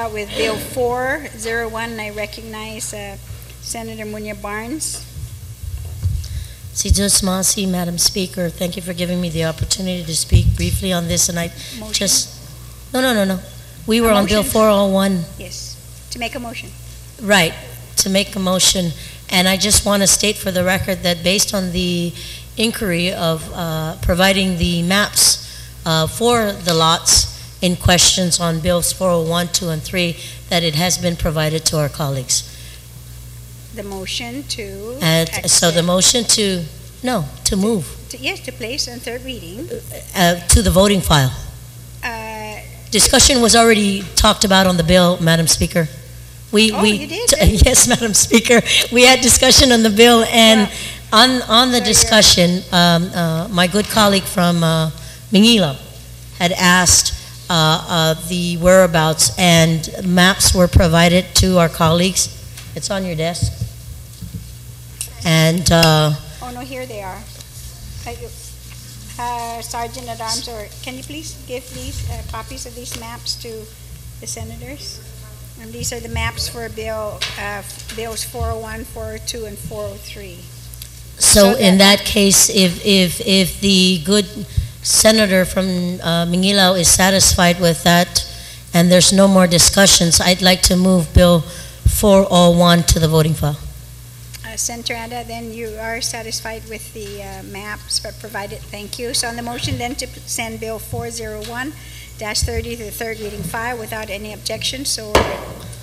With Bill 401, and I recognize Senator Munya Barnes. Sidus Masi, Madam Speaker, thank you for giving me the opportunity to speak briefly on this. And I Motion? No. We were A on Bill motion? 401. Yes, to make a motion. Right, to make a motion. And I just want to state for the record that based on the inquiry of providing the maps for the lots in questions on Bills 401, 2, and 3, that it has been provided to our colleagues. The motion to And so the accept- motion to move yes, to place on third reading. to the voting file. Uh, Discussion was already talked about on the bill, Madam Speaker. you did? Yes, Madam Speaker. We had discussion on the bill, and on the So discussion, my good colleague from Mingila had asked the whereabouts, and maps were provided to our colleagues. It's on your desk. And oh no, here they are. Sergeant at Arms, or can you please give these copies of these maps to the senators? And these are the maps for bills 401, 402, and 403. so So in that- that case, if the good senator from Mingilao is satisfied with that, and there's no more discussions, I'd like to move Bill 401 to the voting file. Senator Anda, then you are satisfied with the maps but provided, thank you. So on the motion then to send Bill 401-30 to the third reading file without any objection, so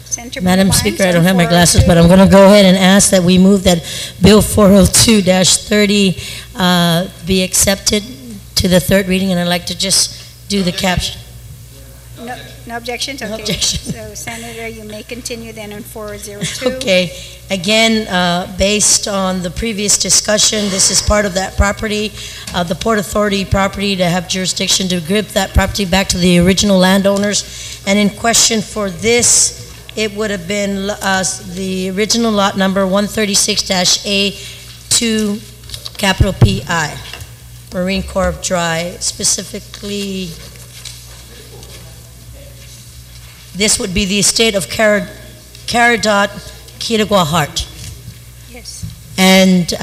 Senator Madam Barnes Speaker, I on don't have my glasses, 402. but I'm going to go ahead and ask that we move that Bill 402-30 be accepted to the third reading, and I'd like to just do the caption. No objections? No Okay. objection. So Senator, you may continue then on 402. Okay. Again, based on the previous discussion, this is part of that property, the Port Authority property, to have jurisdiction to give that property back to the original landowners. And in question for this, it would have been the original lot number 136-A2, capital PI, Marine Corps Drive, specifically. This would be the estate of Caradot Kitagwa Hart. Yes. And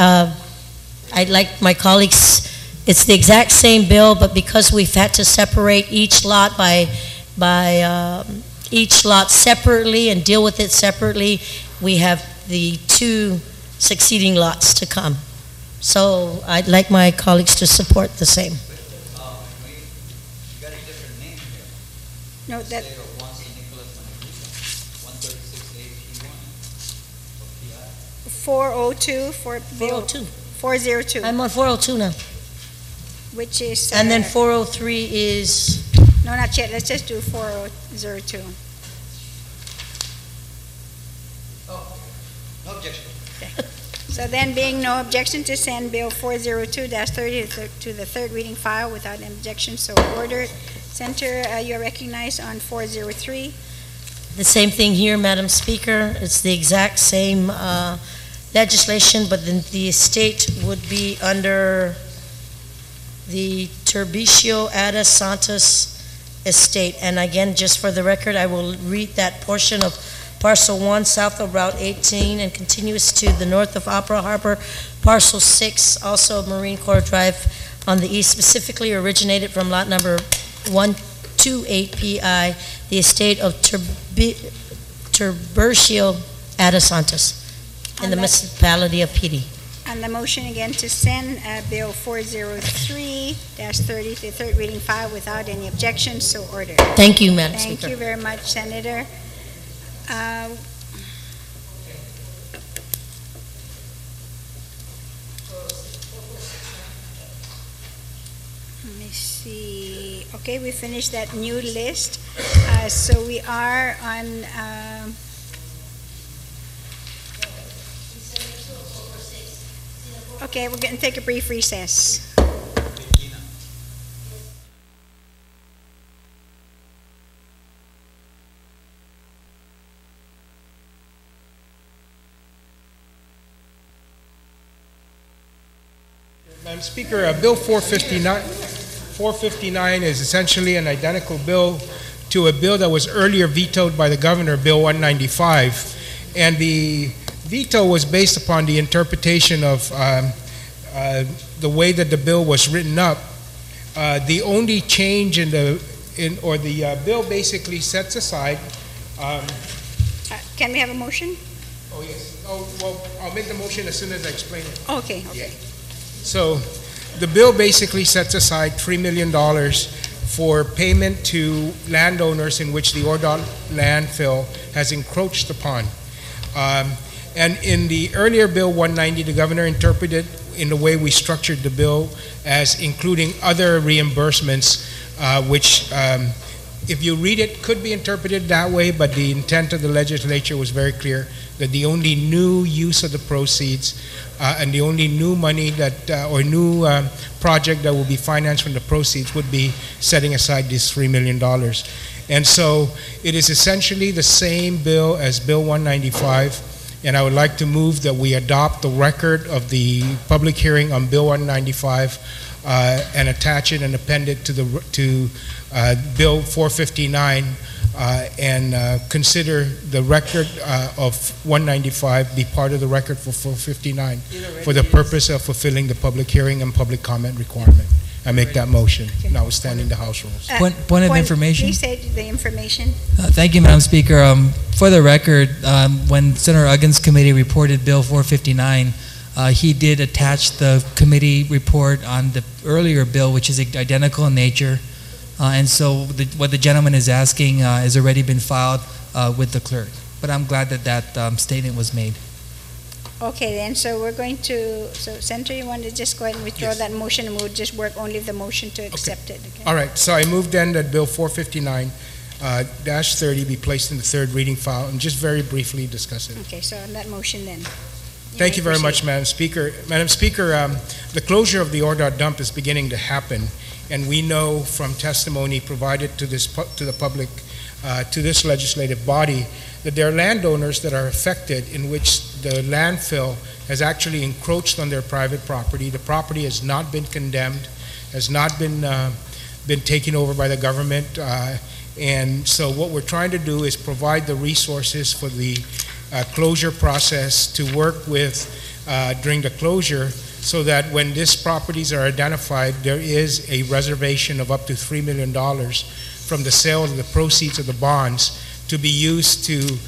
I'd like my colleagues, it's the exact same bill, but because we've had to separate each lot by each lot separately and deal with it separately, we have the two succeeding lots to come. So I'd like my colleagues to support the same. You got a different name here. No, that, 402 for Bill 402. 402, I'm on 402 now. which is... And then 403 is, No, not yet. Let's just do 402. No objection. So then, being no objection to send Bill 402-30 to the third reading file without an objection, so ordered. Senator, you're recognized on 403. the same thing here, Madam Speaker. It's the exact same legislation, but then the estate would be under the Terbicio Ada Santos estate. And again, just for the record, I will read that portion of Parcel 1 south of Route 18 and continuous to the north of Opera Harbor. Parcel 6, also Marine Corps Drive on the east, specifically originated from lot number 128 PI, the estate of Terbicio Ada Santos in the municipality of Pidi. On the motion again to send Bill 403-30 to the third reading file without any objection, so ordered. Thank you, Madam Thank Speaker. you very much, Senator. Let me see. Okay, we finished that new list. So we are on, okay, we're going to take a brief recess. Madam Speaker, Bill 459 is essentially an identical bill to a bill that was earlier vetoed by the governor, Bill 195. And the veto was based upon the interpretation of the way that the bill was written up. The only change in the bill basically sets aside. Can we have a motion? Oh yes. Oh well, I'll make the motion as soon as I explain it. Okay. Yeah. So, the bill basically sets aside $3 million for payment to landowners in which the ORDOT landfill has encroached upon. And in the earlier Bill 190, the governor interpreted in the way we structured the bill as including other reimbursements, which, if you read it, could be interpreted that way, but the intent of the legislature was very clear that the only new use of the proceeds and the only new money that, or new project that will be financed from the proceeds would be setting aside this $3 million. And so it is essentially the same bill as Bill 195. And I would like to move that we adopt the record of the public hearing on Bill 195 and attach it and append it to Bill 459 and consider the record of 195 be part of the record for 459 for the purpose of fulfilling the public hearing and public comment requirement. I make that motion, notwithstanding the House rules. Point of information. Please say the information. Thank you, Madam Speaker. For the record, when Senator Uggan's committee reported Bill 459, he did attach the committee report on the earlier bill, which is identical in nature. And so what the gentleman is asking has already been filed with the clerk. But I'm glad that that statement was made. Okay, then, so we're going to, so Senator, you want to just go ahead and withdraw that motion, and we'll just work only the motion to accept it, okay? All right, so I move then that Bill 459-30 be placed in the third reading file and just very briefly discuss it. Okay, so on that motion then. Thank you very much, Madam Speaker. Madam Speaker, the closure of the ORDOT dump is beginning to happen, and we know from testimony provided to the public, to this legislative body, that there are landowners that are affected in which the landfill has actually encroached on their private property. The property has not been condemned, has not been taken over by the government, and so what we're trying to do is provide the resources for the closure process to work with during the closure, so that when these properties are identified, there is a reservation of up to $3 million from the sale of the proceeds of the bonds to be used to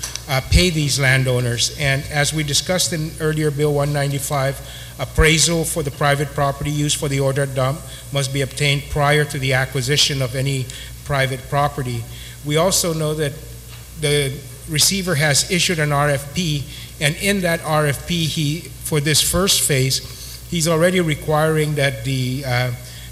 pay these landowners. And as we discussed in earlier Bill 195, appraisal for the private property used for the ORDOT dump must be obtained prior to the acquisition of any private property. We also know that the receiver has issued an RFP, and in that RFP, for this first phase, he's already requiring that the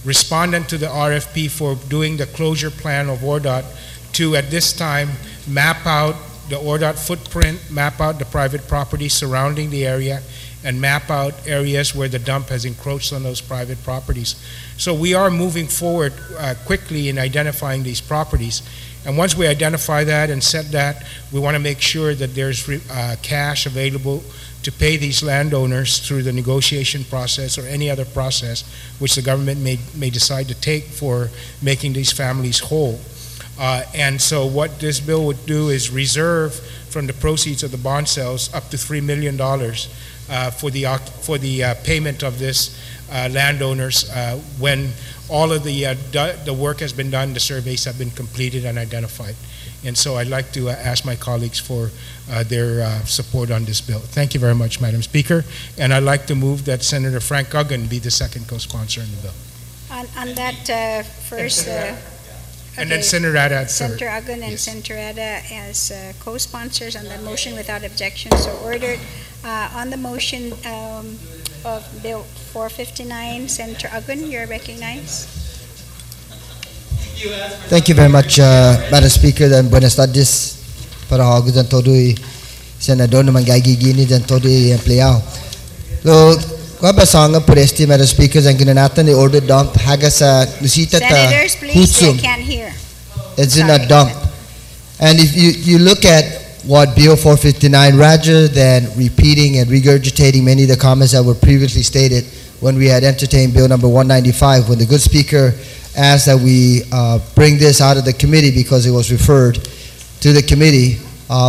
respondent to the RFP for doing the closure plan of ORDOT to, at this time, map out the ORDOT footprint, map out the private property surrounding the area, and map out areas where the dump has encroached on those private properties. So we are moving forward quickly in identifying these properties. And once we identify that and set that, we want to make sure that there's cash available to pay these landowners through the negotiation process or any other process which the government may decide to take for making these families whole. And so what this bill would do is reserve from the proceeds of the bond sales up to $3 million for the payment of this landowners when all of the work has been done, the surveys have been completed and identified. And so I'd like to ask my colleagues for their support on this bill. Thank you very much, Madam Speaker. And I'd like to move that Senator Frank Uggan be the second co-sponsor in the bill. On that first... And then Senator Ada at third. Senator Uggan and Senator Ada as co-sponsors on the motion without objection, so ordered. On the motion of Bill 459, Senator Uggan, you're recognized. Thank you very much, Madam Speaker. Dan buenas tardes para alguns de todo o senador naman gagigini dan todo o empleo. So, Kabasanga por este, Madam Speaker, ang ginanatan ni order dump haga sa lusita ta Senators, please, I can't hear. It's in a dump. And if you look at what Bill 459, rather than repeating and regurgitating many of the comments that were previously stated when we had entertained Bill number 195, when the good Speaker ask that we bring this out of the committee because it was referred to the committee.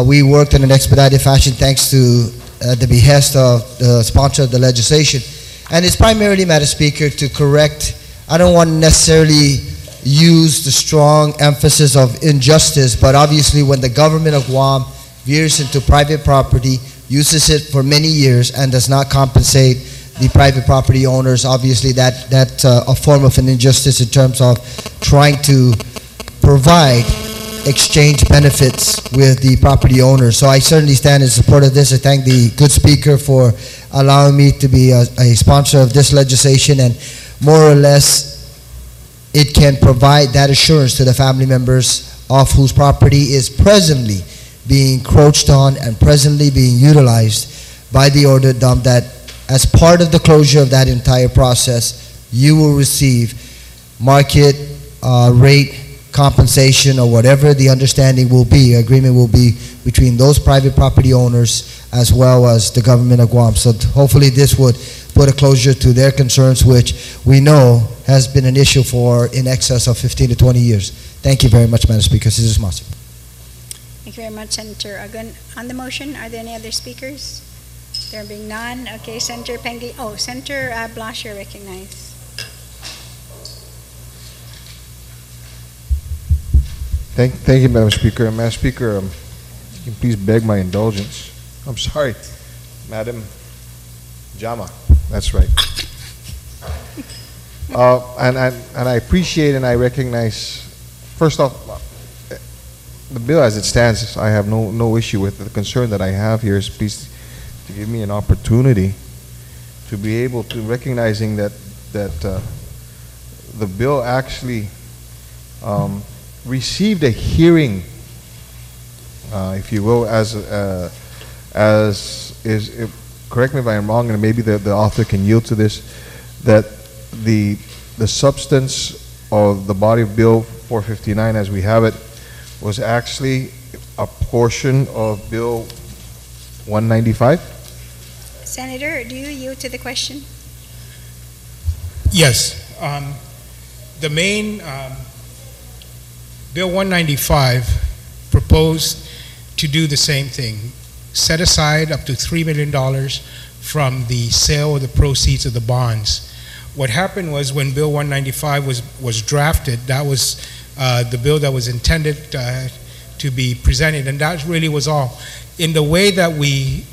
We worked in an expedited fashion thanks to the behest of the sponsor of the legislation. And it's primarily, Madam Speaker, to correct, I don't want to necessarily use the strong emphasis of injustice, but obviously when the government of Guam veers into private property, uses it for many years, and does not compensate the private property owners, obviously that's a form of an injustice in terms of trying to provide exchange benefits with the property owners. So I certainly stand in support of this. I thank the good speaker for allowing me to be a sponsor of this legislation, and more or less it can provide that assurance to the family members of whose property is presently being encroached on and presently being utilized by the ordered dump, that as part of the closure of that entire process, you will receive market rate compensation, or whatever the understanding will be, agreement will be between those private property owners as well as the government of Guam. So hopefully this would put a closure to their concerns, which we know has been an issue for in excess of 15 to 20 years. Thank you very much, Madam Speaker. This is Masi. Thank you very much, Senator Agun. On the motion, are there any other speakers? There being none, okay, Senator Pengi, Senator Blush, you're recognized. Thank you, Madam Speaker. Madam Speaker, you can please beg my indulgence. I'm sorry, Madam Jama. That's right. And I appreciate and I recognize. First off, the bill as it stands, I have no issue with. The concern that I have here is please to give me an opportunity to be able to recognizing that the bill actually received a hearing, if you will, as is, correct me if I'm wrong, and maybe the author can yield to this, that the substance of the body of Bill 459 as we have it was actually a portion of Bill 195? Senator, do you yield to the question? Yes. The main Bill 195 proposed to do the same thing, set aside up to $3 million from the sale of the proceeds of the bonds. What happened was when Bill 195 was drafted, that was the bill that was intended to be presented, and that really was all. In the way that we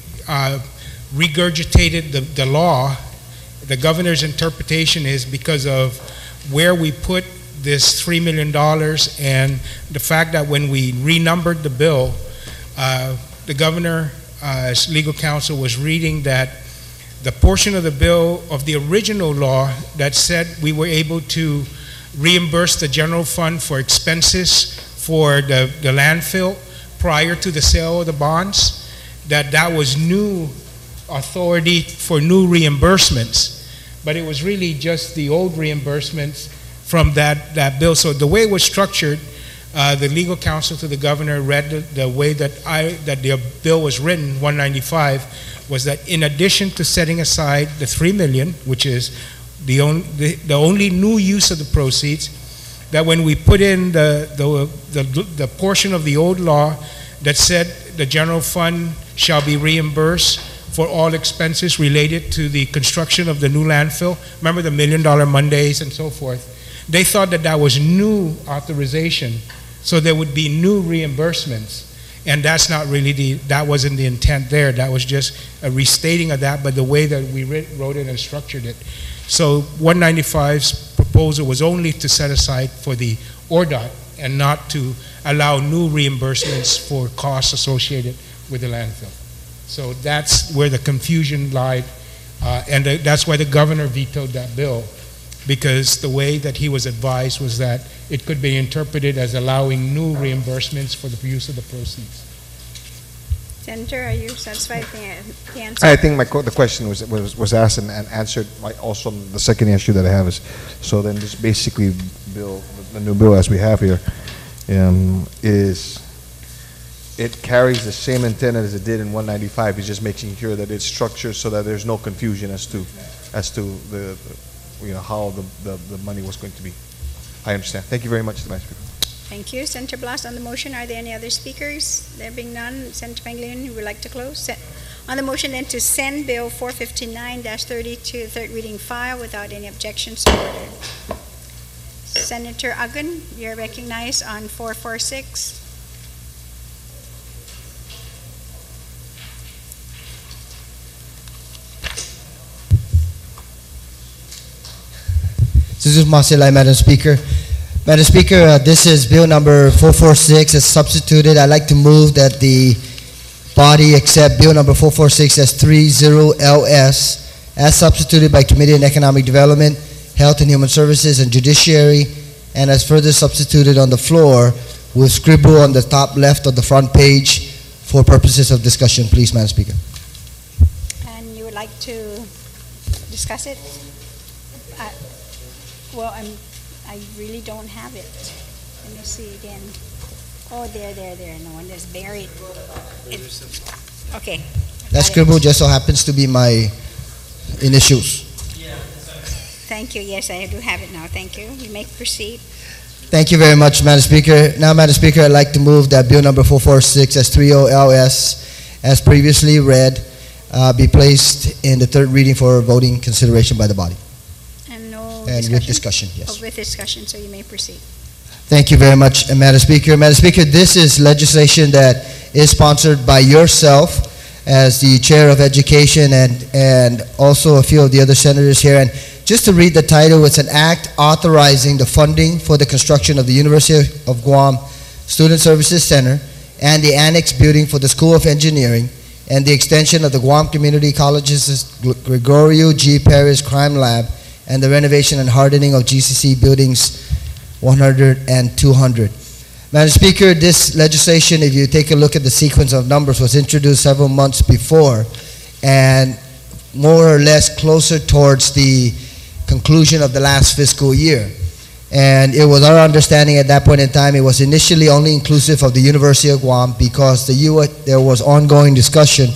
regurgitated the law, the governor's interpretation is because of where we put this $3 million and the fact that when we renumbered the bill, the governor's legal counsel was reading that the portion of the bill of the original law that said we were able to reimburse the general fund for expenses for the landfill prior to the sale of the bonds, that was new authority for new reimbursements, but it was really just the old reimbursements from that bill. So the way it was structured, the legal counsel to the governor read the way that the bill was written, 195, was that in addition to setting aside the $3 million, which is the only new use of the proceeds, that when we put in the portion of the old law that said the general fund shall be reimbursed for all expenses related to the construction of the new landfill, remember the $1 Million Mondays and so forth, they thought that was new authorization, so there would be new reimbursements. And that's not really that wasn't the intent there. That was just a restating of that, but the way that we wrote it and structured it. So 195's proposal was only to set aside for the ORDOT and not to allow new reimbursements for costs associated with the landfill. So that's where the confusion lied, and that's why the governor vetoed that bill, because the way that he was advised was that it could be interpreted as allowing new reimbursements for the use of the proceeds. Senator, are you satisfied with the answer? I think the question was asked and answered. Also, the second issue that I have is, so then this basically bill, the new bill as we have here, is it carries the same intent as it did in 195. It's just making sure that it's structured so that there's no confusion as to the how the money was going to be. I understand. Thank you very much, Madam Speaker. Thank you. Senator Blas, on the motion, are there any other speakers? There being none, Senator Pangilinan, you would like to close? On the motion then to send Bill 459-30 to the third reading file without any objections, so ordered. Senator Uggan, you're recognized on 446. This is Masilai, Madam Speaker. Madam Speaker, this is Bill number 446 as substituted. I'd like to move that the body accept Bill number 446 as 30LS as substituted by Committee on Economic Development, Health and Human Services, and Judiciary, and as further substituted on the floor with scribble on the top left of the front page for purposes of discussion. Please, Madam Speaker. And you would like to discuss it? Well, I really don't have it. Let me see again. Oh, there. No one is buried. Okay. That scribble just so happens to be my initials. Thank you. Yes, I do have it now. Thank you. You may proceed. Thank you very much, Madam Speaker. Now, Madam Speaker, I'd like to move that Bill number 446 as 30LS, as previously read, be placed in the third reading for voting consideration by the body. And no And discussion? with discussion, yes. Oh, with discussion, so you may proceed. Thank you very much, Madam Speaker. Madam Speaker, this is legislation that is sponsored by yourself as the Chair of Education and also a few of the other senators here. And just to read the title, it's an act authorizing the funding for the construction of the University of Guam Student Services Center and the annex building for the School of Engineering and the extension of the Guam Community College's Gregorio G. Perez Crime Lab and the renovation and hardening of GCC buildings 100 and 200. Madam Speaker, this legislation, if you take a look at the sequence of numbers, was introduced several months before and more or less closer towards the conclusion of the last fiscal year. And it was our understanding at that point in time, it was initially only inclusive of the University of Guam because there was ongoing discussion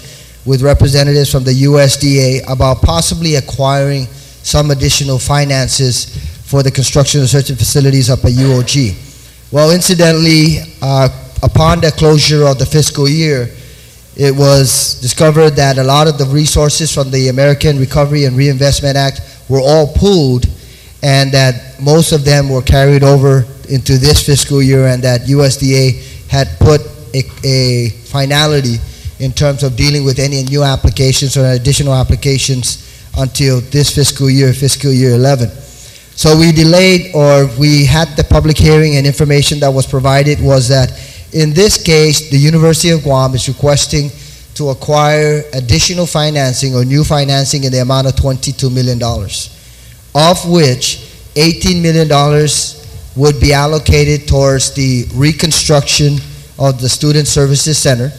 with representatives from the USDA about possibly acquiring some additional finances for the construction of certain facilities up at UOG. Well, incidentally, upon the closure of the fiscal year, it was discovered that a lot of the resources from the American Recovery and Reinvestment Act were all pooled and that most of them were carried over into this fiscal year and that USDA had put a finality in terms of dealing with any new applications or additional applications until this fiscal year 11. So we delayed, or we had the public hearing, and information that was provided was that in this case, the University of Guam is requesting to acquire additional financing or new financing in the amount of $22 million, of which $18 million would be allocated towards the reconstruction of the Student Services Center,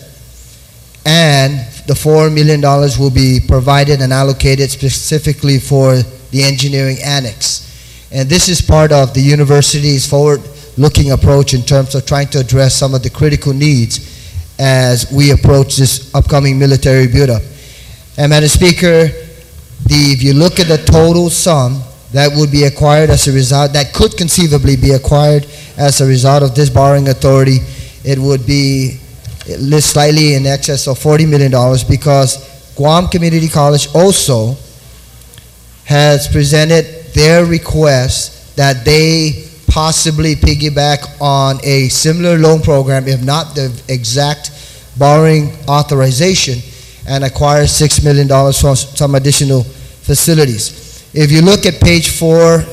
and the $4 million will be provided and allocated specifically for the engineering annex. And this is part of the university's forward-looking approach in terms of trying to address some of the critical needs as we approach this upcoming military buildup. And Madam Speaker, if you look at the total sum that would be acquired as a result, that could conceivably be acquired as a result of this borrowing authority, it would be slightly in excess of $40 million because Guam Community College also has presented their request that they possibly piggyback on a similar loan program, if not the exact borrowing authorization, and acquire $6 million from some additional facilities. If you look at page 4,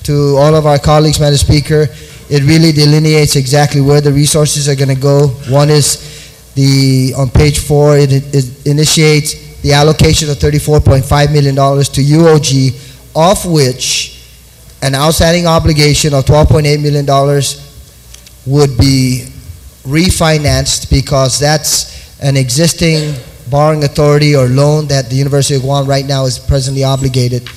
to all of our colleagues, Madam Speaker, it really delineates exactly where the resources are going to go. One is on page 4, it initiates the allocation of $34.5 million to UOG, of which an outstanding obligation of $12.8 million would be refinanced because that's an existing borrowing authority or loan that the University of Guam right now is presently obligated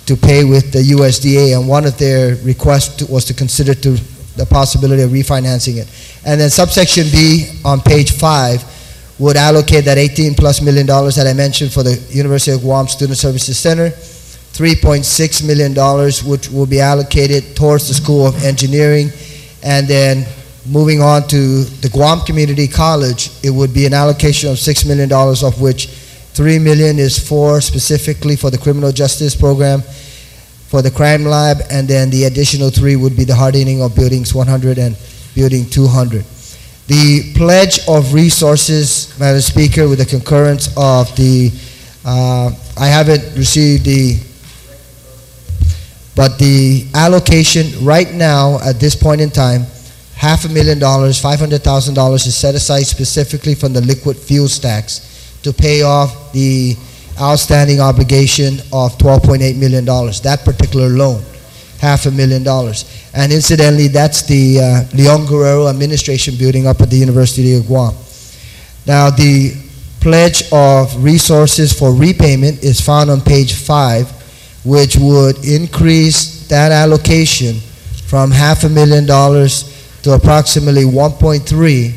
to pay with the USDA, and one of their requests was to consider the possibility of refinancing it. And then subsection B on page 5 would allocate that $18+ million that I mentioned for the University of Guam Student Services Center, $3.6 million, which will be allocated towards the School of Engineering. And then moving on to the Guam Community College, it would be an allocation of $6 million, of which $3 million is specifically for the criminal justice program, for the crime lab, and then the additional $3 would be the hardening of buildings 100 and building 200. The pledge of resources, Madam Speaker, with the concurrence of the, I haven't received but the allocation right now at this point in time, $500,000, $500,000 is set aside specifically from the liquid fuels tax to pay off the outstanding obligation of $12.8 million, that particular loan, $500,000. And incidentally, that's the Leon Guerrero Administration Building up at the University of Guam. Now, the pledge of resources for repayment is found on page 5, which would increase that allocation from $500,000 to approximately 1.3,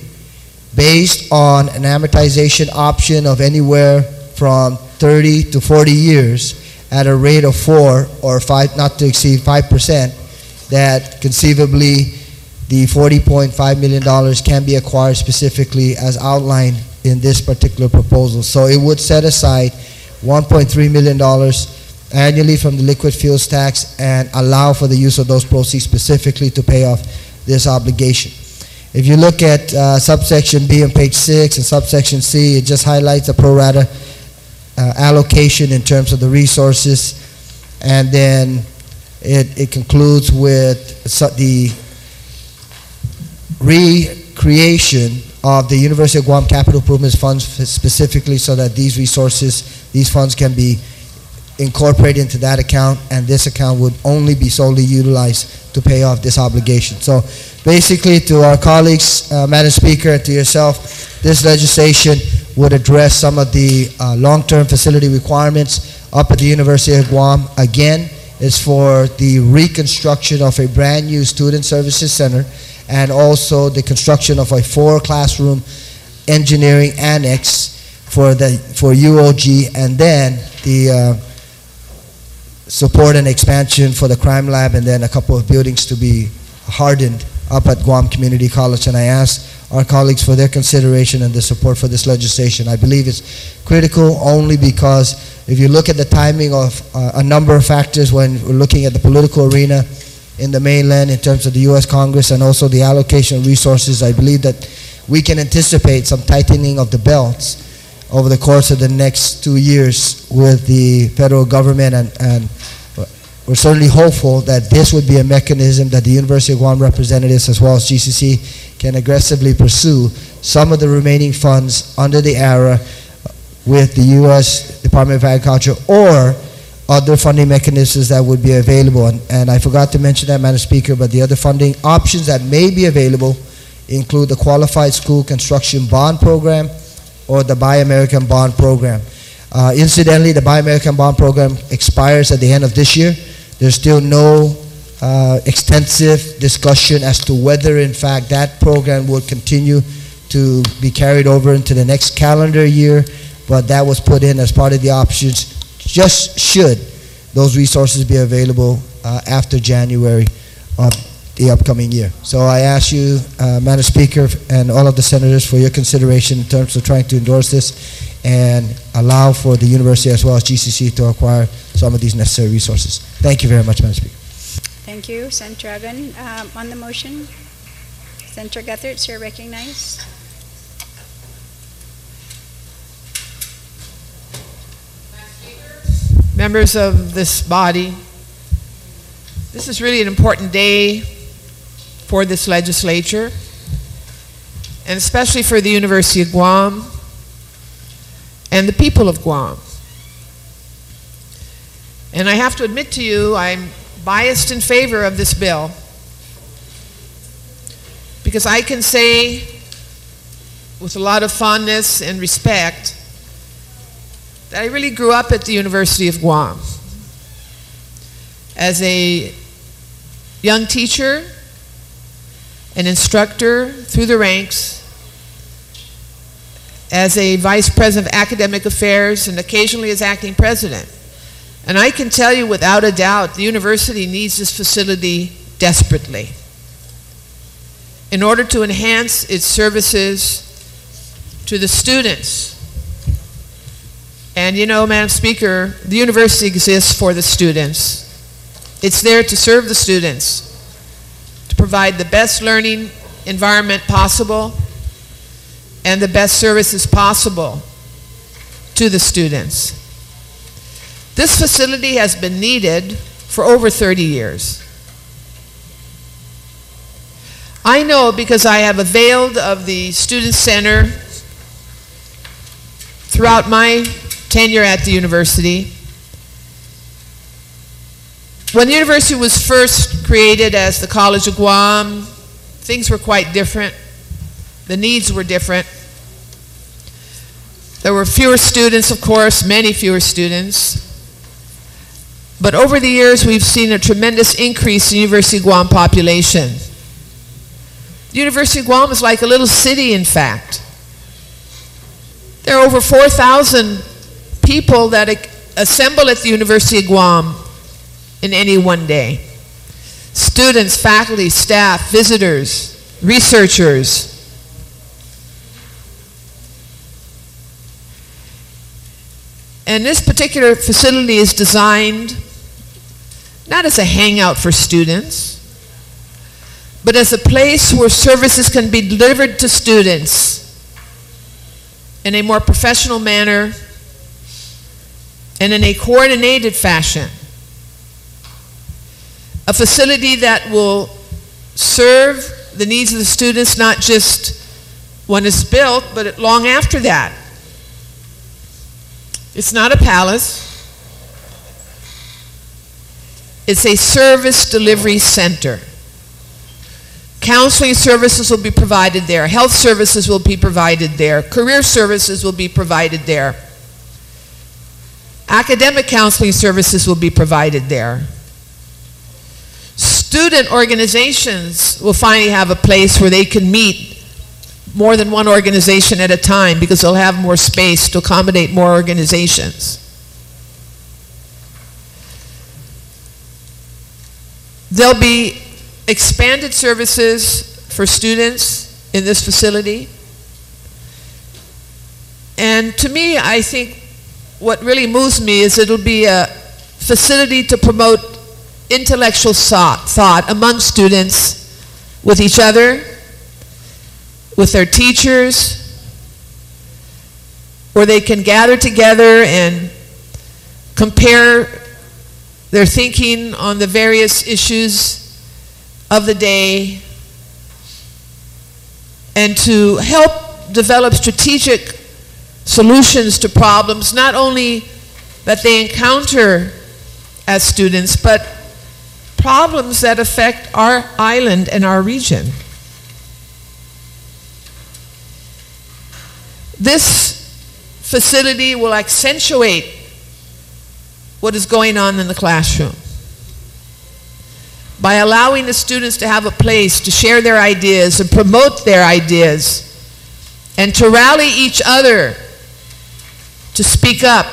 based on an amortization option of anywhere from 30 to 40 years at a rate of 4 or 5, not to exceed 5%, that conceivably the $40.5 million can be acquired specifically as outlined in this particular proposal. So it would set aside $1.3 million annually from the liquid fuels tax and allow for the use of those proceeds specifically to pay off this obligation. If you look at subsection B on page 6 and subsection C, it just highlights the pro rata allocation in terms of the resources, and then it concludes with the recreation of the University of Guam Capital Improvements Funds specifically so that these resources, these funds can be incorporated into that account, and this account would only be solely utilized to pay off this obligation. So basically, to our colleagues, Madam Speaker, and to yourself, this legislation would address some of the long-term facility requirements up at the University of Guam. Again, it's for the reconstruction of a brand new student services center and also the construction of a 4-classroom engineering annex for UOG, and then the support and expansion for the crime lab, and then a couple of buildings to be hardened up at Guam Community College. And I ask our colleagues for their consideration and the support for this legislation. I believe it's critical only because if you look at the timing of a number of factors when we're looking at the political arena in the mainland in terms of the U.S. Congress and also the allocation of resources, I believe that we can anticipate some tightening of the belts over the course of the next 2 years with the federal government, and we're certainly hopeful that this would be a mechanism that the University of Guam representatives as well as GCC can aggressively pursue some of the remaining funds under the ARA with the U.S. Department of Agriculture or other funding mechanisms that would be available. And I forgot to mention that, Madam Speaker, but the other funding options that may be available include the Qualified School Construction Bond Program or the Buy American Bond Program. Incidentally, the Buy American Bond Program expires at the end of this year. There's still no extensive discussion as to whether, in fact, that program will continue to be carried over into the next calendar year, but that was put in as part of the options, just should those resources be available after January of the upcoming year. So I ask you, Madam Speaker, and all of the senators for your consideration in terms of trying to endorse this and allow for the university as well as GCC to acquire some of these necessary resources. Thank you very much, Madam Speaker. Thank you, Senator Agon. On the motion, Senator Guthertz, you're recognized. Members of this body, this is really an important day for this legislature, and especially for the University of Guam and the people of Guam. And I have to admit to you, I'm biased in favor of this bill, because I can say with a lot of fondness and respect that I really grew up at the University of Guam as a young teacher, an instructor through the ranks, as a vice president of academic affairs, and occasionally as acting president. And I can tell you without a doubt, the university needs this facility desperately in order to enhance its services to the students. And you know, Madam Speaker, the university exists for the students. It's there to serve the students, to provide the best learning environment possible and the best services possible to the students. This facility has been needed for over 30 years. I know because I have availed of the Student Center throughout my tenure at the university. When the university was first created as the College of Guam, things were quite different. The needs were different. There were fewer students, of course, many fewer students. But over the years, we've seen a tremendous increase in University of Guam population. The University of Guam is like a little city, in fact. There are over 4,000 people that assemble at the University of Guam in any one day. Students, faculty, staff, visitors, researchers. And this particular facility is designed not as a hangout for students, but as a place where services can be delivered to students in a more professional manner and in a coordinated fashion. A facility that will serve the needs of the students not just when it's built, but long after that. It's not a palace. It's a service delivery center. Counseling services will be provided there. Health services will be provided there. Career services will be provided there. Academic counseling services will be provided there. Student organizations will finally have a place where they can meet more than one organization at a time because they'll have more space to accommodate more organizations. There'll be expanded services for students in this facility. And to me, I think what really moves me is it'll be a facility to promote intellectual thought among students, with each other, with their teachers, where they can gather together and compare their thinking on the various issues of the day, and to help develop strategic solutions to problems, not only that they encounter as students, but problems that affect our island and our region. This facility will accentuate what is going on in the classroom by allowing the students to have a place to share their ideas and promote their ideas and to rally each other to speak up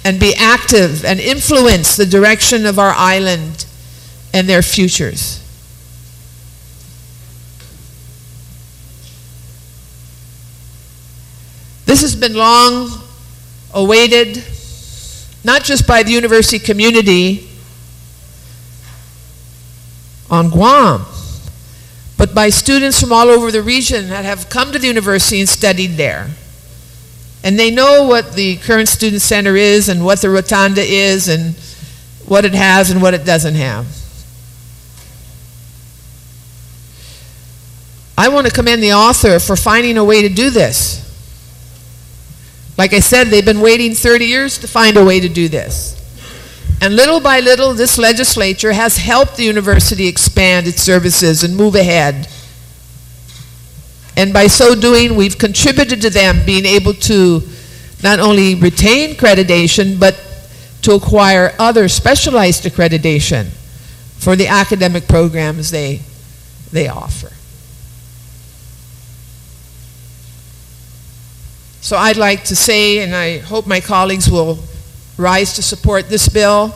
and be active and influence the direction of our island and their futures. This has been long awaited, not just by the university community on Guam, but by students from all over the region that have come to the university and studied there. And they know what the current student center is and what the rotunda is and what it has and what it doesn't have. I want to commend the author for finding a way to do this. Like I said, they've been waiting 30 years to find a way to do this. And little by little, this legislature has helped the university expand its services and move ahead. And by so doing, we've contributed to them being able to not only retain accreditation, but to acquire other specialized accreditation for the academic programs they offer. So I'd like to say, and I hope my colleagues will rise to support this bill.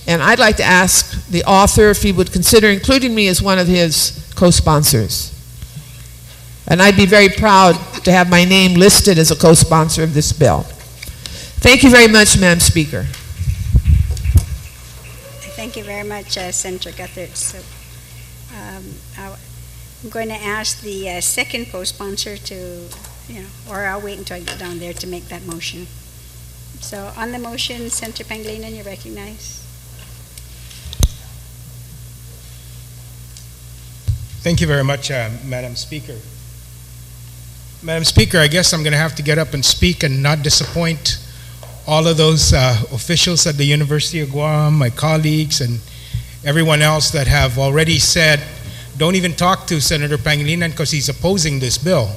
And I'd like to ask the author if he would consider including me as one of his co-sponsors. And I'd be very proud to have my name listed as a co-sponsor of this bill. Thank you very much, Madam Speaker. Thank you very much, Senator Guthert. So, I'm going to ask the second co-sponsor to, or I'll wait until I get down there to make that motion. So, on the motion, Senator Pangilinan, you recognize. Thank you very much, Madam Speaker. Madam Speaker, I guess I'm going to have to get up and speak and not disappoint all of those officials at the University of Guam, my colleagues, and everyone else that have already said, don't even talk to Senator Pangilinan because he's opposing this bill.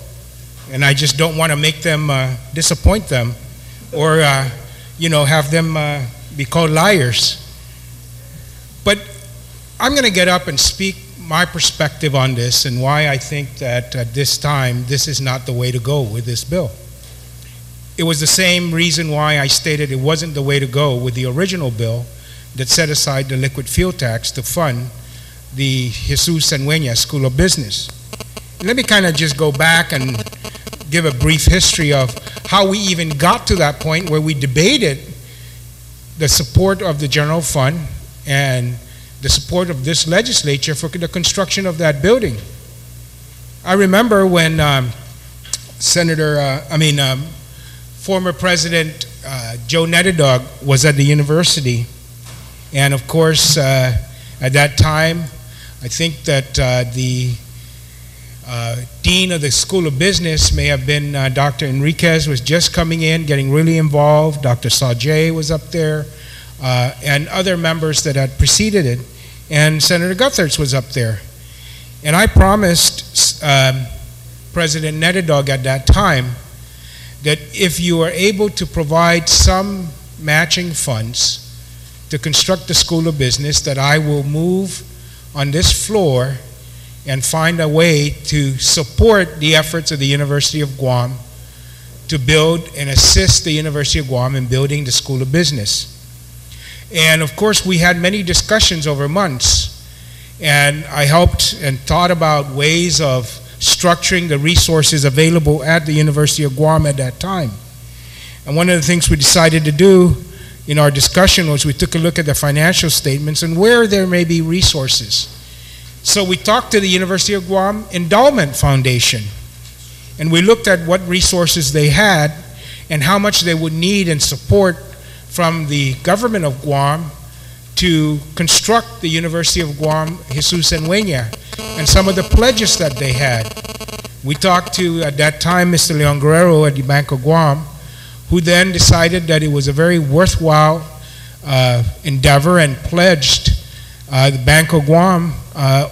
And I just don't want to make them, disappoint them, or, have them be called liars. But I'm going to get up and speak my perspective on this and why I think that at this time, this is not the way to go with this bill. It was the same reason why I stated it wasn't the way to go with the original bill that set aside the liquid fuel tax to fund the Jesus Enwenya School of Business. Let me kind of just go back and give a brief history of how we even got to that point where we debated the support of the general fund and the support of this legislature for the construction of that building. I remember when former President Joe Netedog was at the university, and of course at that time I think that the Dean of the School of Business may have been Dr. Enriquez, was just coming in, getting really involved. Dr. Sajay was up there, and other members that had preceded it, and Senator Guthertz was up there. And I promised President Netedog at that time that if you are able to provide some matching funds to construct the School of Business, that I will move on this floor and find a way to support the efforts of the University of Guam to build and assist the University of Guam in building the School of Business. And of course, we had many discussions over months, and I helped and thought about ways of structuring the resources available at the University of Guam at that time. And one of the things we decided to do in our discussion was we took a look at the financial statements and where there may be resources. So we talked to the University of Guam Endowment Foundation, and we looked at what resources they had and how much they would need in support from the government of Guam to construct the University of Guam Jesus Enwenya and some of the pledges that they had. We talked to, at that time, Mr. Leon Guerrero at the Bank of Guam, who then decided that it was a very worthwhile endeavor and pledged the Bank of Guam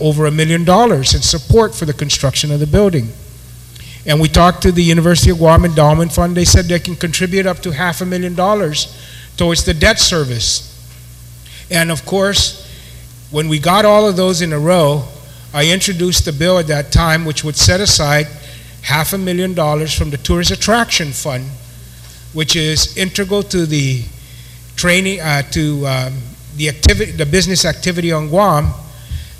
over $1 million in support for the construction of the building. And we talked to the University of Guam Endowment Fund. They said they can contribute up to $500,000 towards the debt service. And of course, when we got all of those in a row, I introduced the bill at that time which would set aside $500,000 from the Tourist Attraction Fund, which is integral to the training, the business activity on Guam,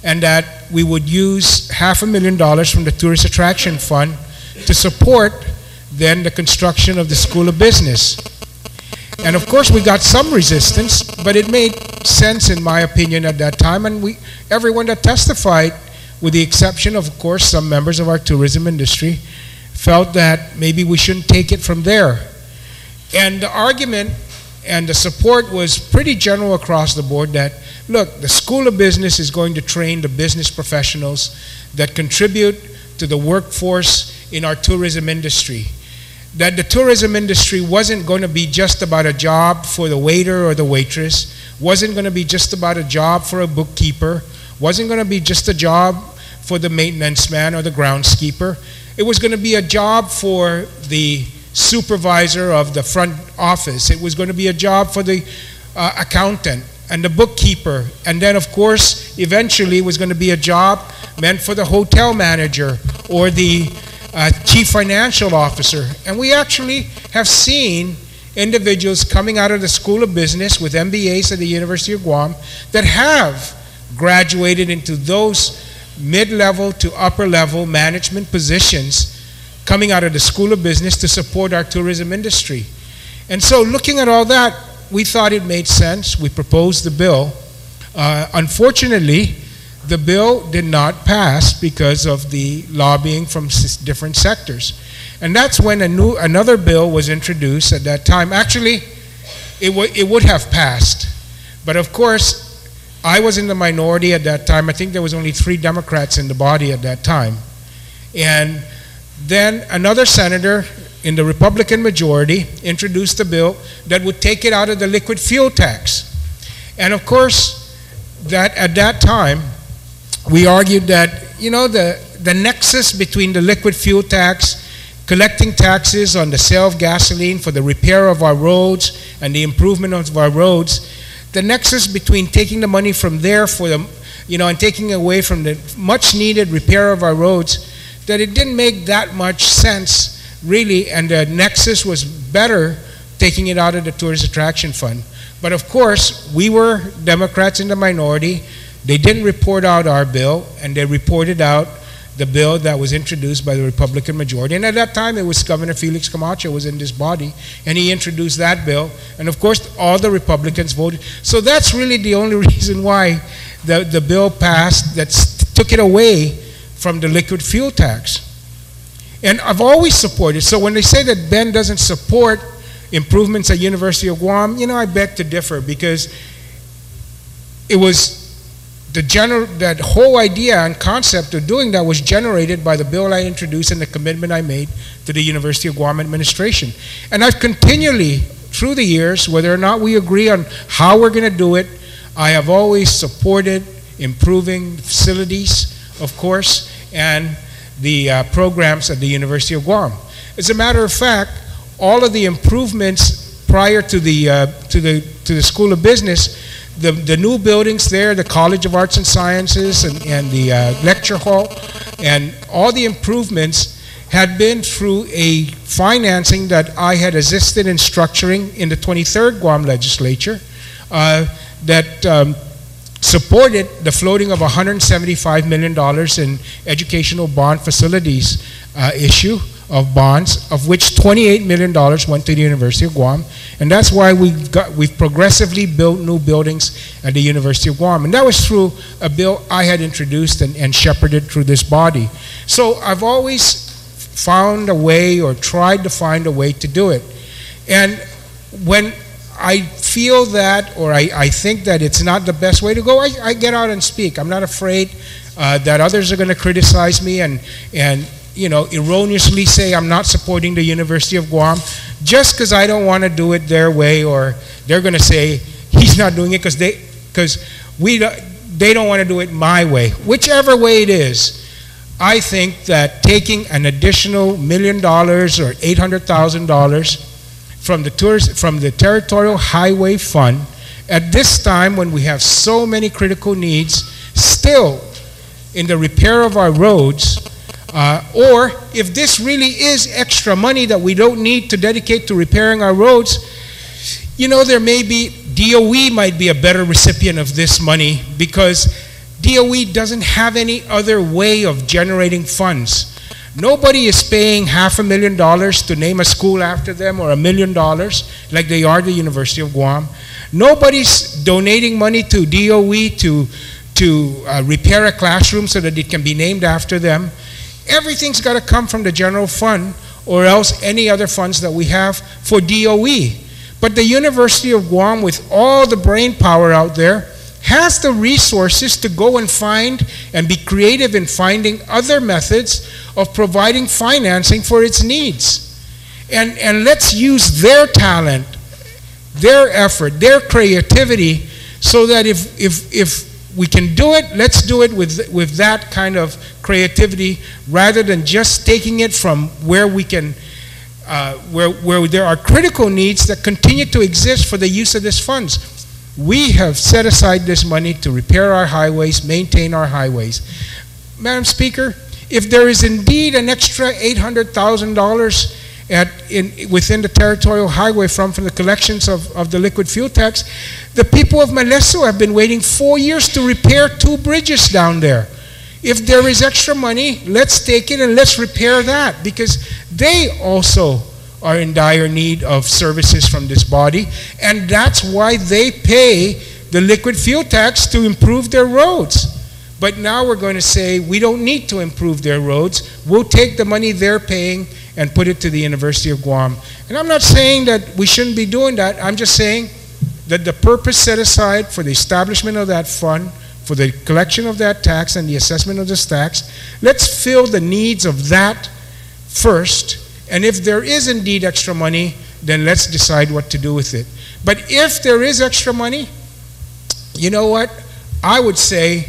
and that we would use $500,000 from the Tourist Attraction Fund to support then the construction of the School of Business. And of course, we got some resistance, but it made sense, in my opinion, at that time. And everyone that testified, with the exception of course, some members of our tourism industry, felt that maybe we shouldn't take it from there. And the argument and the support was pretty general across the board that, look, the School of Business is going to train the business professionals that contribute to the workforce in our tourism industry. That the tourism industry wasn't going to be just about a job for the waiter or the waitress, wasn't going to be just about a job for a bookkeeper, wasn't going to be just a job for the maintenance man or the groundskeeper. It was going to be a job for the supervisor of the front office. It was going to be a job for the accountant and the bookkeeper. And then, of course, eventually it was going to be a job meant for the hotel manager or the chief financial officer. And we actually have seen individuals coming out of the School of Business with MBAs at the University of Guam that have graduated into those mid-level to upper-level management positions coming out of the School of Business to support our tourism industry. And so looking at all that, we thought it made sense. We proposed the bill. Unfortunately, the bill did not pass because of the lobbying from different sectors. And that's when another bill was introduced at that time. Actually, it would have passed. But of course, I was in the minority at that time. I think there was only 3 Democrats in the body at that time. And then another senator in the Republican majority introduced a bill that would take it out of the liquid fuel tax. And of course, that at that time, we argued that, you know, the nexus between the liquid fuel tax, collecting taxes on the sale of gasoline for the repair of our roads and the improvement of our roads, the nexus between taking the money from there for the, you know, and taking away from the much needed repair of our roads, that it didn't make that much sense really, and the nexus was better taking it out of the Tourist Attraction Fund. But of course, we were Democrats in the minority. They didn't report out our bill, and they reported out the bill that was introduced by the Republican majority. And at that time, it was Governor Felix Camacho was in this body, and he introduced that bill. And of course, all the Republicans voted. So that's really the only reason why the bill passed that took it away from the liquid fuel tax. And I've always supported. So when they say that Ben doesn't support improvements at University of Guam, you know, I beg to differ, because it was that whole idea and concept of doing that was generated by the bill I introduced and the commitment I made to the University of Guam administration. And I've continually, through the years, whether or not we agree on how we're going to do it, I have always supported improving facilities, of course, and the programs at the University of Guam. As a matter of fact, all of the improvements prior to the School of Business, the new buildings there, the College of Arts and Sciences and the lecture hall, and all the improvements had been through a financing that I had assisted in structuring in the 23rd Guam Legislature that supported the floating of $175 million in educational bond facilities issue of bonds, of which $28 million went to the University of Guam. And that's why we've progressively built new buildings at the University of Guam. And that was through a bill I had introduced and shepherded through this body. So I've always found a way, or tried to find a way to do it. And when I feel that, or I think that it's not the best way to go, I get out and speak. I'm not afraid that others are going to criticize me and you know, erroneously say I'm not supporting the University of Guam just because I don't want to do it their way, or they're going to say he's not doing it because they don't want to do it my way. Whichever way it is, I think that taking an additional $1 million or $800,000 from the Territorial Highway Fund at this time when we have so many critical needs still in the repair of our roads, or if this really is extra money that we don't need to dedicate to repairing our roads, you know, there may be, DOE might be a better recipient of this money, because DOE doesn't have any other way of generating funds. Nobody is paying $500,000 to name a school after them, or $1 million like they are the University of Guam. Nobody's donating money to DOE to repair a classroom so that it can be named after them. Everything's got to come from the general fund, or else any other funds that we have for DOE. But the University of Guam, with all the brain power out there, has the resources to go and find and be creative in finding other methods of providing financing for its needs. And let's use their talent, their effort, their creativity, so that if we can do it, let's do it with that kind of creativity, rather than just taking it from where we can, where there are critical needs that continue to exist for the use of these funds. We have set aside this money to repair our highways, maintain our highways. Madam Speaker, if there is indeed an extra $800,000 within the territorial highway from the collections of the liquid fuel tax. The people of Malesso have been waiting 4 years to repair 2 bridges down there. If there is extra money, let's take it and let's repair that, because they also are in dire need of services from this body, and that's why they pay the liquid fuel tax to improve their roads. But now we're going to say we don't need to improve their roads. We'll take the money they're paying and put it to the University of Guam. And I'm not saying that we shouldn't be doing that. I'm just saying that the purpose set aside for the establishment of that fund, for the collection of that tax and the assessment of this tax, let's fill the needs of that first. And if there is indeed extra money, then let's decide what to do with it. But if there is extra money, you know what? I would say,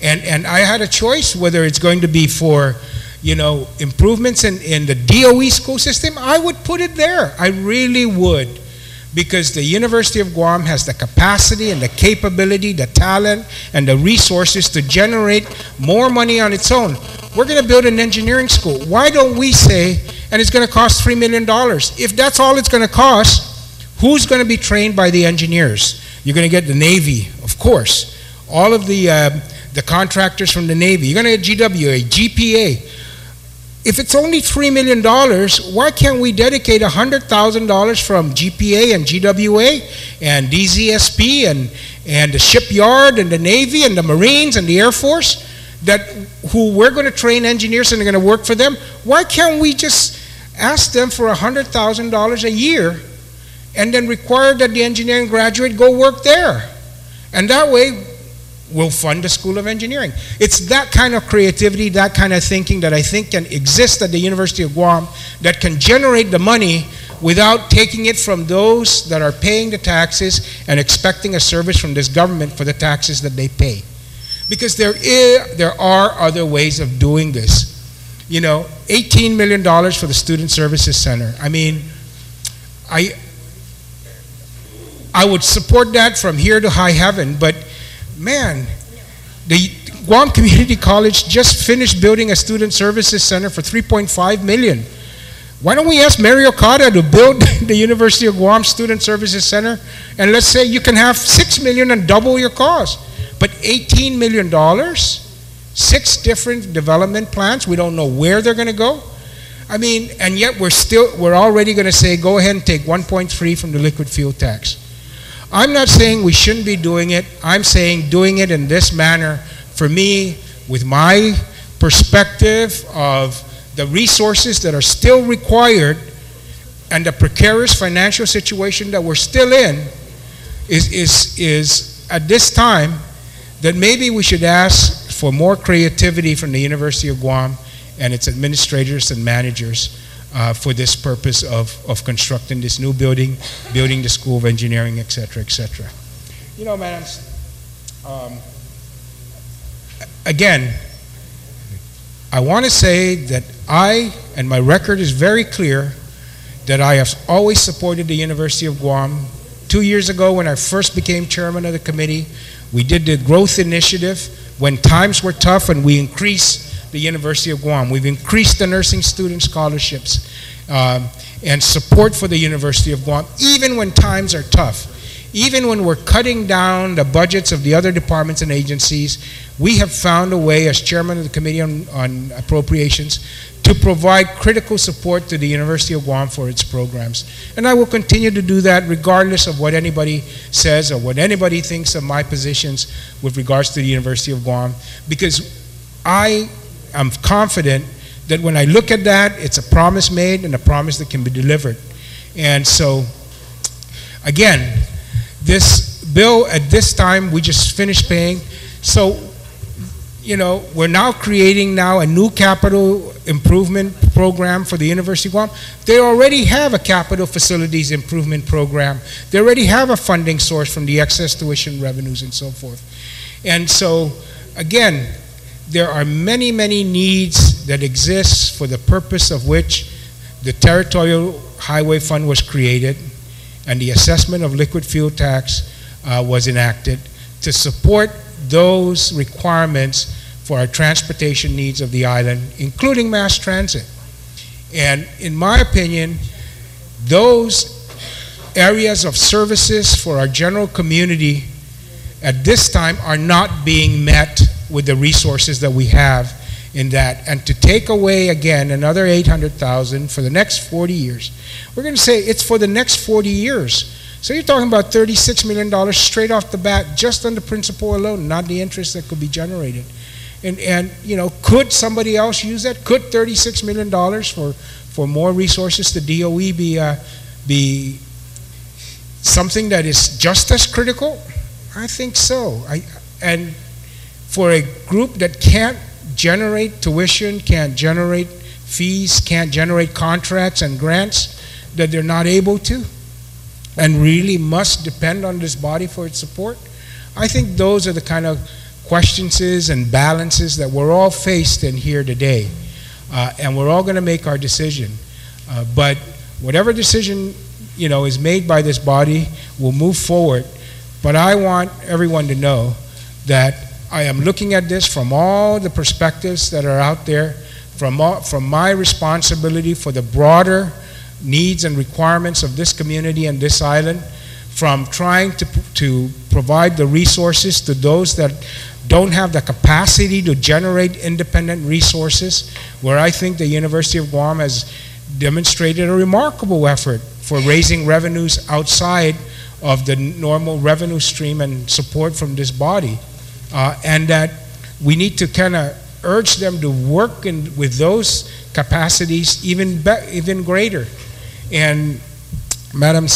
and I had a choice whether it's going to be for, you know, improvements in the DOE school system, I would put it there. I really would. Because the University of Guam has the capacity and the capability, the talent, and the resources to generate more money on its own. We're going to build an engineering school. Why don't we say, and it's going to cost $3 million. If that's all it's going to cost, who's going to be trained by the engineers? You're going to get the Navy, of course. All of the contractors from the Navy. You're going to get GWA, GPA. If it's only $3 million, why can't we dedicate $100,000 from GPA and GWA and DZSP and the shipyard and the Navy and the Marines and the Air Force, who we're going to train engineers and they're going to work for them? Why can't we just ask them for $100,000 a year and then require that the engineering graduate go work there? And that way, we'll fund the School of Engineering. It's that kind of creativity, that kind of thinking that I think can exist at the University of Guam that can generate the money without taking it from those that are paying the taxes and expecting a service from this government for the taxes that they pay. Because there are other ways of doing this. You know, $18 million for the Student Services Center. I mean, I would support that from here to high heaven, but man, the Guam Community College just finished building a student services center for $3.5 million. Why don't we ask Mary Okada to build the University of Guam Student Services Center, and let's say you can have $6 million and double your cost. But $18 million, 6 different development plans, we don't know where they're going to go. I mean, and yet we're already going to say go ahead and take 1.3 from the liquid fuel tax. I'm not saying we shouldn't be doing it. I'm saying doing it in this manner, for me, with my perspective of the resources that are still required and the precarious financial situation that we're still in, is at this time that maybe we should ask for more creativity from the University of Guam and its administrators and managers for this purpose of constructing this new building, building the School of Engineering, et cetera, et cetera. You know, madams, again, I want to say that and my record is very clear, that I have always supported the University of Guam. 2 years ago, when I first became chairman of the committee, we did the growth initiative when times were tough, and we increased the University of Guam. We've increased the nursing student scholarships and support for the University of Guam, even when times are tough. Even when we're cutting down the budgets of the other departments and agencies, we have found a way, as chairman of the Committee on Appropriations, to provide critical support to the University of Guam for its programs. And I will continue to do that regardless of what anybody says or what anybody thinks of my positions with regards to the University of Guam, because I'm confident that when I look at that, it's a promise made and a promise that can be delivered. And so, again, this bill at this time, we just finished paying. So, you know, we're now creating a new capital improvement program for the University of Guam. They already have a capital facilities improvement program. They already have a funding source from the excess tuition revenues and so forth. And so, again, there are many, many needs that exist for the purpose of which the Territorial Highway Fund was created and the assessment of liquid fuel tax was enacted to support those requirements for our transportation needs of the island, including mass transit. And in my opinion, those areas of services for our general community at this time are not being met with the resources that we have in that. And to take away again another 800,000 for the next 40 years, we're going to say it's for the next 40 years. So you're talking about $36 million straight off the bat, just on the principal alone, not the interest that could be generated. And you know, could somebody else use that? Could $36 million for more resources to DOE be something that is just as critical? I think so. And for a group that can't generate tuition, can't generate fees, can't generate contracts and grants, that they're not able to, and really must depend on this body for its support, I think those are the kind of questions and balances that we're all faced in here today. And we're all going to make our decision. But whatever decision, you know, is made by this body will move forward. But I want everyone to know that I am looking at this from all the perspectives that are out there, from my responsibility for the broader needs and requirements of this community and this island, from trying to provide the resources to those that don't have the capacity to generate independent resources, where I think the University of Guam has demonstrated a remarkable effort for raising revenues outside of the normal revenue stream and support from this body. And that we need to kind of urge them to work with those capacities even greater. And Madam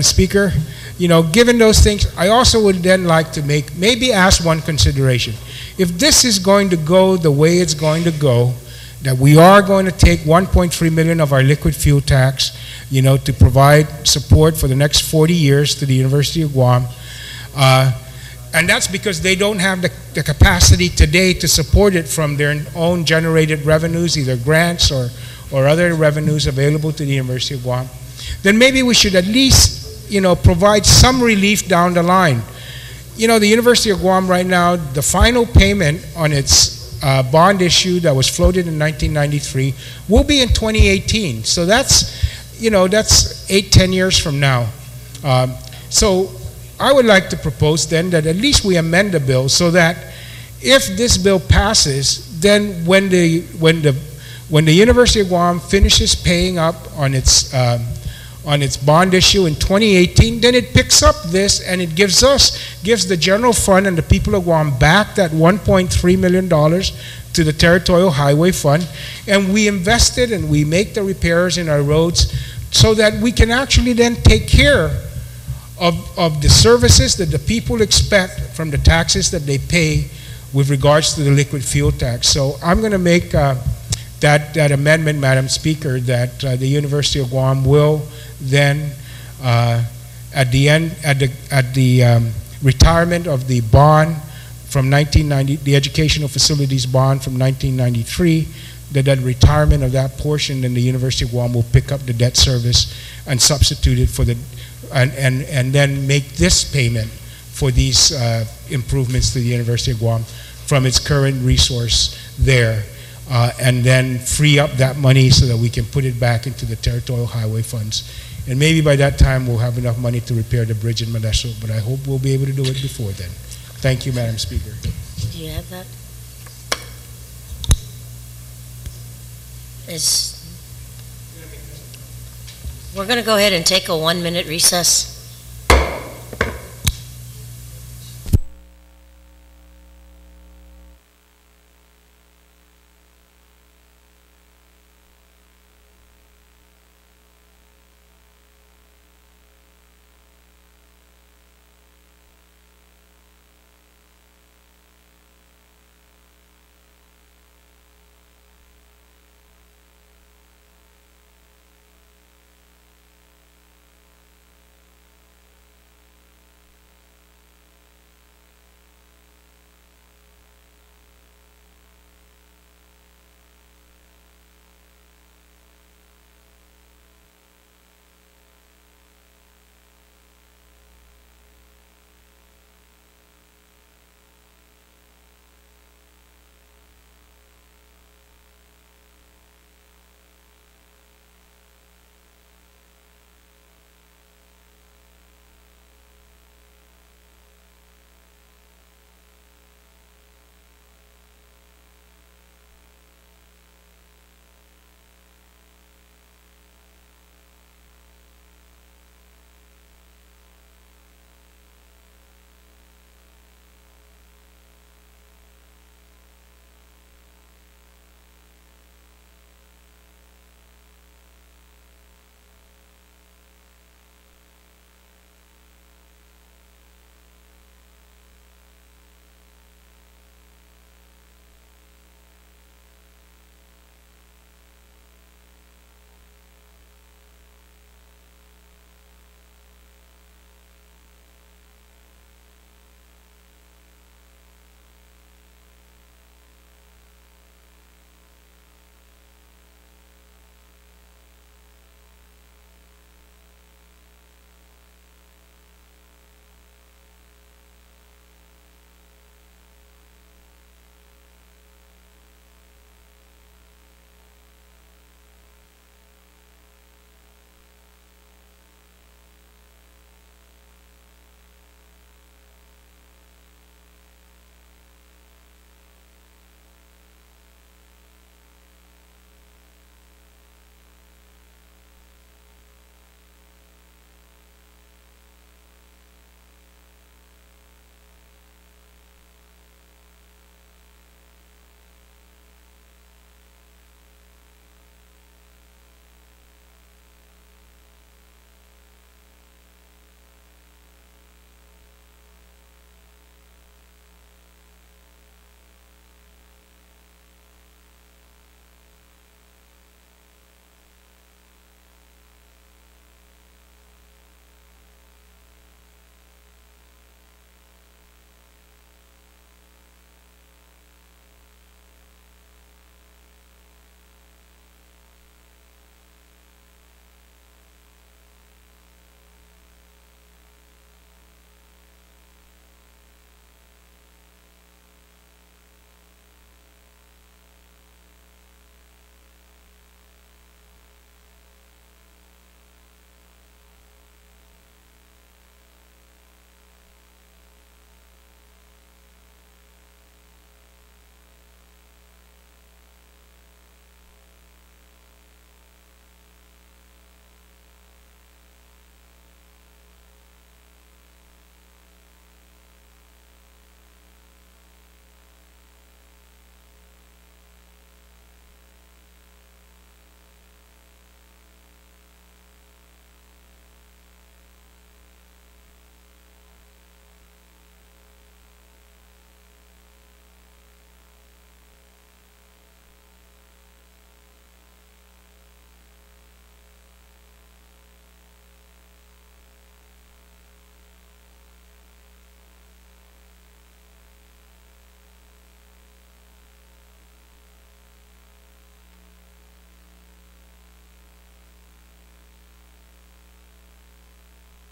Speaker, you know, given those things, I also would then like to maybe ask one consideration. If this is going to go the way it's going to go, that we are going to take 1.3 million of our liquid fuel tax, you know, to provide support for the next 40 years to the University of Guam. And that's because they don't have the capacity today to support it from their own generated revenues, either grants or other revenues available to the University of Guam. Then maybe we should at least, you know, provide some relief down the line. You know, the University of Guam right now, the final payment on its bond issue that was floated in 1993 will be in 2018. So that's, you know, that's 8-10 years from now. So I would like to propose then that at least we amend the bill so that if this bill passes, then when the University of Guam finishes paying up on its bond issue in 2018, then it picks up this and it gives the general fund and the people of Guam back that $1.3 million to the Territorial Highway Fund, and we invest it and we make the repairs in our roads so that we can actually then take care of the services that the people expect from the taxes that they pay with regards to the liquid fuel tax. So I'm going to make that amendment, Madam Speaker, that the University of Guam will then, at the retirement of the bond from 1990, the educational facilities bond from 1993, that retirement of that portion, then the University of Guam will pick up the debt service and substitute it for the, and then make this payment for these improvements to the University of Guam from its current resource there. And then free up that money so that we can put it back into the territorial highway funds. And maybe by that time we'll have enough money to repair the bridge in Modesto, but I hope we'll be able to do it before then. Thank you, Madam Speaker. Do you have that? We're going to go ahead and take a 1-minute recess.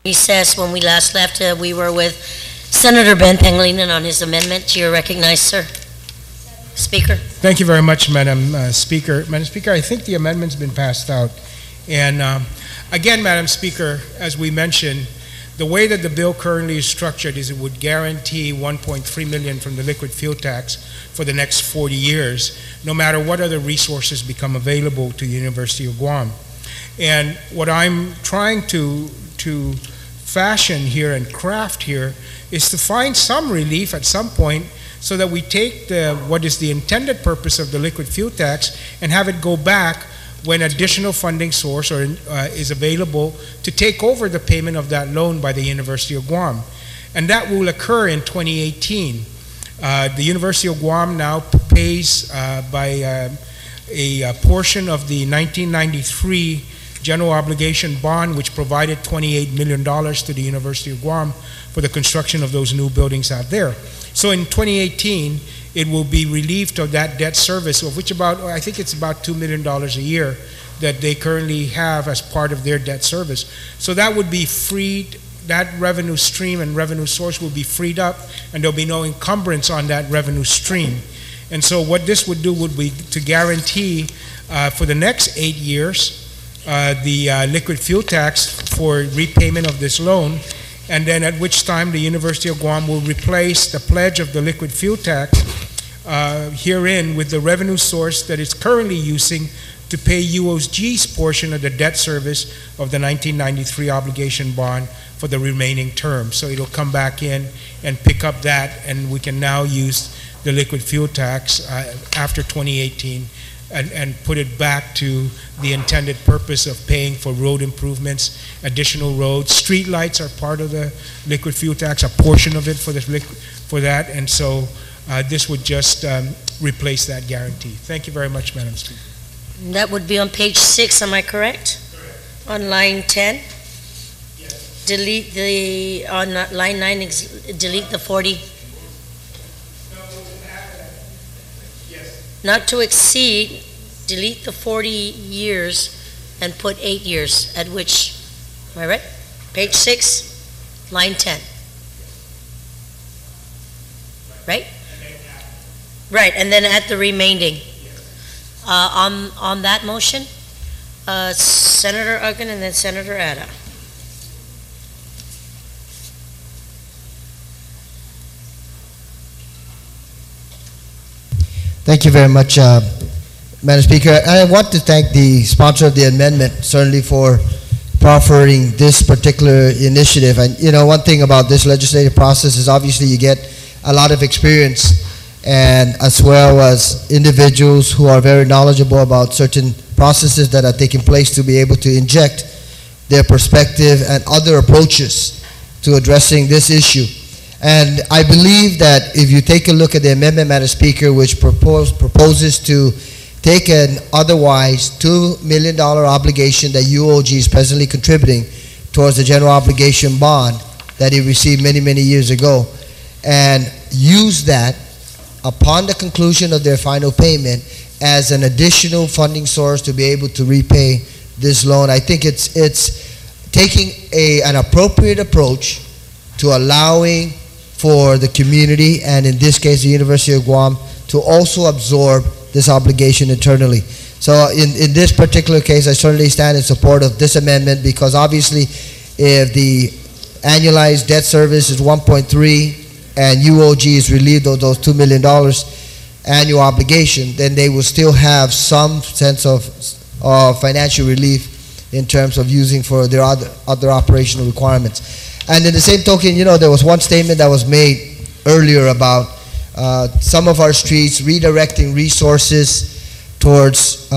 Recess, when we last left, we were with Senator Ben Pangilinan on his amendment. You're recognized, sir. Speaker. Thank you very much, Madam Speaker. Madam Speaker, I think the amendment's been passed out. And again, Madam Speaker, as we mentioned, the way that the bill currently is structured is it would guarantee 1.3 million from the liquid fuel tax for the next 40 years, no matter what other resources become available to the University of Guam. And what I'm trying to fashion here and craft here is to find some relief at some point so that we take what is the intended purpose of the liquid fuel tax and have it go back when additional funding source is available to take over the payment of that loan by the University of Guam. And that will occur in 2018. The University of Guam now pays by a portion of the 1993 general obligation bond, which provided $28 million to the University of Guam for the construction of those new buildings out there. So in 2018, it will be relieved of that debt service, of which I think it's about $2 million a year that they currently have as part of their debt service. So that would be freed, that revenue stream and revenue source will be freed up, and there'll be no encumbrance on that revenue stream. And so what this would do would be to guarantee for the next 8 years the liquid fuel tax for repayment of this loan, and then at which time the University of Guam will replace the pledge of the liquid fuel tax herein with the revenue source that it's currently using to pay UOG's portion of the debt service of the 1993 obligation bond for the remaining term. So it'll come back in and pick up that, and we can now use the liquid fuel tax after 2018 and put it back to the intended purpose of paying for road improvements, additional roads. Street lights are part of the liquid fuel tax, a portion of it for that, and so this would just replace that guarantee. Thank you very much, Madam Speaker. That would be on page 6, am I correct? Correct. On line 10? Yes. Delete the, on line 9, delete the 40. Not to exceed, delete the 40 years and put 8 years, at which, am I right? Page 6, line 10. Right? Right, and then at the remaining. On that motion, Senator Uggan and then Senator Ada. Thank you very much, Madam Speaker. I want to thank the sponsor of the amendment, certainly for proffering this particular initiative. And you know, one thing about this legislative process is obviously you get a lot of experience, and as well as individuals who are very knowledgeable about certain processes that are taking place to be able to inject their perspective and other approaches to addressing this issue. And I believe that if you take a look at the amendment, Madam Speaker, which proposes to take an otherwise $2 million obligation that UOG is presently contributing towards the general obligation bond that it received many, many years ago, and use that upon the conclusion of their final payment as an additional funding source to be able to repay this loan. I think it's taking an appropriate approach to allowing for the community, and in this case the University of Guam, to also absorb this obligation internally. So in this particular case, I certainly stand in support of this amendment, because obviously if the annualized debt service is 1.3 and UOG is relieved of those $2 million annual obligation, then they will still have some sense of financial relief in terms of using for their other operational requirements. And in the same token, you know, there was one statement that was made earlier about some of our streets redirecting resources towards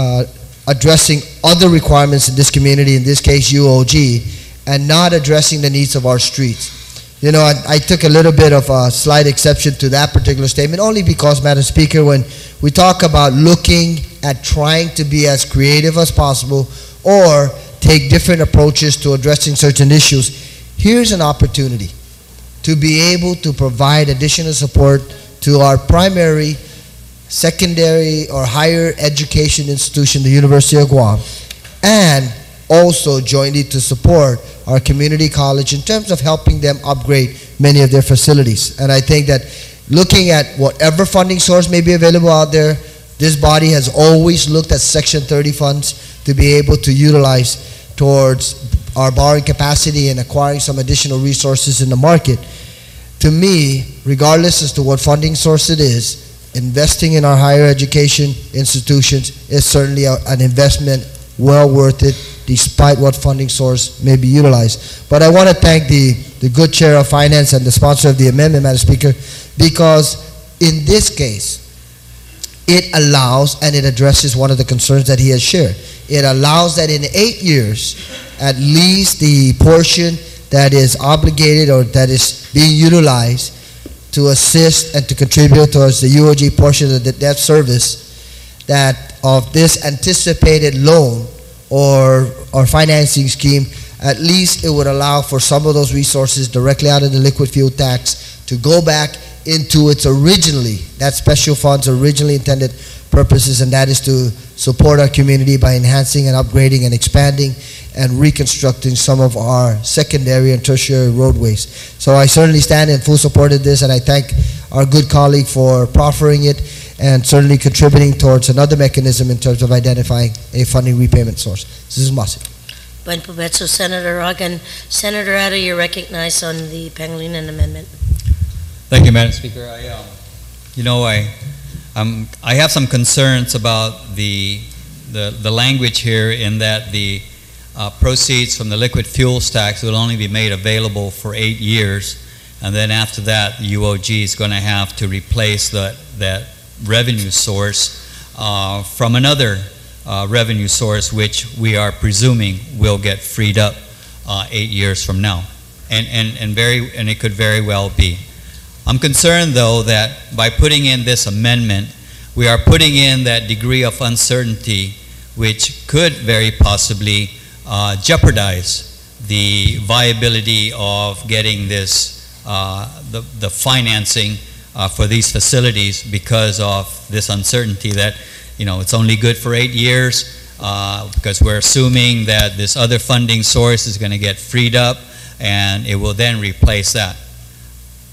addressing other requirements in this community, in this case UOG, and not addressing the needs of our streets. You know, I took a little bit of a slight exception to that particular statement, only because, Madam Speaker, when we talk about looking at trying to be as creative as possible or take different approaches to addressing certain issues, here's an opportunity to be able to provide additional support to our primary, secondary, or higher education institution, the University of Guam, and also jointly to support our community college in terms of helping them upgrade many of their facilities. And I think that looking at whatever funding source may be available out there, this body has always looked at Section 30 funds to be able to utilize towards our borrowing capacity and acquiring some additional resources in the market. To me, regardless as to what funding source it is, investing in our higher education institutions is certainly an investment well worth it, despite what funding source may be utilized. But I want to thank the good chair of finance and the sponsor of the amendment, Madam Speaker, because in this case, it allows and it addresses one of the concerns that he has shared. It allows that in 8 years, at least the portion that is obligated or that is being utilized to assist and to contribute towards the UOG portion of the debt service, that of this anticipated loan or financing scheme, at least it would allow for some of those resources directly out of the liquid fuel tax to go back into its originally, that special fund's originally intended purposes, and that is to support our community by enhancing and upgrading and expanding and reconstructing some of our secondary and tertiary roadways. So I certainly stand in full support of this, and I thank our good colleague for proffering it and certainly contributing towards another mechanism in terms of identifying a funding repayment source. This is Masi. Buen provecho, Senator Roggan. Senator Ada, you're recognized on the Pangilinan amendment. Thank you, Madam Speaker. I have some concerns about the language here, in that the proceeds from the liquid fuels tax will only be made available for 8 years, and then after that, the UOG is going to have to replace that revenue source from another revenue source, which we are presuming will get freed up 8 years from now, and it could very well be. I'm concerned, though, that by putting in this amendment, we are putting in that degree of uncertainty which could very possibly jeopardize the viability of getting this, the financing for these facilities, because of this uncertainty that, it's only good for 8 years, because we're assuming that this other funding source is going to get freed up and it will then replace that.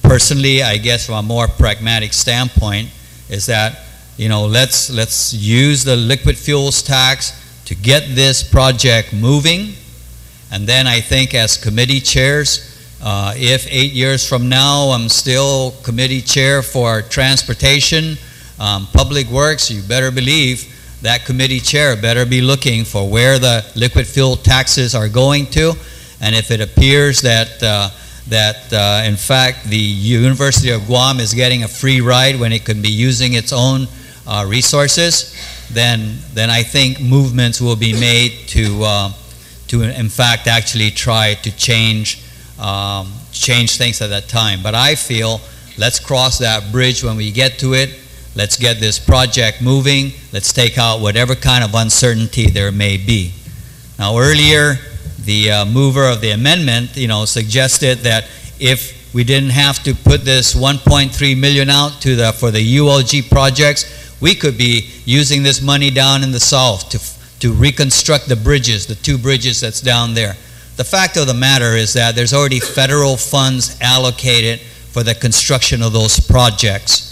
Personally, I guess from a more pragmatic standpoint, is that, let's use the liquid fuels tax to get this project moving. And then I think, as committee chairs, if 8 years from now I'm still committee chair for transportation, public works, you better believe that committee chair better be looking for where the liquid fuel taxes are going to. And if it appears that in fact the University of Guam is getting a free ride when it could be using its own resources, then I think movements will be made to in fact actually try to change things at that time. But I feel, let's cross that bridge when we get to it. Let's get this project moving. Let's take out whatever kind of uncertainty there may be. Now, earlier, the mover of the amendment, suggested that if we didn't have to put this 1.3 million out for the ULG projects, we could be using this money down in the south to reconstruct the bridges, the 2 bridges that's down there. The fact of the matter is that there's already federal funds allocated for the construction of those projects.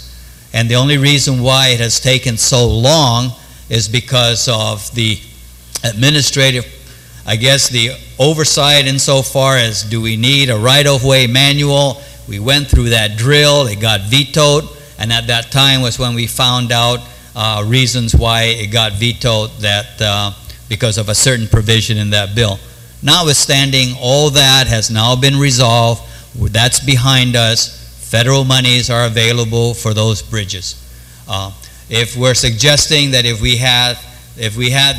And the only reason why it has taken so long is because of the administrative, I guess, the oversight insofar as, do we need a right-of-way manual? We went through that drill, it got vetoed, and at that time was when we found out reasons why it got vetoed, that because of a certain provision in that bill. Notwithstanding, all that has now been resolved. That's behind us. Federal monies are available for those bridges. If we're suggesting that if we had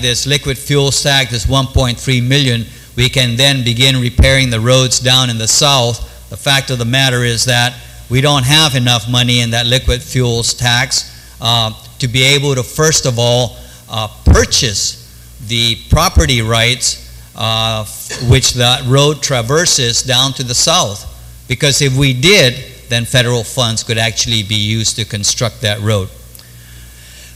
this liquid fuel tax, this 1.3 million, we can then begin repairing the roads down in the south, the fact of the matter is that we don't have enough money in that liquid fuels tax to be able to, first of all, purchase the property rights which that road traverses down to the south. Because if we did, then federal funds could actually be used to construct that road.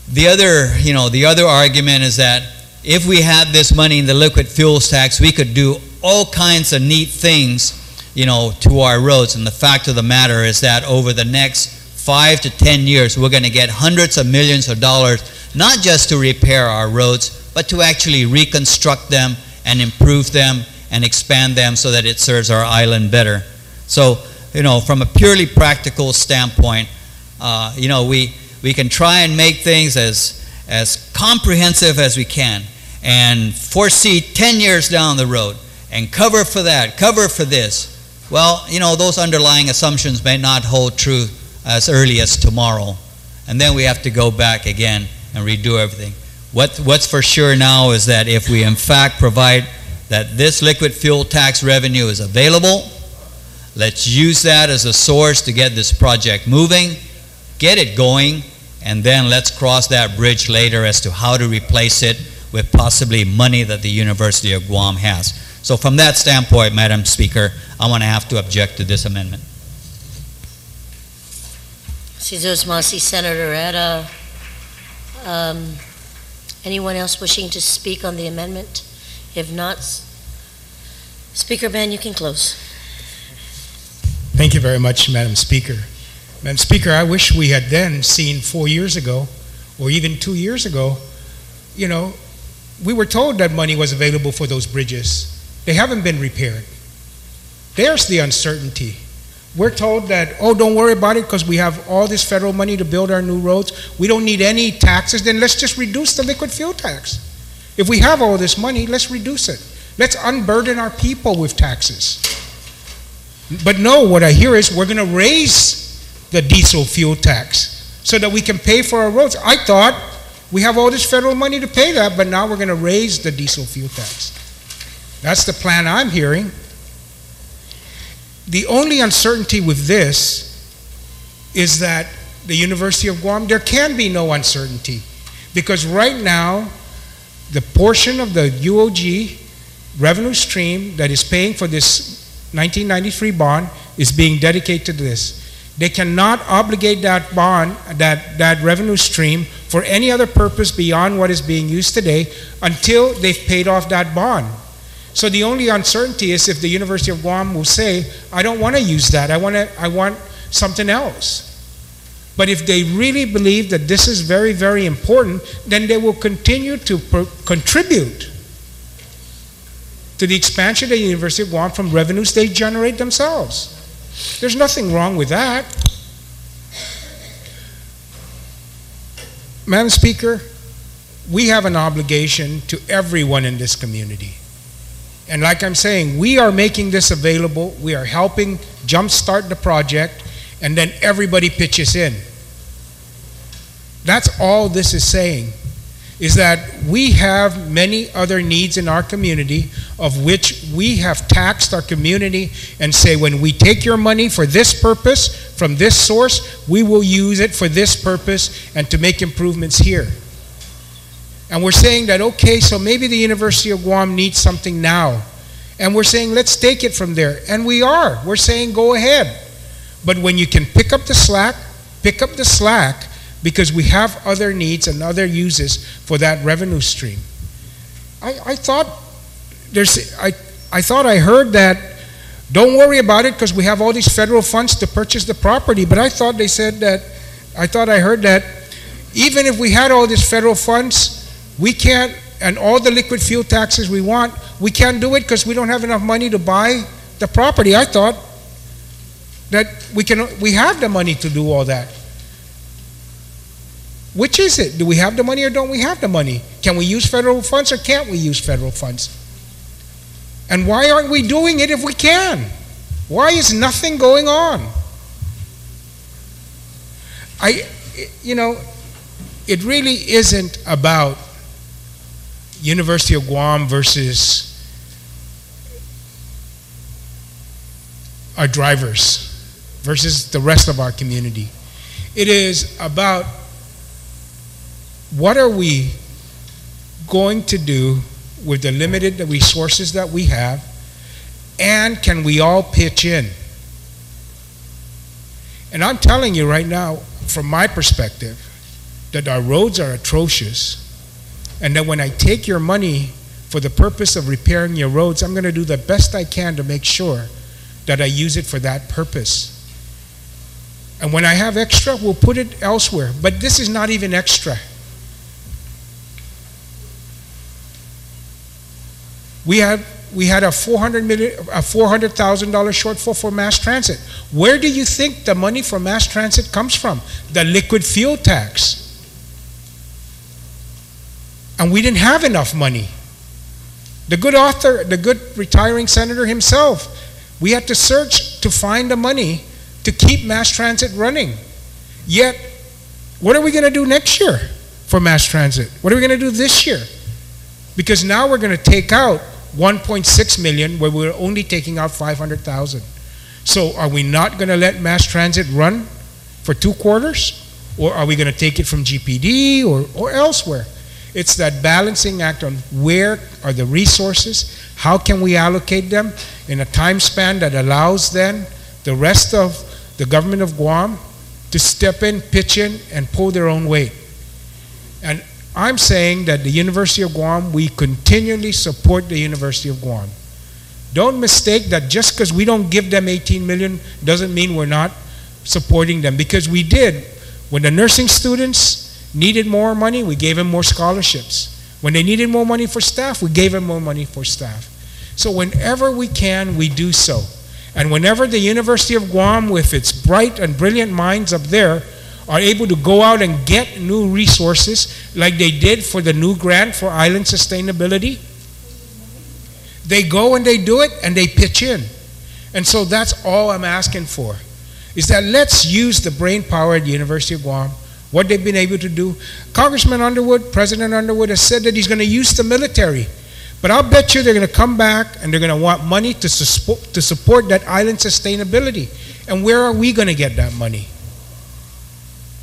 The other argument is that if we had this money in the liquid fuels tax, we could do all kinds of neat things, to our roads. And the fact of the matter is that over the next 5 to 10 years, we're going to get hundreds of millions of dollars, not just to repair our roads, but to actually reconstruct them and improve them and expand them so that it serves our island better. So, from a purely practical standpoint, we can try and make things as comprehensive as we can and foresee 10 years down the road and cover for that, cover for this. Well, those underlying assumptions may not hold true as early as tomorrow. And then we have to go back again and redo everything. What's for sure now is that if we in fact provide that this liquid fuel tax revenue is available, let's use that as a source to get this project moving, get it going, and then let's cross that bridge later as to how to replace it with possibly money that the University of Guam has. So from that standpoint, Madam Speaker, I'm going to have to object to this amendment. Masi, Senator Etta. Anyone else wishing to speak on the amendment? If not, Speaker Ben, you can close. Thank you very much, Madam Speaker. Madam Speaker, I wish we had then seen 4 years ago, or even 2 years ago, we were told that money was available for those bridges. They haven't been repaired. There's the uncertainty. We're told that, don't worry about it because we have all this federal money to build our new roads. We don't need any taxes, then let's just reduce the liquid fuel tax. If we have all this money, let's reduce it. Let's unburden our people with taxes. But no, what I hear is we're going to raise the diesel fuel tax so that we can pay for our roads. I thought we have all this federal money to pay that, but now we're going to raise the diesel fuel tax. That's the plan I'm hearing. The only uncertainty with this is that the University of Guam, there can be no uncertainty because right now the portion of the UOG revenue stream that is paying for this 1993 bond is being dedicated to this. They cannot obligate that bond, that revenue stream for any other purpose beyond what is being used today until they've paid off that bond. So the only uncertainty is if the University of Guam will say, I don't want to use that, I want something else. But if they really believe that this is very, very important, then they will continue to contribute to the expansion of the University of Guam from revenues they generate themselves. There's nothing wrong with that. Madam Speaker, we have an obligation to everyone in this community. And like I'm saying, we are making this available, we are helping jumpstart the project, and then everybody pitches in. That's all this is saying, is that we have many other needs in our community of which we have taxed our community and say when we take your money for this purpose, from this source, we will use it for this purpose and to make improvements here. And we're saying that, okay, so maybe the University of Guam needs something now. And we're saying, let's take it from there. And we are. We're saying, go ahead. But when you can pick up the slack because we have other needs and other uses for that revenue stream. I thought I heard that, don't worry about it because we have all these federal funds to purchase the property. But I thought they said that, I heard that even if we had all these federal funds, we can't, and all the liquid fuel taxes we want, we can't do it because we don't have enough money to buy the property. I thought that we have the money to do all that. Which is it? Do we have the money or don't we have the money? Can we use federal funds or can't we use federal funds? And why aren't we doing it if we can? Why is nothing going on? It really isn't about University of Guam versus our drivers versus the rest of our community. It is about what are we going to do with the limited resources that we have, and can we all pitch in? And I'm telling you right now, from my perspective, that our roads are atrocious, and that when I take your money for the purpose of repairing your roads, I'm going to do the best I can to make sure that I use it for that purpose. And when I have extra, we'll put it elsewhere. But this is not even extra. We had a $400,000 shortfall for mass transit. Where do you think the money for mass transit comes from? The liquid fuel tax. And we didn't have enough money. The good retiring senator himself, we had to search to find the money to keep mass transit running. Yet, what are we going to do next year for mass transit? What are we going to do this year? Because now we're going to take out 1.6 million where we're only taking out 500,000. So are we not going to let mass transit run for 2 quarters? Or are we going to take it from GPD or elsewhere? It's that balancing act on where are the resources, how can we allocate them in a time span that allows then the rest of the government of Guam to step in, pitch in, and pull their own weight. And I'm saying that the University of Guam, we continually support the University of Guam. Don't mistake that just because we don't give them 18 million doesn't mean we're not supporting them, because we did. When the nursing students needed more money, we gave them more scholarships. When they needed more money for staff, we gave them more money for staff. So whenever we can, we do so. And whenever the University of Guam, with its bright and brilliant minds up there, are able to go out and get new resources, like they did for the new grant for island sustainability, they go and they do it and they pitch in. And so that's all I'm asking for, is that let's use the brain power at the University of Guam, what they've been able to do. Congressman Underwood, President Underwood has said that he's going to use the military. But I'll bet you they're going to come back and they're going to want money to support that island sustainability. And where are we going to get that money?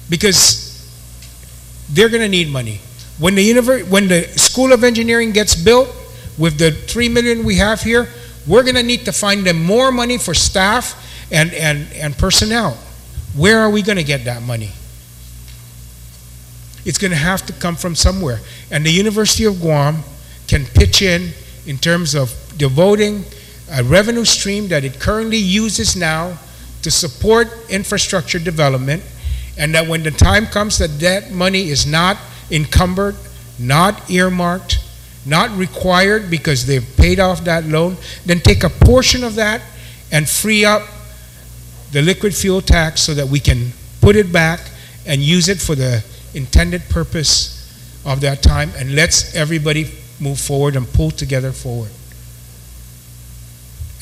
Because they're going to need money. When the School of Engineering gets built, with the $3 million we have here, we're going to need to find them more money for staff and personnel. Where are we going to get that money? It's going to have to come from somewhere. And the University of Guam can pitch in terms of devoting a revenue stream that it currently uses now to support infrastructure development, and that when the time comes that that money is not encumbered, not earmarked, not required because they've paid off that loan, then take a portion of that and free up the liquid fuel tax so that we can put it back and use it for the intended purpose of that time, and let's everybody move forward and pull together forward.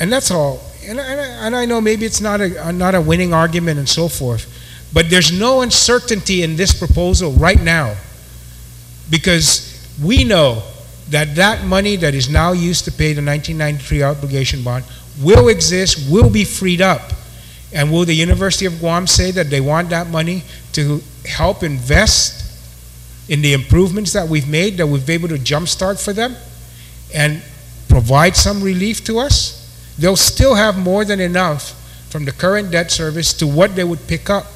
And that's all. And I know maybe it's not a winning argument and so forth, but there's no uncertainty in this proposal right now, because we know that that money that is now used to pay the 1993 obligation bond will exist, will be freed up. And will the University of Guam say that they want that money to help invest in the improvements that we've made, that we've been able to jumpstart for them and provide some relief to us? They'll still have more than enough from the current debt service to what they would pick up,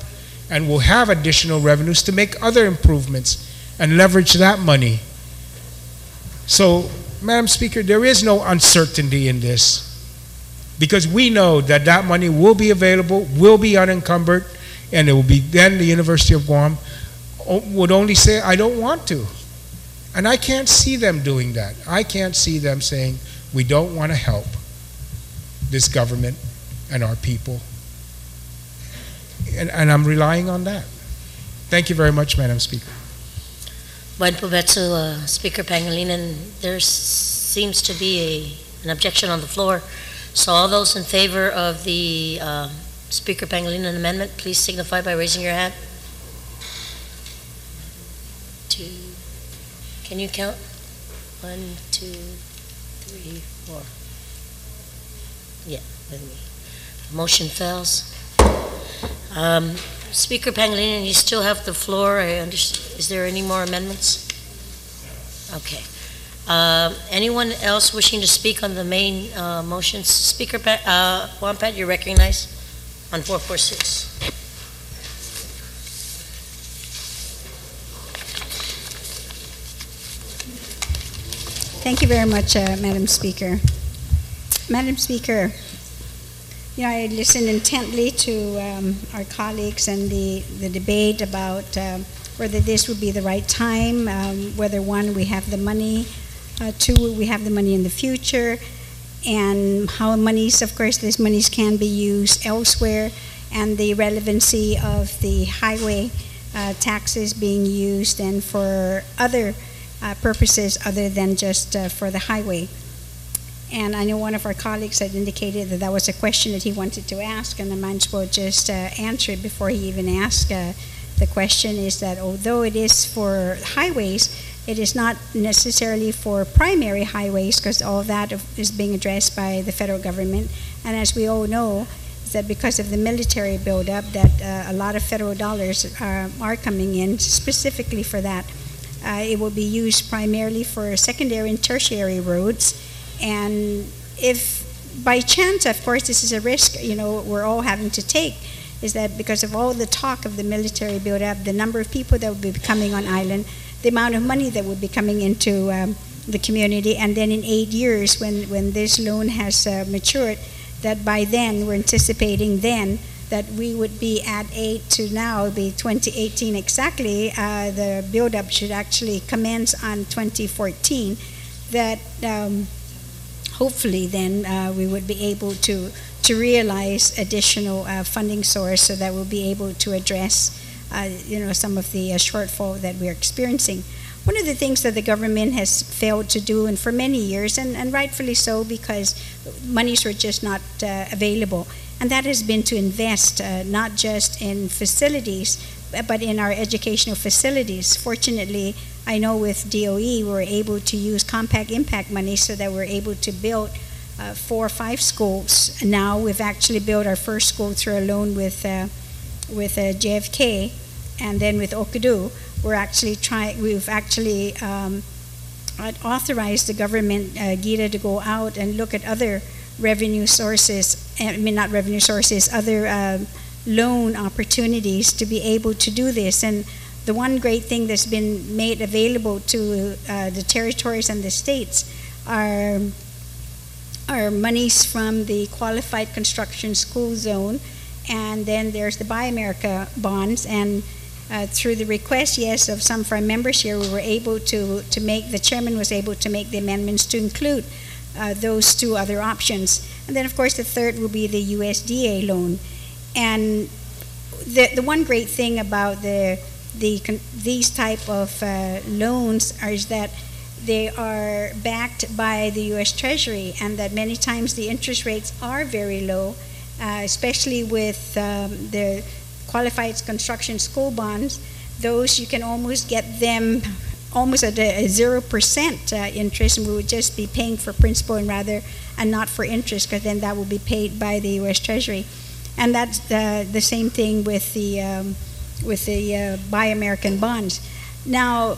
and will have additional revenues to make other improvements and leverage that money. So, Madam Speaker, there is no uncertainty in this, because we know that that money will be available, will be unencumbered, and it will be then the University of Guam would only say, I don't want to. And I can't see them doing that. I can't see them saying, we don't want to help this government and our people. And I'm relying on that. Thank you very much, Madam Speaker. Buen provecho, Speaker Pangilinan. There seems to be an objection on the floor. So all those in favor of the Speaker Pangilinan amendment, please signify by raising your hand. 2. Can you count? 1, 2, 3, 4. Yeah, with me. Motion fails. Speaker Pangilinan, you still have the floor. Is there any more amendments? Okay. Anyone else wishing to speak on the main motions? Speaker Wampat, you're recognized on 446. Thank you very much, Madam Speaker. Madam Speaker, I listened intently to our colleagues and the debate about whether this would be the right time, whether one, we have the money, two, we have the money in the future, and how monies, of course, these monies can be used elsewhere, and the relevancy of the highway taxes being used and for other purposes other than just for the highway. And I know one of our colleagues had indicated that that was a question that he wanted to ask, and I might as well just answer it before he even asked the question, is that although it is for highways, it is not necessarily for primary highways, because all of that is being addressed by the federal government. And as we all know, is that because of the military buildup, that a lot of federal dollars are coming in specifically for that. It will be used primarily for secondary and tertiary roads. And if by chance, of course, this is a risk, we're all having to take, is that because of all the talk of the military buildup, the number of people that will be coming on island, the amount of money that will be coming into the community, and then in 8 years when this loan has matured, that by then, we're anticipating then that we would be at 8 to now be 2018 exactly, the buildup should actually commence on 2014, that hopefully then we would be able to realize additional funding source so that we'll be able to address some of the shortfall that we're experiencing. One of the things that the government has failed to do, and for many years, and rightfully so, because monies were just not available, and that has been to invest not just in facilities, but in our educational facilities. Fortunately, I know with DOE, we're able to use compact impact money so that we're able to build 4 or 5 schools. Now we've actually built our first school through a loan with JFK, and then with Okadu, we've actually authorized the government, Gita, to go out and look at other revenue sources, other loan opportunities to be able to do this. And the one great thing that's been made available to the territories and the states are monies from the Qualified Construction School Zone, and then there's the Buy America bonds, and through the request, yes, of some of our members here, we were able to make, the chairman was able to make the amendments to include those 2 other options. And then, of course, the third will be the USDA loan. And the one great thing about these type of loans is that they are backed by the U.S. Treasury, and that many times the interest rates are very low, especially with the Qualified Construction School bonds. Those you can almost get them almost at a 0% interest, and we would just be paying for principal and not for interest, because then that will be paid by the U.S. Treasury. And that's the same thing with the Buy American bonds. Now,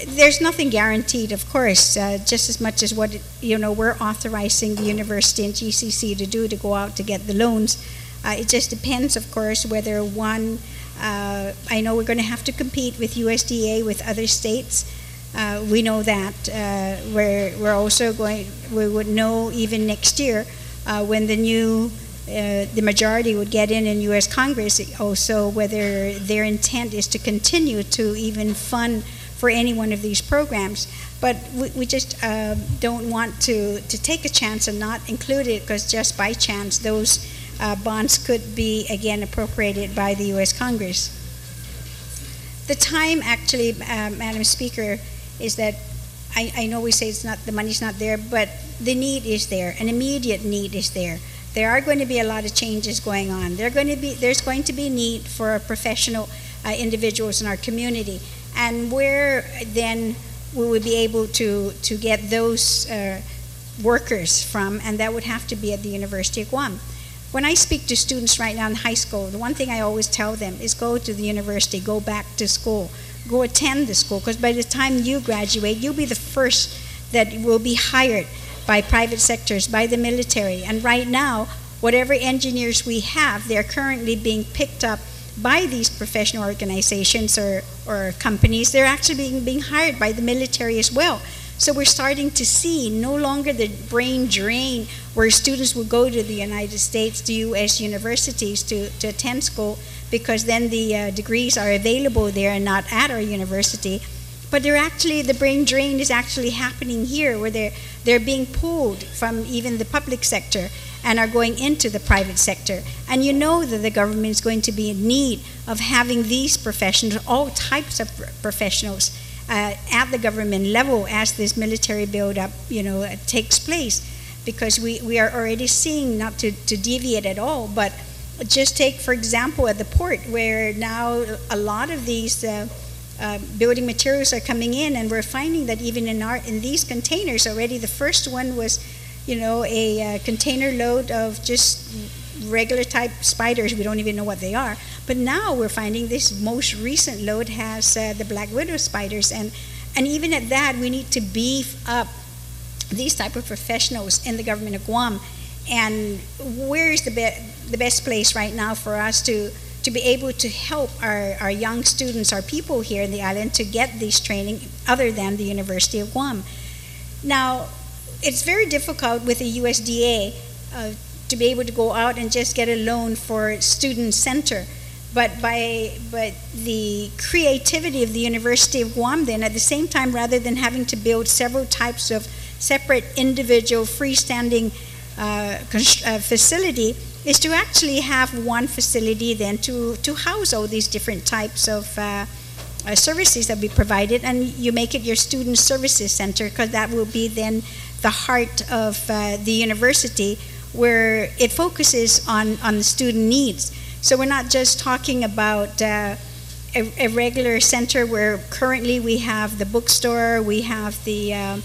there's nothing guaranteed, of course, just as much as what we're authorizing the university and GCC to do, to go out to get the loans. It just depends, of course, whether one, I know we're going to have to compete with USDA, with other states. We know that. We're also we would know even next year when the majority would get in U.S. Congress also, whether their intent is to continue to even fund for any one of these programs. But we just don't want to take a chance and not include it, because just by chance those bonds could be again appropriated by the U.S. Congress. The time actually, Madam Speaker, is that I know we say it's not, the money's not there, but the need is there. An immediate need is there. There are going to be a lot of changes going on. There's going to be need for professional individuals in our community, and where then we would be able to get those workers from, and that would have to be at the University of Guam. When I speak to students right now in high school, the one thing I always tell them is go to the university, go back to school, go attend the school, because by the time you graduate, you'll be the first that will be hired by private sectors, by the military. And right now, whatever engineers we have, they're currently being picked up by these professional organizations or companies. They're actually being hired by the military as well. So we're starting to see no longer the brain drain where students will go to the United States, to U.S. universities to attend school, because then the degrees are available there and not at our university. But the brain drain is actually happening here, where they're being pulled from even the public sector and are going into the private sector. And you know that the government is going to be in need of having these professionals, all types of professionals, at the government level as this military build-up, takes place. Because we are already seeing, not to deviate at all, but just take, for example, at the port, where now a lot of these building materials are coming in, and we're finding that even in these containers already, the first one was, a container load of just regular type spiders. We don't even know what they are. But now we're finding this most recent load has the black widow spiders, and even at that, we need to beef up these type of professionals in the government of Guam. And where is the best place right now for us to be able to help our young students, our people here in the island, to get this training other than the University of Guam? Now, it's very difficult with the USDA to be able to go out and just get a loan for student center. But the creativity of the University of Guam, then, at the same time, rather than having to build several types of separate individual freestanding facility, is to actually have one facility then to house all these different types of services that we provided, and you make it your student services center, because that will be then the heart of the university, where it focuses on the student needs. So we're not just talking about a regular center where currently we have the bookstore, we have the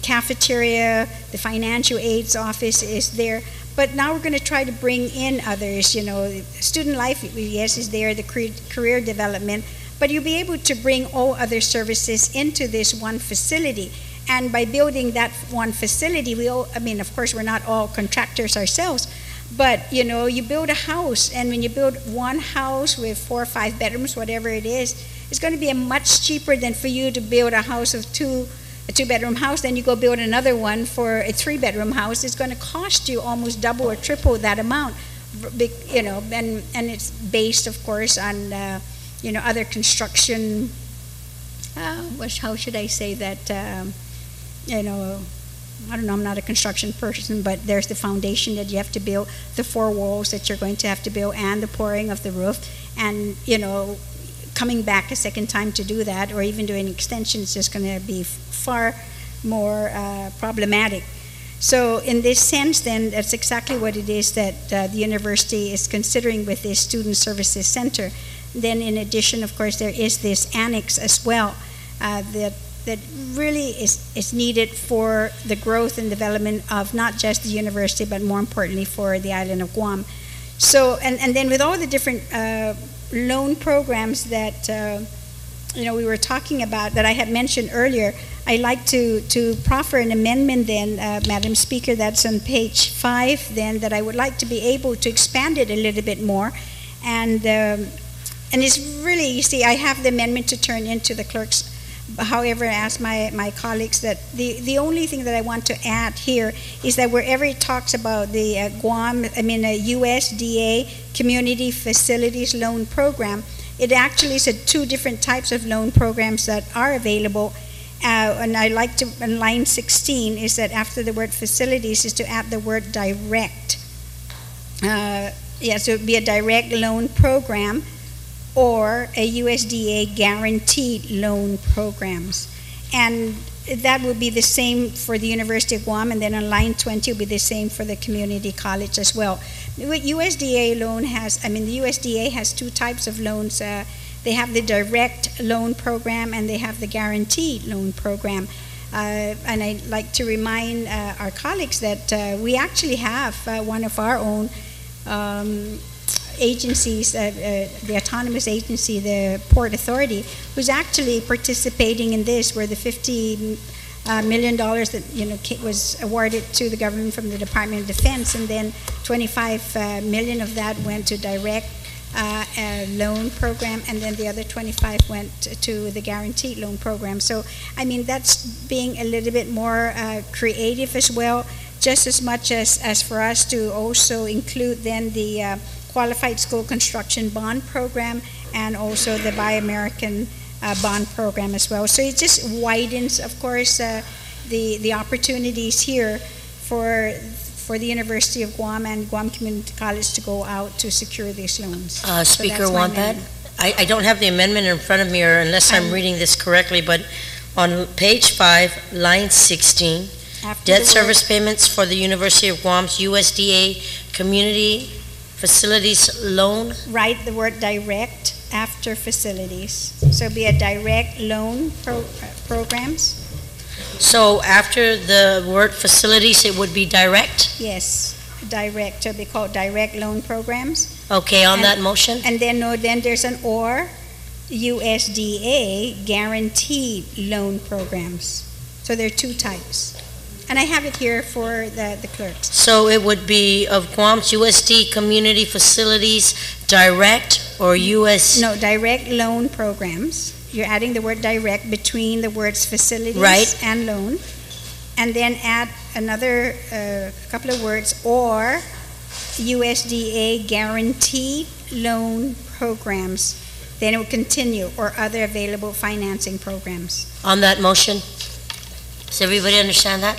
cafeteria, the financial aids office is there. But now we're going to try to bring in others. Student life, yes, is there, the career development, but you'll be able to bring all other services into this one facility. And by building that one facility, of course, we're not all contractors ourselves, but you build a house, and when you build one house with 4 or 5 bedrooms, whatever it is, it's going to be much cheaper than for you to build a house of a 2-bedroom house. Then you go build another one for a 3-bedroom house. It's going to cost you almost double or triple that amount, and it's based, of course, on other construction. How should I say that? I don't know, I'm not a construction person, but there's the foundation that you have to build, the 4 walls that you're going to have to build, and the pouring of the roof, and coming back a second time to do that, or even doing an extension, is just going to be far more problematic. So in this sense, then, that's exactly what it is that the university is considering with this Student Services Center. Then in addition, of course, there is this annex as well that really is needed for the growth and development of not just the university, but more importantly for the island of Guam. So, and then with all the different loan programs that we were talking about, that I had mentioned earlier, I'd like to proffer an amendment then, Madam Speaker, that's on page 5 then, that I would like to be able to expand it a little bit more. And it's really, you see, I have the amendment to turn into the clerk's. However, I ask my colleagues that the only thing that I want to add here is that wherever it talks about the USDA Community Facilities Loan Program, it actually is 2 different types of loan programs that are available. And I like to, in line 16, is that after the word facilities is to add the word direct. So it would be a direct loan program, or a USDA guaranteed loan programs. And that would be the same for the University of Guam, and then on line 20 will be the same for the community college as well. What USDA loan has, the USDA has 2 types of loans. They have the direct loan program, and they have the guaranteed loan program. And I'd like to remind our colleagues that we actually have one of our own agencies, the autonomous agency, the Port Authority, who's actually participating in this, where the $50 million that was awarded to the government from the Department of Defense, and then $25 million of that went to direct loan program, and then the other 25 went to the guaranteed loan program. So, I mean, that's being a little bit more creative as well, just as much as for us to also include then the qualified school construction bond program and also the Buy American bond program as well. So it just widens, of course, the opportunities here for the University of Guam and Guam Community College to go out to secure these loans. Speaker that's my Wampat, amendment. I don't have the amendment in front of me, or unless I'm reading this correctly, but on page 5, line 16, After debt the service payments for the University of Guam's USDA Community Facilities Loan. Write the word direct after facilities. So it'll be a direct loan programs. So after the word facilities, it would be direct? Yes, direct. It'll be called direct loan programs. Okay, on And- that motion? And then, no, then there's an or, USDA guaranteed loan programs. So there are two types. And I have it here for the clerks. So it would be of Guam's USD Community Facilities direct or US? No, direct loan programs. You're adding the word direct between the words facilities Right. and loan. And then add another couple of words, or USDA guaranteed loan programs. Then it will continue, or other available financing programs. On that motion? Does everybody understand that?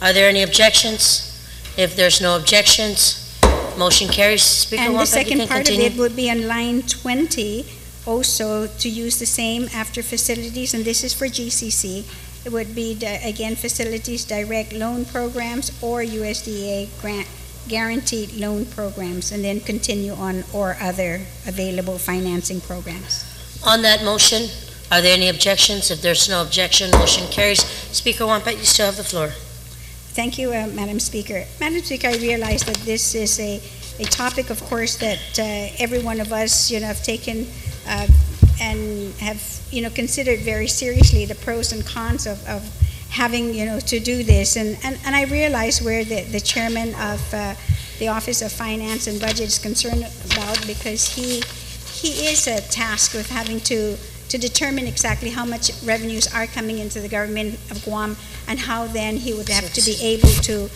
Are there any objections? If there's no objections, motion carries. Speaker And the Wampat, you second can part of continue. it would be on line 20, also to use the same after facilities, and this is for GCC. It would be, again, facilities direct loan programs or USDA grant guaranteed loan programs, and then continue on or other available financing programs. On that motion, are there any objections? If there's no objection, motion carries. Speaker Wampat, you still have the floor. Thank you, Madam Speaker. Madam Speaker, I realize that this is a topic, of course, that every one of us, have taken and have, considered very seriously the pros and cons of having, to do this. And I realize where the chairman of the Office of Finance and Budget is concerned about, because he is tasked with having to determine exactly how much revenues are coming into the government of Guam, and how then he would have to be able to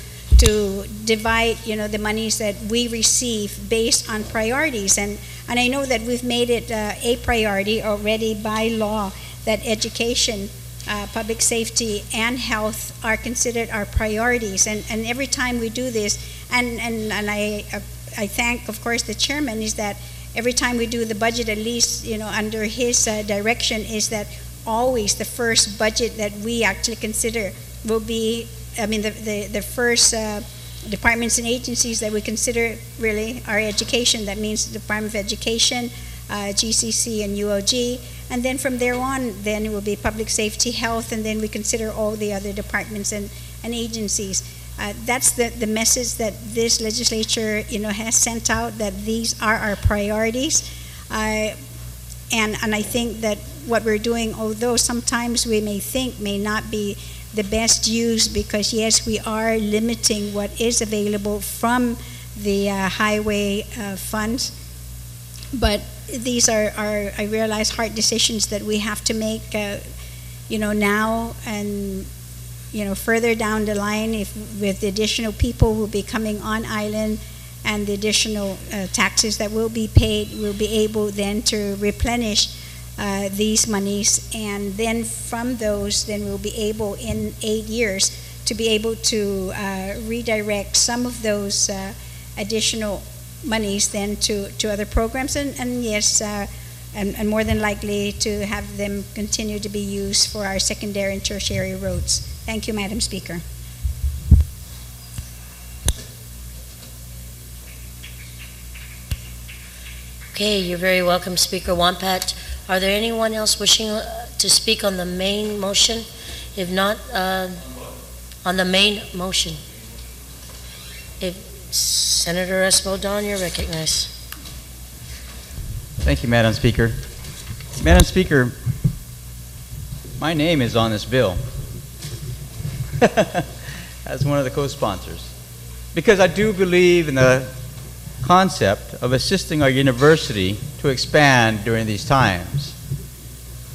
divide, the monies that we receive based on priorities. And I know that we've made it a priority already by law that education, public safety, and health are considered our priorities. And every time we do this, and I thank, of course, the chairman, is that every time we do the budget, at least, under his direction, is that always the first budget that we actually consider will be, the first departments and agencies that we consider really are education. That means the Department of Education, GCC, and UOG. And then from there on, then it will be public safety, health, and then we consider all the other departments and agencies. That's the message that this legislature, has sent out, that these are our priorities. And I think that what we're doing, although sometimes we may think may not be the best use, because yes, we are limiting what is available from the highway funds, but these are, I realize, hard decisions that we have to make, now and further down the line, if with the additional people who will be coming on island and the additional taxes that will be paid, we'll be able then to replenish these monies, and then from those, then we'll be able in 8 years to be able to redirect some of those additional monies then to other programs, and yes, and more than likely to have them continue to be used for our secondary and tertiary roads. Thank you, Madam Speaker. Okay, you're very welcome, Speaker Wampat. Are there anyone else wishing to speak on the main motion? If not, on the main motion. If Senator Esmodon, you're recognized. Thank you, Madam Speaker. Madam Speaker, my name is on this bill as one of the co-sponsors, because I do believe in the concept of assisting our university to expand during these times.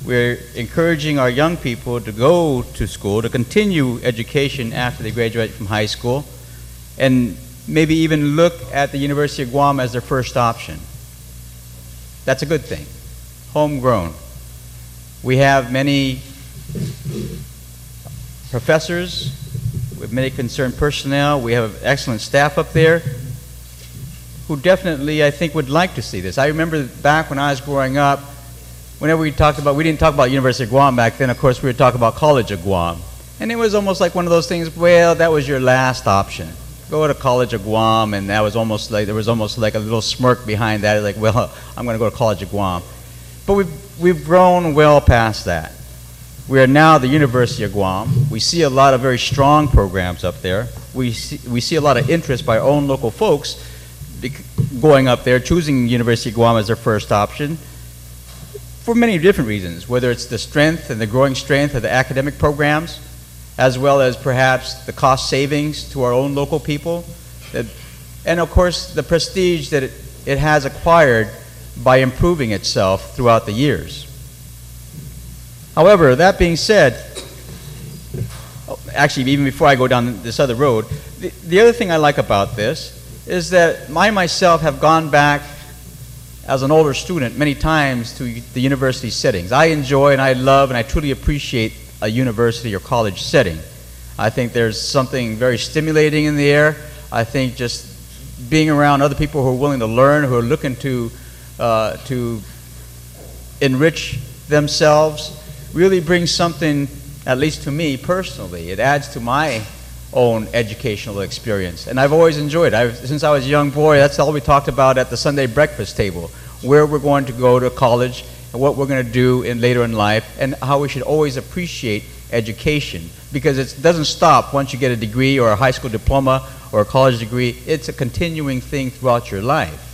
We're encouraging our young people to go to school, to continue education after they graduate from high school, and maybe even look at the University of Guam as their first option. That's a good thing. Homegrown. We have many professors, we have many concerned personnel, we have excellent staff up there who definitely, I think, would like to see this. I remember back when I was growing up, whenever we didn't talk about University of Guam back then, of course, we would talk about College of Guam. And it was almost like one of those things, well, that was your last option. Go to College of Guam, and that was almost like, there was almost like a little smirk behind that, like, well, I'm going to go to College of Guam. But we've grown well past that. We are now the University of Guam. We see a lot of very strong programs up there. We see a lot of interest by our own local folks going up there, choosing University of Guam as their first option, for many different reasons, whether it's the strength and the growing strength of the academic programs, as well as perhaps the cost savings to our own local people, and of course the prestige that it has acquired by improving itself throughout the years. However, that being said, actually even before I go down this other road, the other thing I like about this is that I myself have gone back as an older student many times to the university settings. I enjoy and I love and I truly appreciate a university or college setting. I think there's something very stimulating in the air. I think just being around other people who are willing to learn, who are looking to enrich themselves, really brings something, at least to me personally. It adds to my own educational experience. And I've always enjoyed it. Since I was a young boy, that's all we talked about at the Sunday breakfast table, where we're going to go to college and what we're going to do later in life, and how we should always appreciate education, because it doesn't stop once you get a degree or a high school diploma or a college degree. It's a continuing thing throughout your life.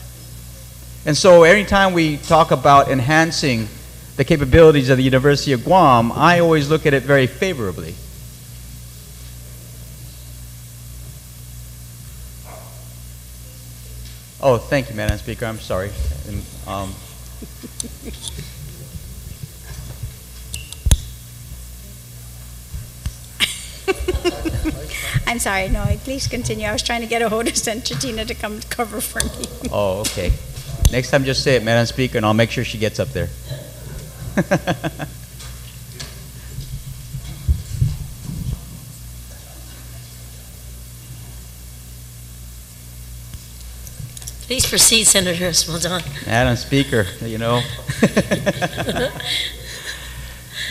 And so anytime we talk about enhancing the capabilities of the University of Guam, I always look at it very favorably. Oh, thank you, Madam Speaker. I'm sorry. I'm sorry. No, please continue. I was trying to get a hold of Senator Tina to come cover for me. Oh, okay. Next time, just say it, Madam Speaker, and I'll make sure she gets up there. Please proceed, Senator Esmaldon. Madam Speaker, you know.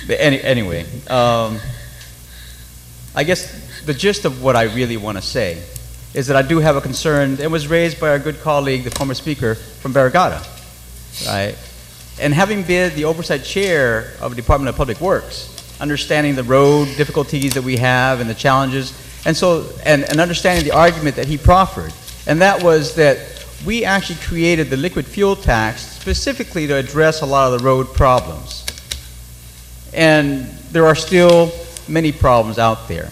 But anyway, I guess the gist of what I really want to say is that I do have a concern that was raised by our good colleague, the former speaker from Barrigada, right? And having been the oversight chair of the Department of Public Works, understanding the road difficulties that we have and the challenges, and so and understanding the argument that he proffered, and that was that we actually created the liquid fuel tax specifically to address a lot of the road problems. And there are still many problems out there.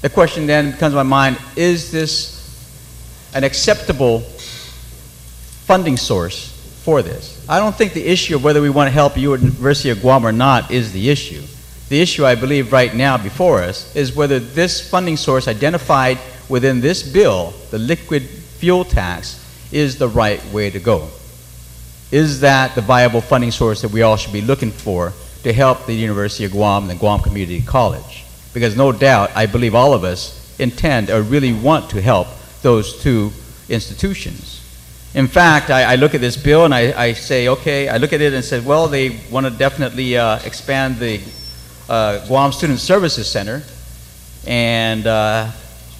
The question then comes to my mind, is this an acceptable funding source for this? I don't think the issue of whether we want to help University of Guam or not is the issue. The issue, I believe, right now before us is whether this funding source identified within this bill, the liquid fuel tax, is the right way to go. Is that the viable funding source that we all should be looking for to help the University of Guam and the Guam Community College? Because no doubt, I believe all of us intend or really want to help those two institutions. In fact, I look at this bill and I say, okay, I look at it and say, well, they want to definitely expand the Guam Student Services Center and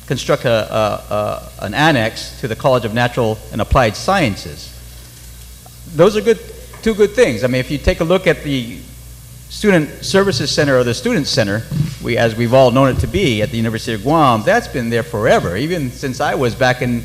construct an annex to the College of Natural and Applied Sciences. Those are two good things. I mean, if you take a look at the Student Services Center or the Student Center, as we've all known it to be at the University of Guam, that's been there forever. Even since I was back in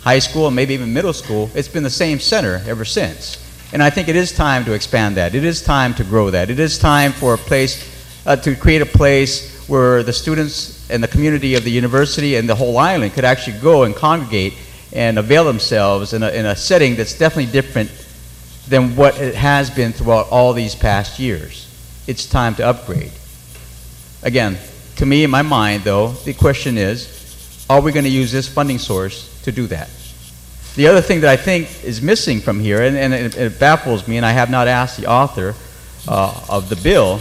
high school and maybe even middle school, it's been the same center ever since. And I think it is time to expand that. It is time to grow that. It is time for a place, to create a place where the students and the community of the university and the whole island could actually go and congregate and avail themselves in a setting that's definitely different than what it has been throughout all these past years. It's time to upgrade. Again, to me, in my mind, though, the question is, are we going to use this funding source to do that? The other thing that I think is missing from here, and it baffles me, and I have not asked the author of the bill,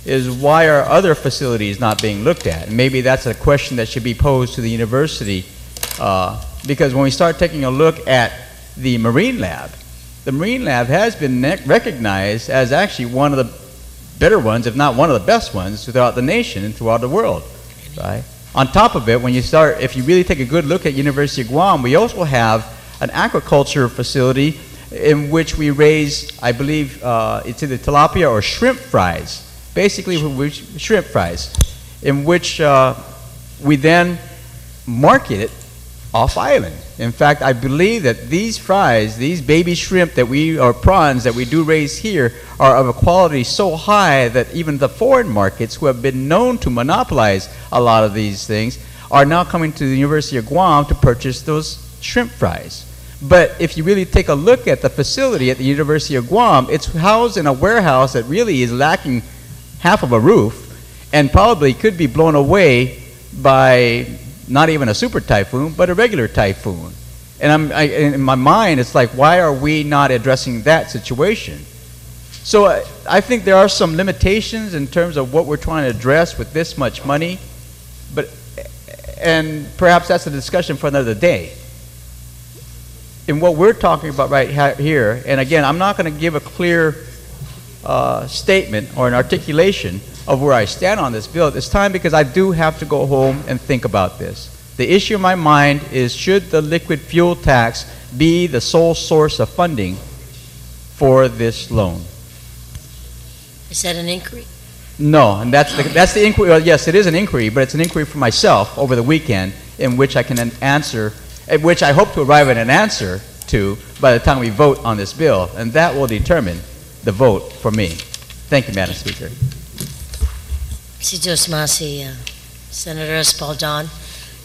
is why are other facilities not being looked at? And maybe that's a question that should be posed to the university, because when we start taking a look at the Marine Lab has been recognized as actually one of the better ones, if not one of the best ones, throughout the nation and throughout the world, right? On top of it, if you really take a good look at University of Guam, we also have an aquaculture facility in which we raise, I believe, it's either tilapia or shrimp fries, basically shrimp fries, in which we then market it off island. In fact, I believe that these fries, these baby shrimp or prawns that we do raise here are of a quality so high that even the foreign markets, who have been known to monopolize a lot of these things, are now coming to the University of Guam to purchase those shrimp fries. But if you really take a look at the facility at the University of Guam, it's housed in a warehouse that really is lacking half of a roof and probably could be blown away by not even a super typhoon, but a regular typhoon. And in my mind, it's like, why are we not addressing that situation? So I think there are some limitations in terms of what we're trying to address with this much money, and perhaps that's a discussion for another day. In what we're talking about right here, and again, I'm not going to give a clear statement or an articulation of where I stand on this bill at this time, because I do have to go home and think about this. The issue in my mind is, should the liquid fuel tax be the sole source of funding for this loan? Is that an inquiry? No, and that's the inquiry. Well, yes, it is an inquiry, but it's an inquiry for myself over the weekend, in which I can answer, at which I hope to arrive at an answer to by the time we vote on this bill, and that will determine the vote for me. Thank you, Madam Speaker. Si Diyos Masi, Senator Espaldon.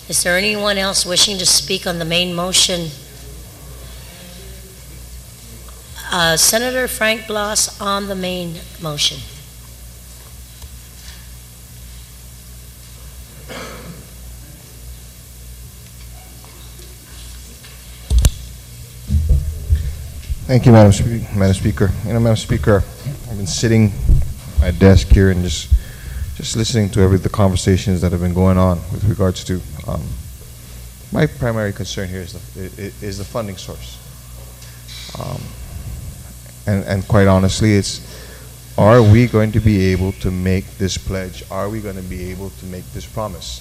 Is there anyone else wishing to speak on the main motion? Senator Frank Blas on the main motion. Thank you, Madam Speaker. Madam Speaker, I've been sitting at my desk here and just listening to the conversations that have been going on with regards to my primary concern here is the funding source. And quite honestly, it's, are we going to be able to make this pledge? Are we going to be able to make this promise?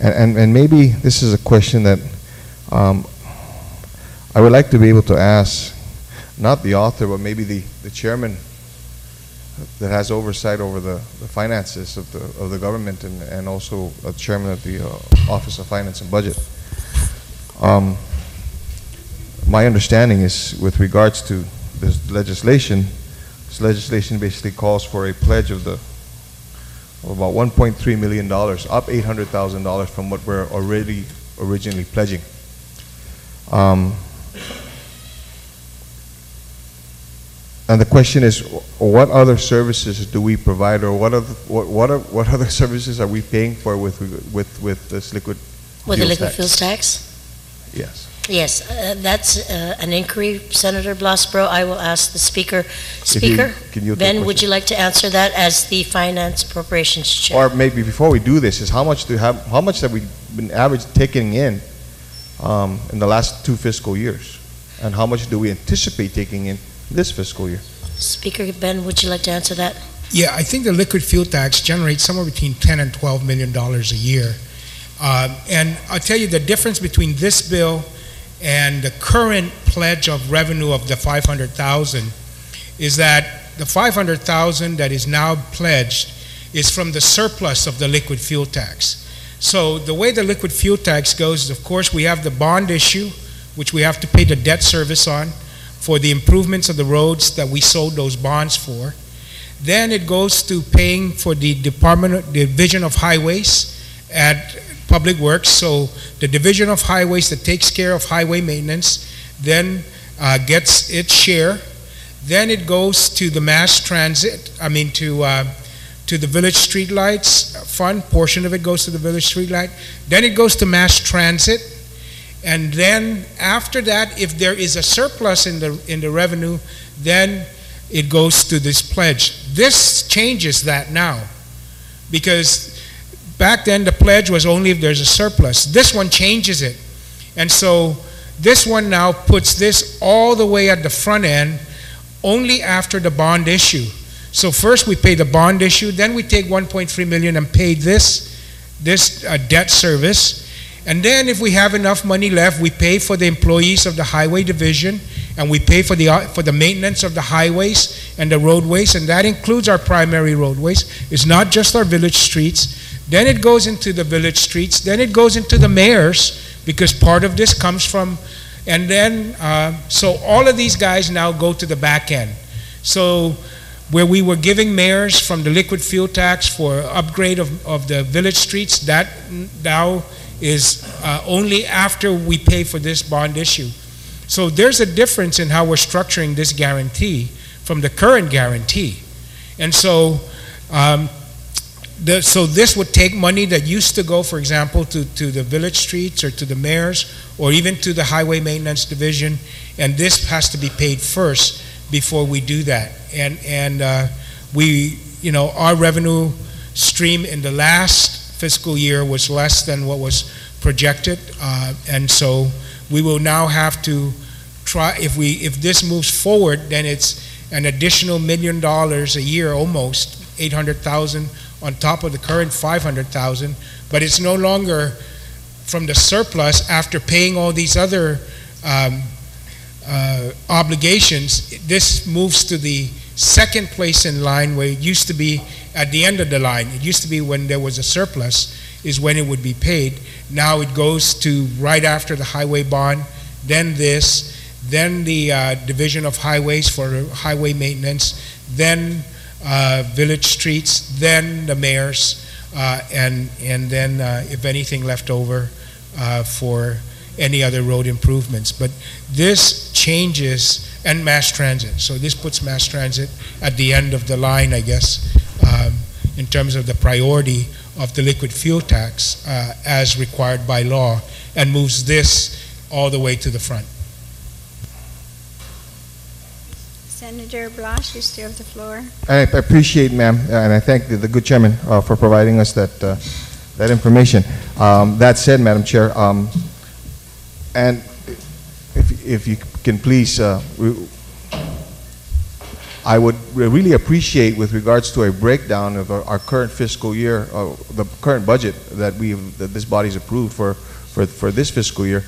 And maybe this is a question that I would like to be able to ask, not the author, but maybe the chairman that has oversight over the finances of the government, and also a chairman of the Office of Finance and Budget. My understanding is, with regards to this legislation basically calls for a pledge of about $1.3 million, up $800,000 from what we're originally pledging. And the question is, what other services do we provide, or what other services are we paying for with this liquid With the fuels liquid tax? fuels tax? Yes. Yes, that's an inquiry, Senator Blasbro. I will ask the Speaker. Speaker, can you Ben, would you like to answer that as the Finance Appropriations Chair? Or maybe before we do this, is how much have we been average taking in the last 2 fiscal years, and how much do we anticipate taking in this fiscal year? Speaker Ben, would you like to answer that? Yeah, I think the liquid fuel tax generates somewhere between $10 and $12 million a year. And I'll tell you the difference between this bill and the current pledge of revenue of the $500,000 is that the $500,000 that is now pledged is from the surplus of the liquid fuel tax. So the way the liquid fuel tax goes is, of course, we have the bond issue, which we have to pay the debt service on for the improvements of the roads that we sold those bonds for. Then it goes to paying for the Division of Highways at Public Works. So the Division of Highways that takes care of highway maintenance then gets its share. Then it goes to the mass transit, to the village streetlights fund. Portion of it goes to the village streetlight. Then it goes to mass transit. And then after that, if there is a surplus in the revenue, then it goes to this pledge. This changes that now, because back then the pledge was only if there's a surplus. This one changes it. And so this one now puts this all the way at the front end only after the bond issue. So first we pay the bond issue, then we take 1.3 million and pay this debt service. And then if we have enough money left, we pay for the employees of the highway division, and we pay for the maintenance of the highways and the roadways, and that includes our primary roadways. It's not just our village streets. Then it goes into the village streets. Then it goes into the mayors, because part of this comes from, and then, so all of these guys now go to the back end. So where we were giving mayors from the liquid fuel tax for upgrade of the village streets, that now is only after we pay for this bond issue. So there's a difference in how we're structuring this guarantee from the current guarantee. And so so this would take money that used to go, for example, to the village streets or to the mayors or even to the highway maintenance division, and this has to be paid first before we do that. And we, our revenue stream in the last fiscal year was less than what was projected, and so we will now have to try, if this moves forward, then it's an additional $1 million a year, almost 800,000 on top of the current 500,000, but it's no longer from the surplus after paying all these other obligations. This moves to the second place in line, where it used to be at the end of the line. It used to be when there was a surplus is when it would be paid. Now it goes to right after the highway bond, then this, then the Division of Highways for highway maintenance, then village streets, then the mayors, and then if anything left over for any other road improvements. But this changes, and mass transit. So this puts mass transit at the end of the line, I guess, in terms of the priority of the liquid fuel tax as required by law, and moves this all the way to the front. Senator Blas, you still have the floor. I appreciate, ma'am, and I thank the good chairman for providing us that information. That said, Madam Chair, and if you can please, I would really appreciate, with regards to a breakdown of our current fiscal year, the current budget that that this body's approved for this fiscal year,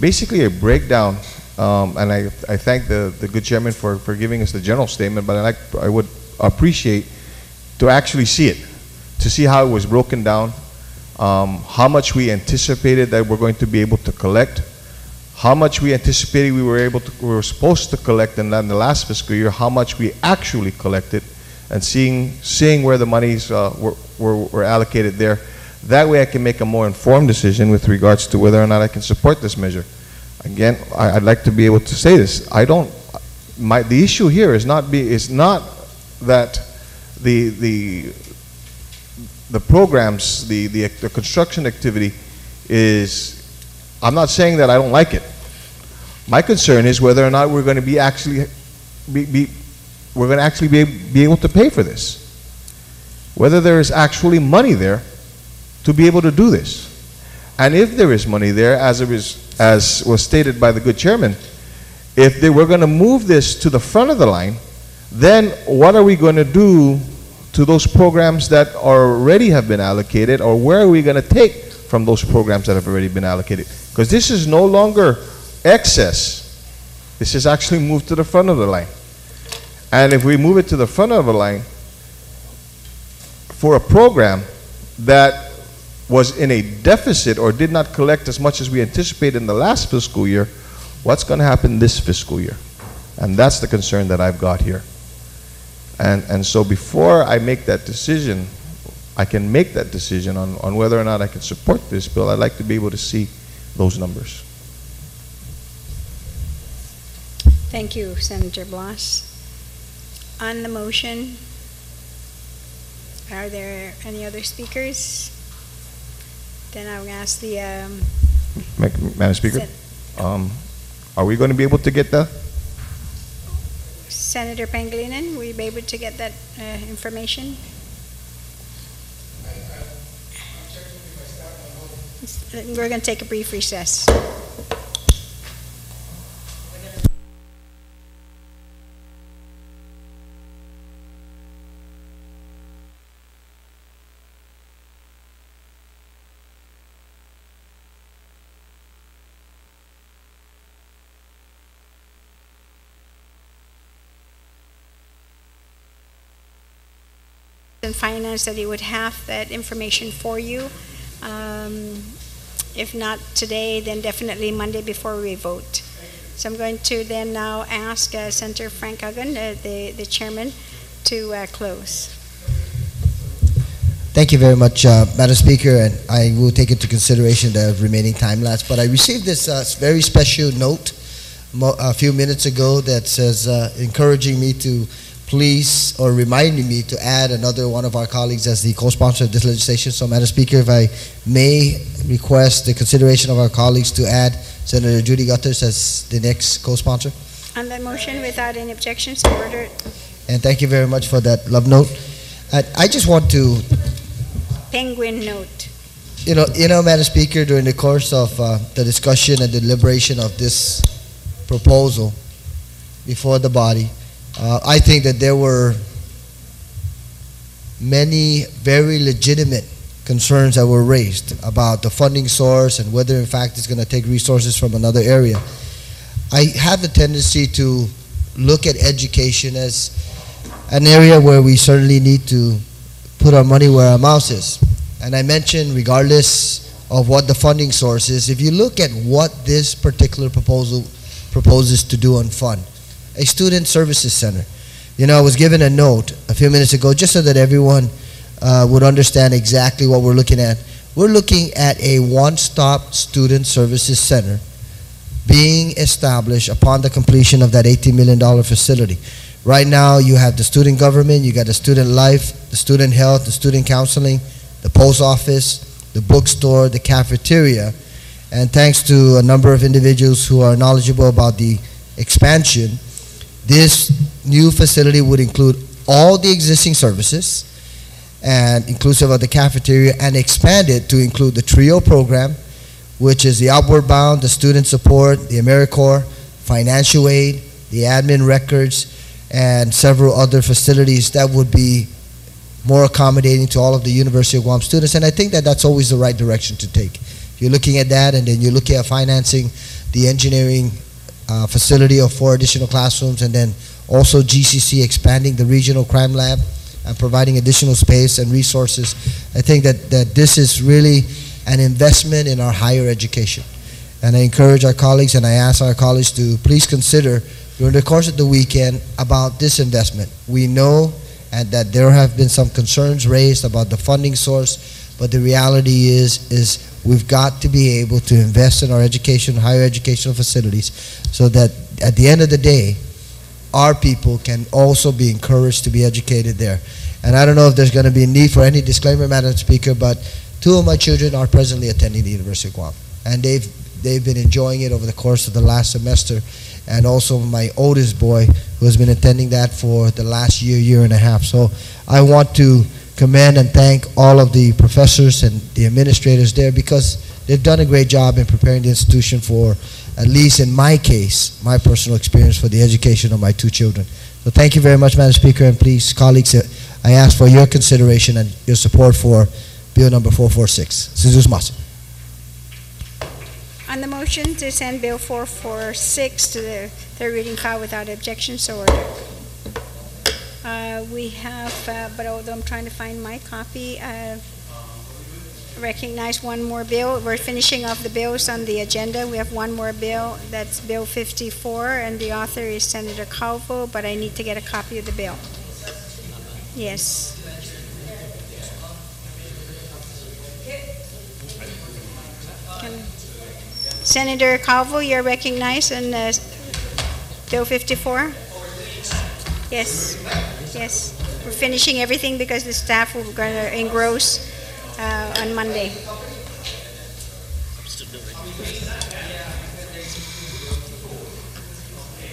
basically a breakdown. And I thank the good chairman for giving us the general statement, but I would appreciate to actually see it, to see how it was broken down, how much we anticipated that we're going to be able to collect, how much we anticipated we were supposed to collect in the last fiscal year, how much we actually collected, and seeing where the monies were allocated there. That way I can make a more informed decision with regards to whether or not I can support this measure. Again, I'd like to be able to say this. The issue here is not that the programs, the construction activity is. I'm not saying that I don't like it. My concern is whether or not we're going to be able to pay for this. Whether there is actually money there to be able to do this. And if there is money there, as was stated by the good chairman, if they were going to move this to the front of the line, then what are we going to do to those programs that already have been allocated, or where are we going to take from those programs that have already been allocated? Because this is no longer excess. This is actually moved to the front of the line. And if we move it to the front of the line for a program that was in a deficit or did not collect as much as we anticipated in the last fiscal year, what's going to happen this fiscal year? And that's the concern that I've got here. And so before I make that decision, I can make that decision on whether or not I can support this bill, I'd like to be able to see those numbers. Thank you, Senator Blas. On the motion, are there any other speakers? Then I will ask the Madam Speaker, are we going to be able to get that? Senator Pangilinan, will you be able to get that information? We're going to take a brief recess. And finance that he would have that information for you. If not today, then definitely Monday before we vote. So I'm going to then now ask Senator Frank Hagan, the chairman, to close. Thank you very much, Madam Speaker, and I will take into consideration the remaining time lapse. But I received this very special note a few minutes ago that says encouraging me to please, or reminding me to add another one of our colleagues as the co-sponsor of this legislation. So, Madam Speaker, if I may request the consideration of our colleagues to add Senator Judy Gutters as the next co-sponsor. On that motion, without any objections, so ordered. And thank you very much for that love note. I just want to... Penguin note. You know, Madam Speaker, during the course of the discussion and deliberation of this proposal before the body, I think that there were many very legitimate concerns that were raised about the funding source and whether in fact it's going to take resources from another area. I have the tendency to look at education as an area where we certainly need to put our money where our mouth is. And I mentioned, regardless of what the funding source is, if you look at what this particular proposal proposes to do on fund, a student services center. You know, I was given a note a few minutes ago just so that everyone would understand exactly what we're looking at. We're looking at a one-stop student services center being established upon the completion of that $18 million facility. Right now, you have the student government, you got the student life, the student health, the student counseling, the post office, the bookstore, the cafeteria, and thanks to a number of individuals who are knowledgeable about the expansion, this new facility would include all the existing services, and inclusive of the cafeteria, and expand it to include the TRIO program, which is the Outward Bound, the student support, the AmeriCorps, financial aid, the admin records, and several other facilities that would be more accommodating to all of the University of Guam students. And I think that that's always the right direction to take. You're looking at that, and then you're looking at financing the engineering facility of 4 additional classrooms, and then also GCC expanding the regional crime lab and providing additional space and resources. I think that this is really an investment in our higher education. And I encourage our colleagues, and I ask our colleagues to please consider during the course of the weekend about this investment. We know and that there have been some concerns raised about the funding source, but the reality is we've got to be able to invest in our education, higher educational facilities, so that at the end of the day, our people can also be encouraged to be educated there. And I don't know if there's going to be a need for any disclaimer, Madam Speaker, but 2 of my children are presently attending the University of Guam, and they've been enjoying it over the course of the last semester, and also my oldest boy, who has been attending that for the last year and a half. So I want to commend and thank all of the professors and the administrators there, because they've done a great job in preparing the institution for, at least in my case, my personal experience for the education of my 2 children. So thank you very much, Madam Speaker, and please, colleagues, I ask for your consideration and your support for Bill number 446. Sinzus Mas. On the motion to send Bill 446 to the third reading file without objection, so ordered. We have, but although I'm trying to find my copy, recognize one more bill. We're finishing off the bills on the agenda. We have one more bill. That's Bill 54, and the author is Senator Calvo, but I need to get a copy of the bill. Yes. Senator Calvo, you're recognized on Bill 54. Yes, yes. We're finishing everything because the staff will going to engross on Monday.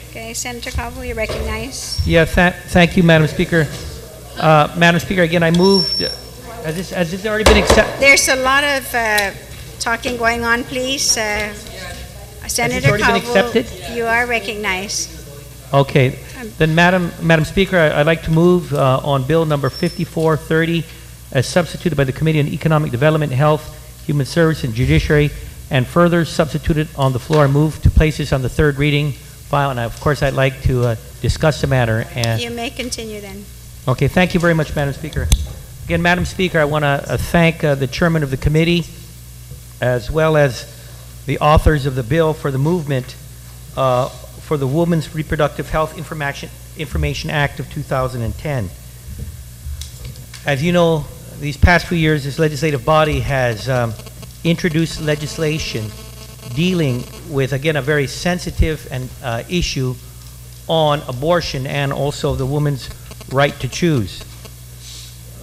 Okay, Senator Calvo, you're recognized. Yeah, thank you, Madam Speaker. Madam Speaker, again, I moved. Has this already been accepted? There's a lot of talking going on, please. Senator Calvo, you are recognized. Okay. Then, Madam Speaker, I'd like to move on Bill number 5430 as substituted by the Committee on Economic Development, Health, Human Service, and Judiciary, and further substituted on the floor and move to place this on the third reading file. And of course, I'd like to discuss the matter. And you may continue then. Okay. Thank you very much, Madam Speaker. Again, Madam Speaker, I want to thank the chairman of the committee, as well as the authors of the bill for the movement for the Women's Reproductive Health Information Act of 2010. As you know, these past few years, this legislative body has introduced legislation dealing with, again, a very sensitive and issue on abortion and also the woman's right to choose.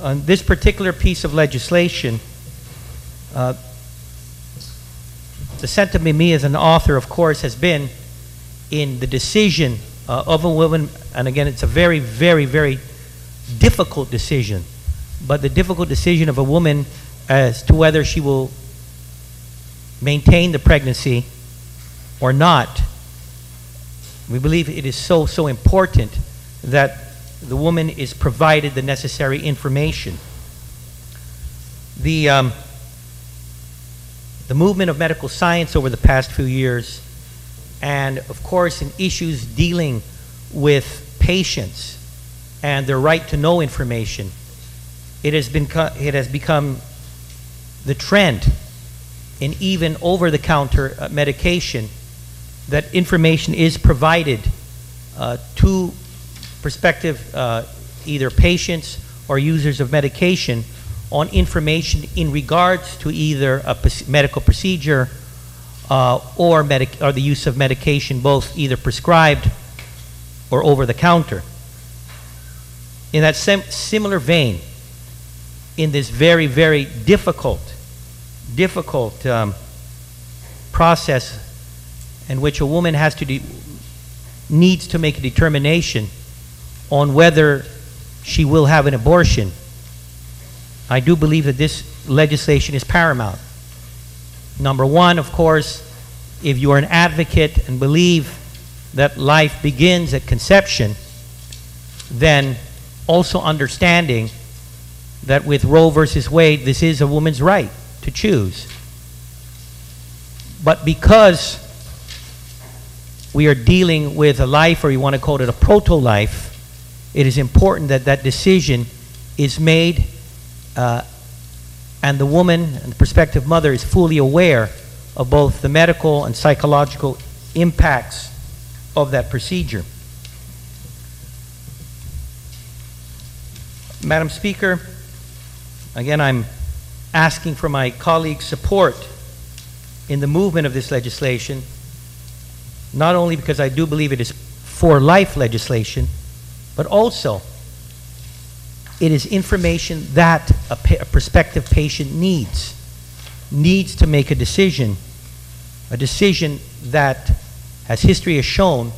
On this particular piece of legislation, the sentiment me as an author, of course, has been in the decision of a woman, and again, it's a very, very, very difficult decision, but the difficult decision of a woman as to whether she will maintain the pregnancy or not. We believe it is so important that the woman is provided the necessary information. The movement of medical science over the past few years, and of course in issues dealing with patients and their right to know information, it has become the trend in even over-the-counter medication that information is provided to prospective either patients or users of medication on information in regards to either a medical procedure or the use of medication, both either prescribed or over the counter. In that similar vein, in this very, very difficult process in which a woman needs to make a determination on whether she will have an abortion, I do believe that this legislation is paramount. Number one, of course, if you are an advocate and believe that life begins at conception, then also understanding that with Roe versus Wade, this is a woman's right to choose. But because we are dealing with a life, or you want to call it a proto-life, it is important that that decision is made and the woman and the prospective mother is fully aware of both the medical and psychological impacts of that procedure. Madam Speaker, again, I'm asking for my colleagues' support in the movement of this legislation, not only because I do believe it is for life legislation, but also it is information that a prospective patient needs to make a decision that, as history has shown,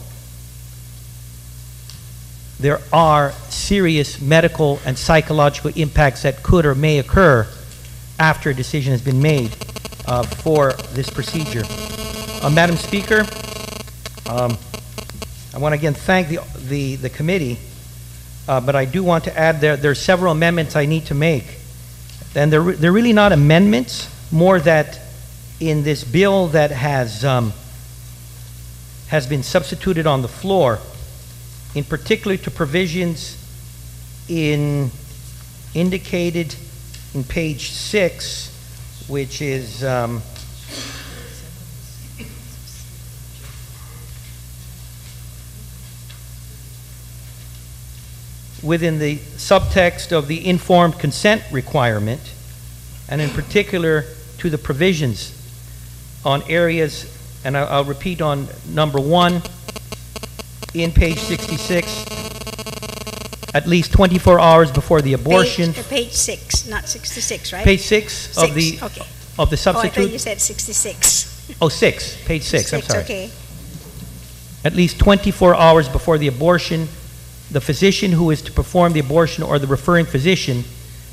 there are serious medical and psychological impacts that could or may occur after a decision has been made for this procedure. Madam Speaker, I want to again thank the committee, but I do want to add there are several amendments I need to make. And they're really not amendments, more that in this bill that has been substituted on the floor, in particular to provisions indicated in page 6, which is within the subtext of the informed consent requirement, and in particular to the provisions on areas, and I'll repeat on number 1, in page 66, at least 24 hours before the abortion. Page 6, not 66, right? Page 6 of the okay. of the Oh, I substitute. thought you said 66. Oh, 6, page 6, I'm sorry. Okay. At least 24 hours before the abortion, the physician who is to perform the abortion or the referring physician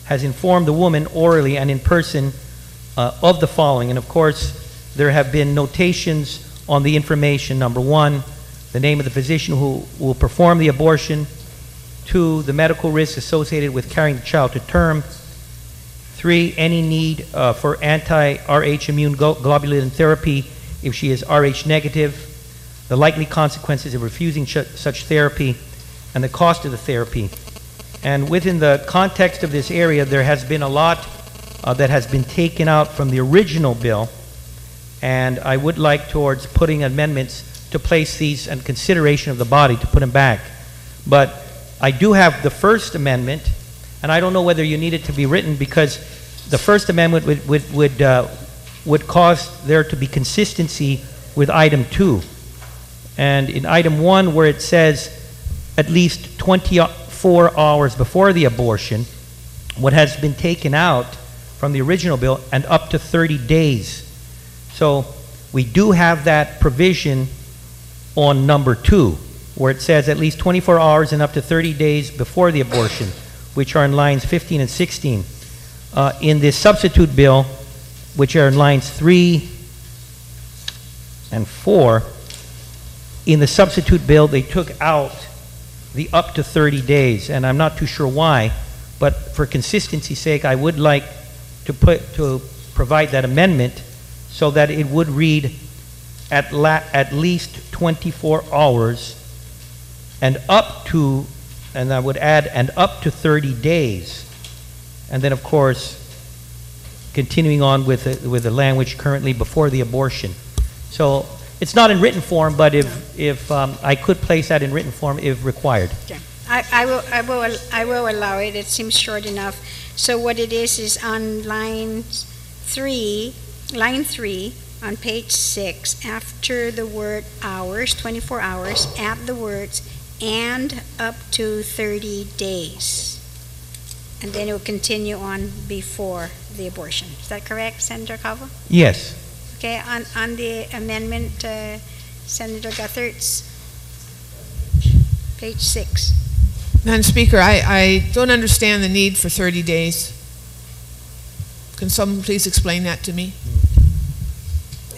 has informed the woman orally and in person of the following. And of course, there have been notations on the information. Number 1, the name of the physician who will perform the abortion. 2, the medical risks associated with carrying the child to term. 3, any need for anti-Rh immune globulin therapy if she is Rh negative, the likely consequences of refusing such therapy, and the cost of the therapy. And within the context of this area, there has been a lot that has been taken out from the original bill, and I would like towards putting amendments to place these in consideration of the body to put them back. But I do have the first amendment, and I don't know whether you need it to be written, because the first amendment would cause there to be consistency with item 2. And in item 1, where it says at least 24 hours before the abortion, what has been taken out from the original bill, and up to 30 days. So we do have that provision on number 2, where it says at least 24 hours and up to 30 days before the abortion, which are in lines 15 and 16. In this substitute bill, which are in lines 3 and 4, in the substitute bill, they took out the up to 30 days, and I'm not too sure why, but for consistency's sake, I would like to provide that amendment so that it would read at least 24 hours and up to, and I would add, and up to 30 days. And then, of course, continuing on with the language currently before the abortion. So it's not in written form, but if I could place that in written form if required. Okay. I will allow it. It seems short enough. So what it is on line 3 on page 6, after the word hours, 24 hours, add the words and up to 30 days. And then it will continue on before the abortion. Is that correct, Senator Calvo? Yes. Okay, on the amendment, Senator Guthertz, page 6. Madam Speaker, I don't understand the need for 30 days. Can someone please explain that to me?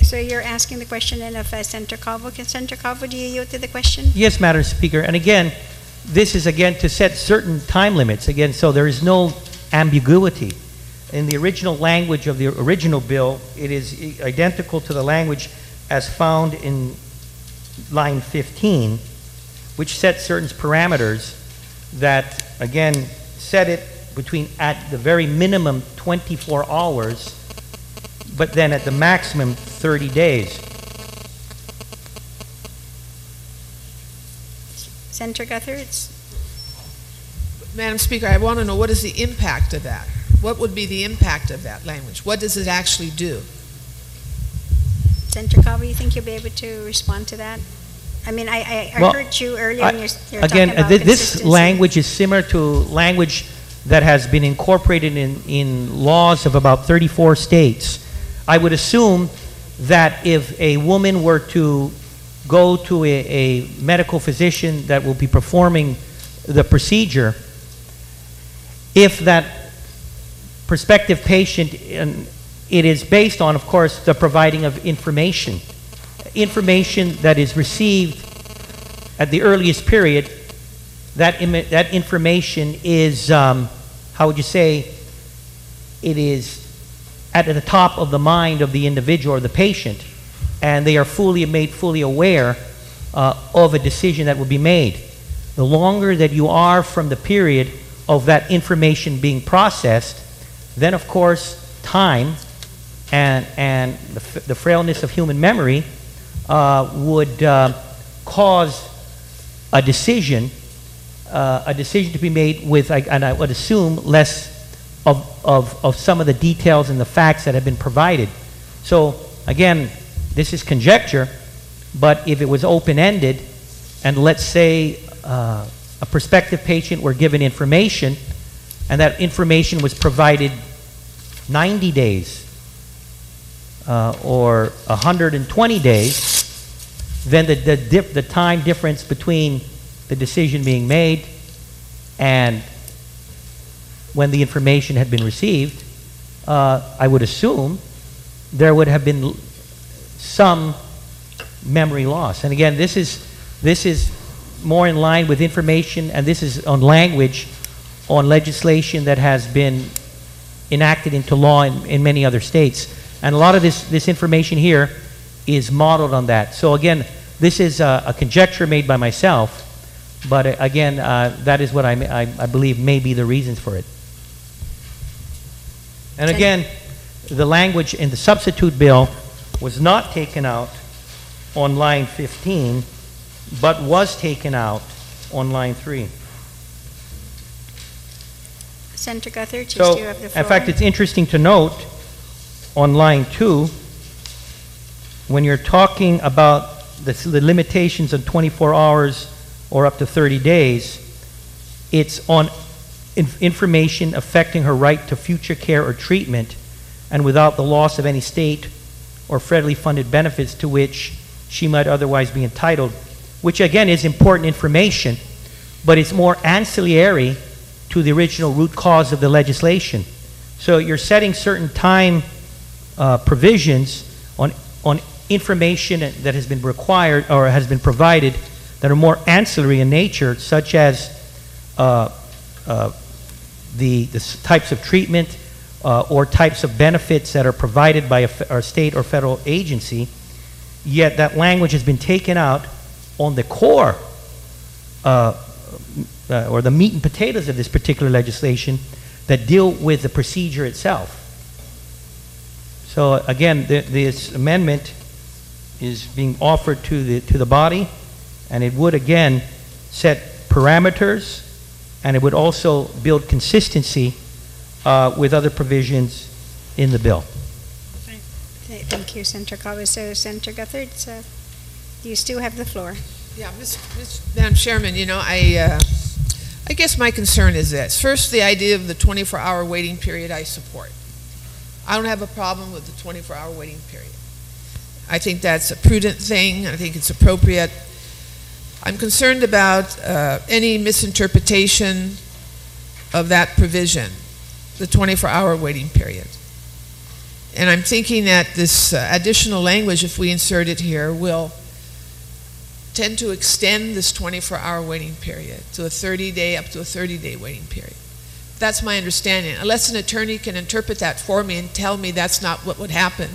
So you're asking the question then of Senator Calvo. Can Senator Calvo, do you yield to the question? Yes, Madam Speaker. And again, this is again to set certain time limits. Again, so there is no ambiguity. In the original language of the original bill, it is identical to the language as found in line 15, which sets certain parameters that, again, set it between, at the very minimum, 24 hours, but then at the maximum, 30 days. Senator Guthertz? Madam Speaker, I want to know, what is the impact of that? What would be the impact of that language? What does it actually do? Senator Calvo, you think you'll be able to respond to that? I mean, I Well, heard you earlier when you're again, talking about this consistency. language is similar to language that has been incorporated in laws of about 34 states. I would assume that if a woman were to go to a medical physician that will be performing the procedure, if that prospective patient, and it is based on, of course, the providing of information that is received at the earliest period, that information is, how would you say, it is at the top of the mind of the individual or the patient, and they are made fully aware of a decision that will be made. The longer that you are from the period of that information being processed, then of course time and the frailness of human memory would cause a decision to be made with, and I would assume, less of some of the details and the facts that have been provided. So again, this is conjecture, but if it was open-ended, and let's say a prospective patient were given information, and that information was provided 90 days or 120 days, then the time difference between the decision being made and when the information had been received, I would assume there would have been some memory loss. And again, this is more in line with information, and this is on language on legislation that has been enacted into law in many other states. And a lot of this information here is modeled on that. So again, this is a conjecture made by myself, but again, that is what I believe may be the reasons for it. And again, the language in the substitute bill was not taken out on line 15, but was taken out on line 3. Senator Guthrie, you So, still have the floor. in fact, it's interesting to note on line 2, when you're talking about the limitations of 24 hours or up to 30 days, it's on information affecting her right to future care or treatment and without the loss of any state or federally funded benefits to which she might otherwise be entitled, which again is important information, but it's more ancillary to the original root cause of the legislation. So you're setting certain time provisions on information that has been required or has been provided that are more ancillary in nature, such as the types of treatment or types of benefits that are provided by a state or federal agency, yet that language has been taken out on the core or the meat and potatoes of this particular legislation that deal with the procedure itself. So again, this amendment is being offered to the body, and it would again set parameters, and it would also build consistency with other provisions in the bill. Thank you, Senator Calvis. So, Senator Guthrie, you still have the floor. Yeah, Madam Chairman, you know, I guess my concern is this. First, the idea of the 24-hour waiting period I support. I don't have a problem with the 24-hour waiting period. I think that's a prudent thing. I think it's appropriate. I'm concerned about any misinterpretation of that provision, the 24-hour waiting period. And I'm thinking that this additional language, if we insert it here, will tend to extend this 24-hour waiting period to a 30-day, up to a 30-day waiting period. That's my understanding. Unless an attorney can interpret that for me and tell me that's not what would happen,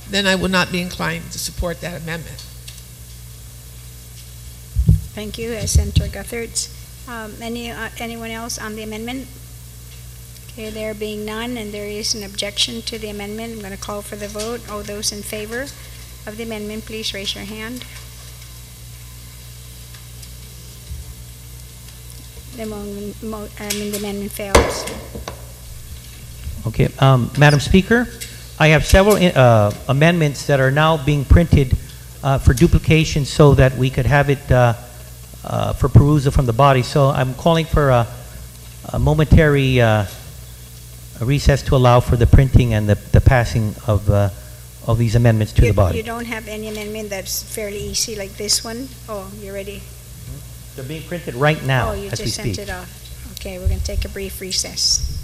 then I would not be inclined to support that amendment. Thank you, Senator Guthrie. Anyone else on the amendment? Okay, there being none, and there is an objection to the amendment, I'm going to call for the vote. All those in favor of the amendment, please raise your hand. The amendment fails. Okay, Madam Speaker, I have several amendments that are now being printed for duplication so that we could have it for perusal from the body. So I'm calling for a momentary recess to allow for the printing and the passing of these amendments to the body. You don't have any amendment that's fairly easy like this one? Oh, you're ready? They're being printed right now Oh, you as we just sent speak. it off. Okay, we're going to take a brief recess.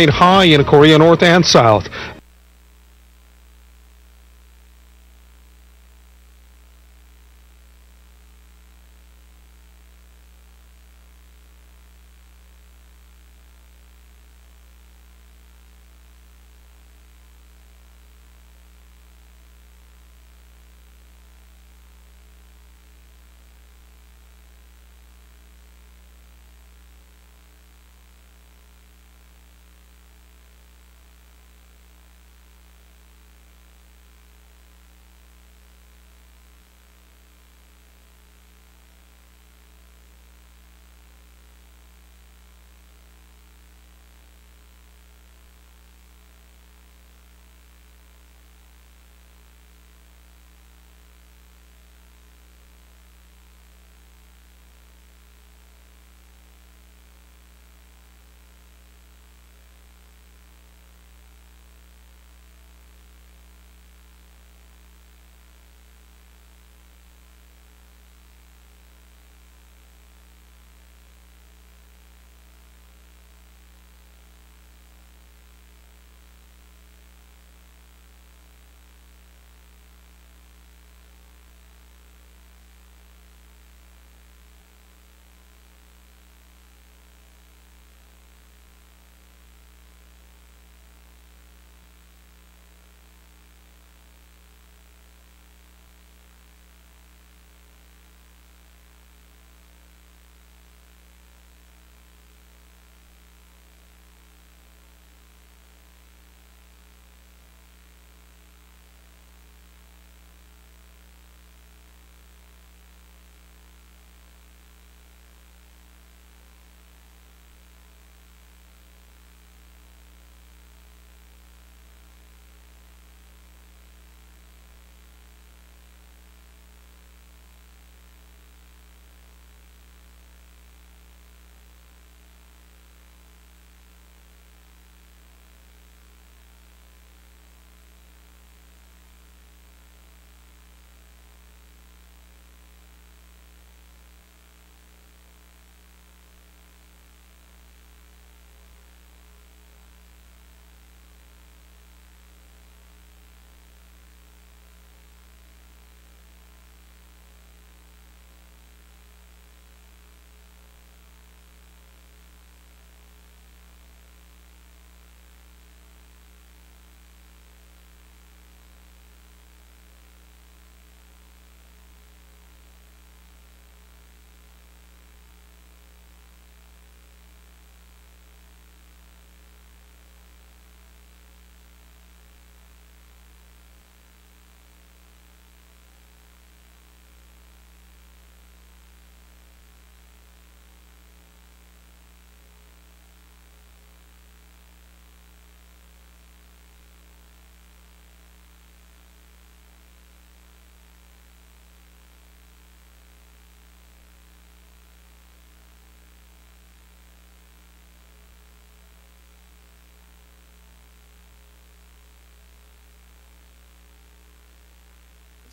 high in Korea North and South.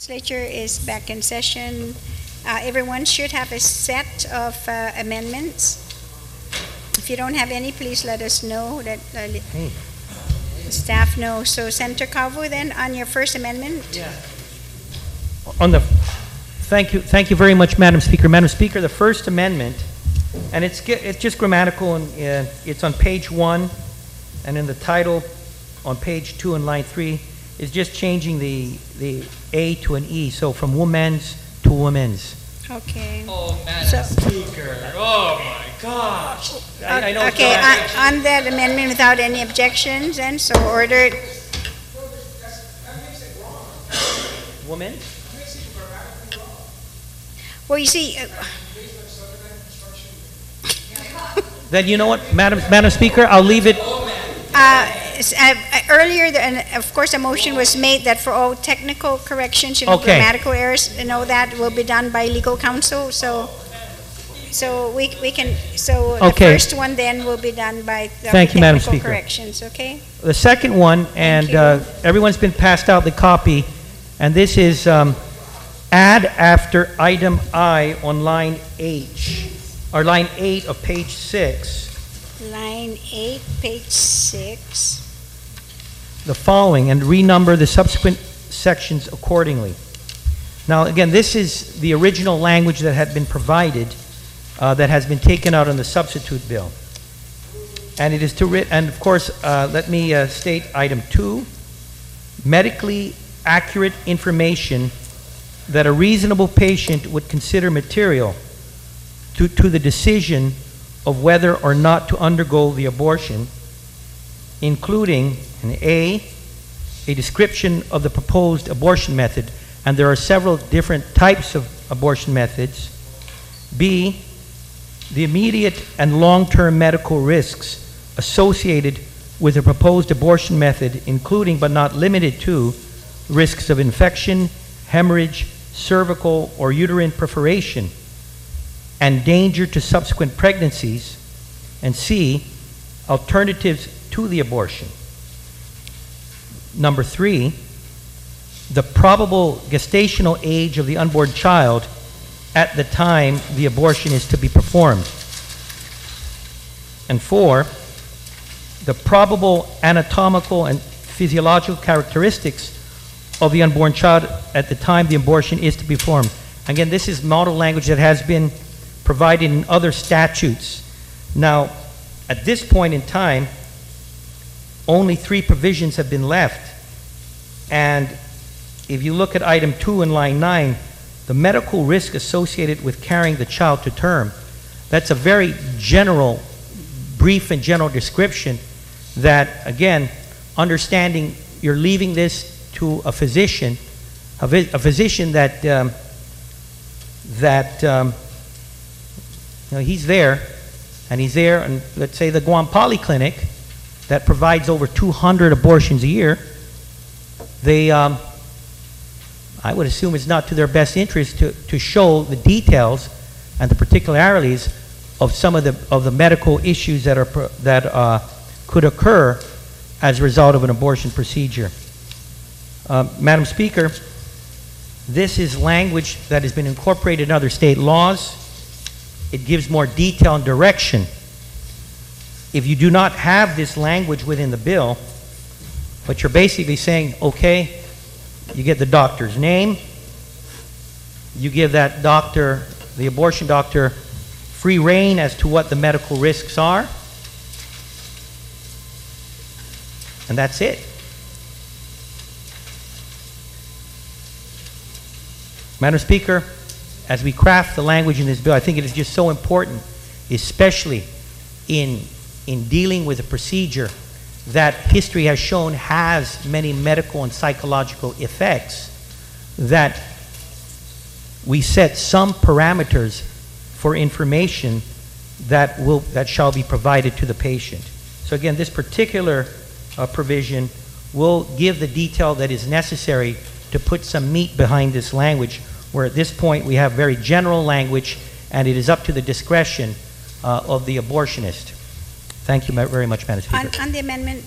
Legislature is back in session. Everyone should have a set of amendments. If you don't have any, please let us know, that staff know. So Senator Calvo, then on your first amendment. Yeah. Thank you very much, Madam Speaker. Madam Speaker, the First Amendment, and it's just grammatical, and it's on page 1, and in the title on page 2 and line 3 is just changing the A to an E, so from women's to women's. Okay. Oh, Madam Speaker. Oh my gosh. I know. Okay, on that amendment without any objections, and so ordered. Woman? Well, you see. Then you know what, Madam Speaker, I'll leave it. Earlier, and of course, a motion was made that for all technical corrections, grammatical errors, that will be done by legal counsel. So we can. So the first one then will be done by the technical corrections. Okay. The second one, and everyone's been passed out the copy, and this is add after item I on line H, or line 8 of page 6. line 8, page 6. The following, and renumber the subsequent sections accordingly. Now, again, this is the original language that had been provided that has been taken out on the substitute bill. And it is and of course, let me state item 2, medically accurate information that a reasonable patient would consider material to the decision of whether or not to undergo the abortion, including an A description of the proposed abortion method, and there are several different types of abortion methods. B, the immediate and long-term medical risks associated with the proposed abortion method, including but not limited to risks of infection, hemorrhage, cervical or uterine perforation, and danger to subsequent pregnancies. And C, alternatives to the abortion. Number 3, the probable gestational age of the unborn child at the time the abortion is to be performed. And 4, the probable anatomical and physiological characteristics of the unborn child at the time the abortion is to be performed. Again, this is model language that has been provided in other statutes. Now, at this point in time, only 3 provisions have been left. And if you look at item 2 in line 9, the medical risk associated with carrying the child to term, that's a very general, brief and general description that, again, understanding you're leaving this to a physician, a physician that, you know, he's there, and let's say the Guam Polyclinic that provides over 200 abortions a year, they, I would assume it's not to their best interest to show the details and the particularities of some of the medical issues that could occur as a result of an abortion procedure. Madam Speaker, this is language that has been incorporated in other state laws. It gives more detail and direction. If you do not have this language within the bill, but you're basically saying, okay, you get the doctor's name, you give that doctor, the abortion doctor, free rein as to what the medical risks are, and that's it. Madam Speaker, as we craft the language in this bill, I think it is just so important, especially in dealing with a procedure that history has shown has many medical and psychological effects, that we set some parameters for information that shall be provided to the patient. So again, this particular provision will give the detail that is necessary to put some meat behind this language, where at this point we have very general language and it is up to the discretion of the abortionist. Thank you very much, Madam Speaker. On the amendment,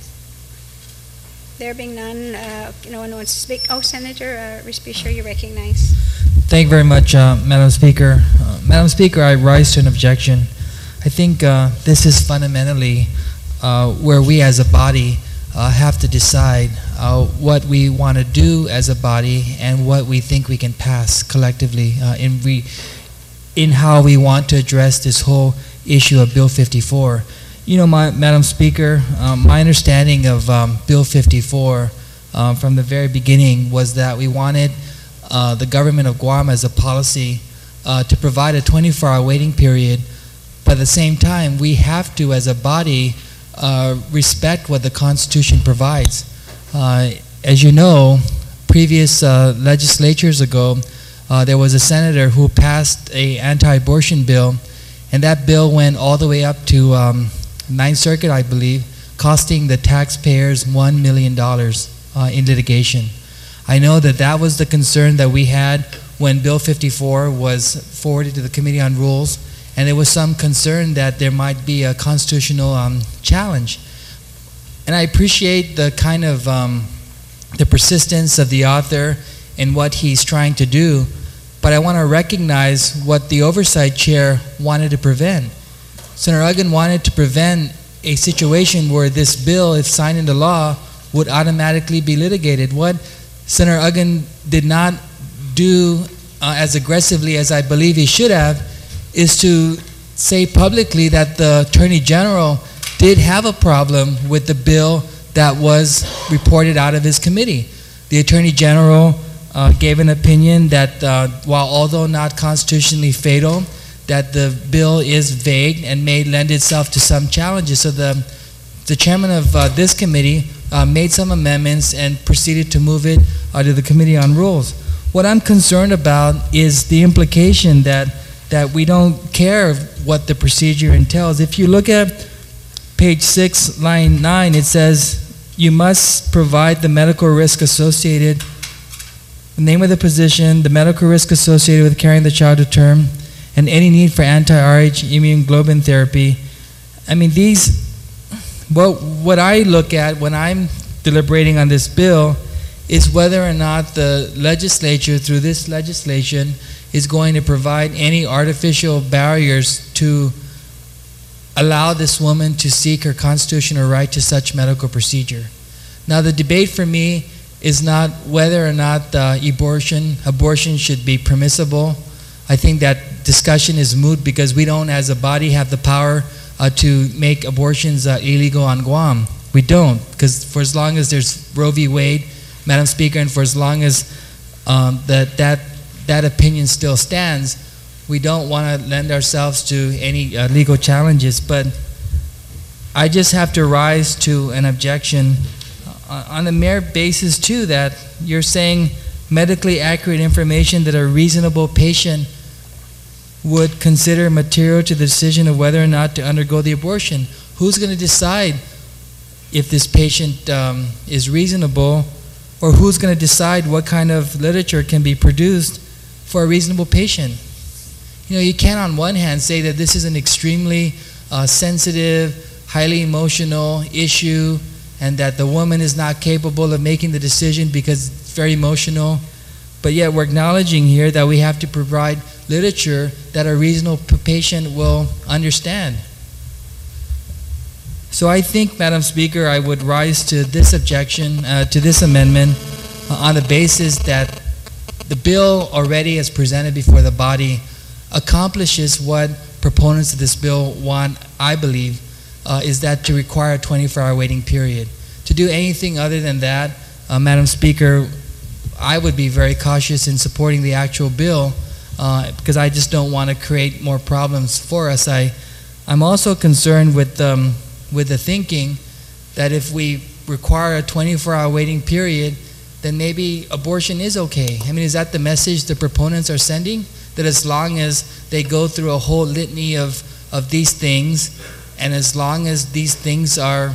there being none, no one wants to speak. Oh, Senator Respicio, you recognize. Thank you very much, Madam Speaker. Madam Speaker, I rise to an objection. I think this is fundamentally where we as a body have to decide what we want to do as a body and what we think we can pass collectively in how we want to address this whole issue of Bill 54. You know, Madam Speaker, my understanding of Bill 54 from the very beginning was that we wanted the government of Guam as a policy to provide a 24-hour waiting period, but at the same time we have to, as a body, respect what the Constitution provides. As you know, previous legislatures ago, there was a senator who passed an anti-abortion bill, and that bill went all the way up to Ninth Circuit, I believe, costing the taxpayers $1 million in litigation. I know that that was the concern that we had when Bill 54 was forwarded to the Committee on Rules, and there was some concern that there might be a constitutional challenge. And I appreciate the kind of the persistence of the author in what he's trying to do, but I want to recognize what the Oversight Chair wanted to prevent. Senator Uggan wanted to prevent a situation where this bill, if signed into law, would automatically be litigated. What Senator Uggan did not do as aggressively as I believe he should have is to say publicly that the Attorney General did have a problem with the bill that was reported out of his committee. The Attorney General gave an opinion that while although not constitutionally fatal, that the bill is vague and may lend itself to some challenges. So the chairman of this committee made some amendments and proceeded to move it to the Committee on Rules. What I'm concerned about is the implication that we don't care what the procedure entails. If you look at page 6, line 9, it says, you must provide the medical risk associated, the name of the position, the medical risk associated with carrying the child to term, and any need for anti-RH immunoglobulin therapy. I mean, what I look at when I'm deliberating on this bill is whether or not the legislature, through this legislation, is going to provide any artificial barriers to allow this woman to seek her constitutional right to such medical procedure. Now, the debate for me is not whether or not abortion should be permissible. I think that discussion is moot because we don't, as a body, have the power to make abortions illegal on Guam. We don't, because for as long as there's Roe v. Wade, Madam Speaker, and for as long as that opinion still stands, we don't want to lend ourselves to any legal challenges. But I just have to rise to an objection on the mere basis, too, that you're saying medically accurate information that a reasonable patient would consider material to the decision of whether or not to undergo the abortion. Who's going to decide if this patient is reasonable, or who's going to decide what kind of literature can be produced for a reasonable patient? You know, you can't on one hand say that this is an extremely sensitive, highly emotional issue and that the woman is not capable of making the decision because it's very emotional, but yet we're acknowledging here that we have to provide literature that a reasonable patient will understand. So I think, Madam Speaker, I would rise to this objection, to this amendment, on the basis that the bill already as presented before the body accomplishes what proponents of this bill want, I believe, is that to require a 24-hour waiting period. To do anything other than that, Madam Speaker, I would be very cautious in supporting the actual bill because I just don't want to create more problems for us. I'm also concerned with the thinking that if we require a 24-hour waiting period, then maybe abortion is okay. I mean, is that the message the proponents are sending? That as long as they go through a whole litany of these things, and as long as these things are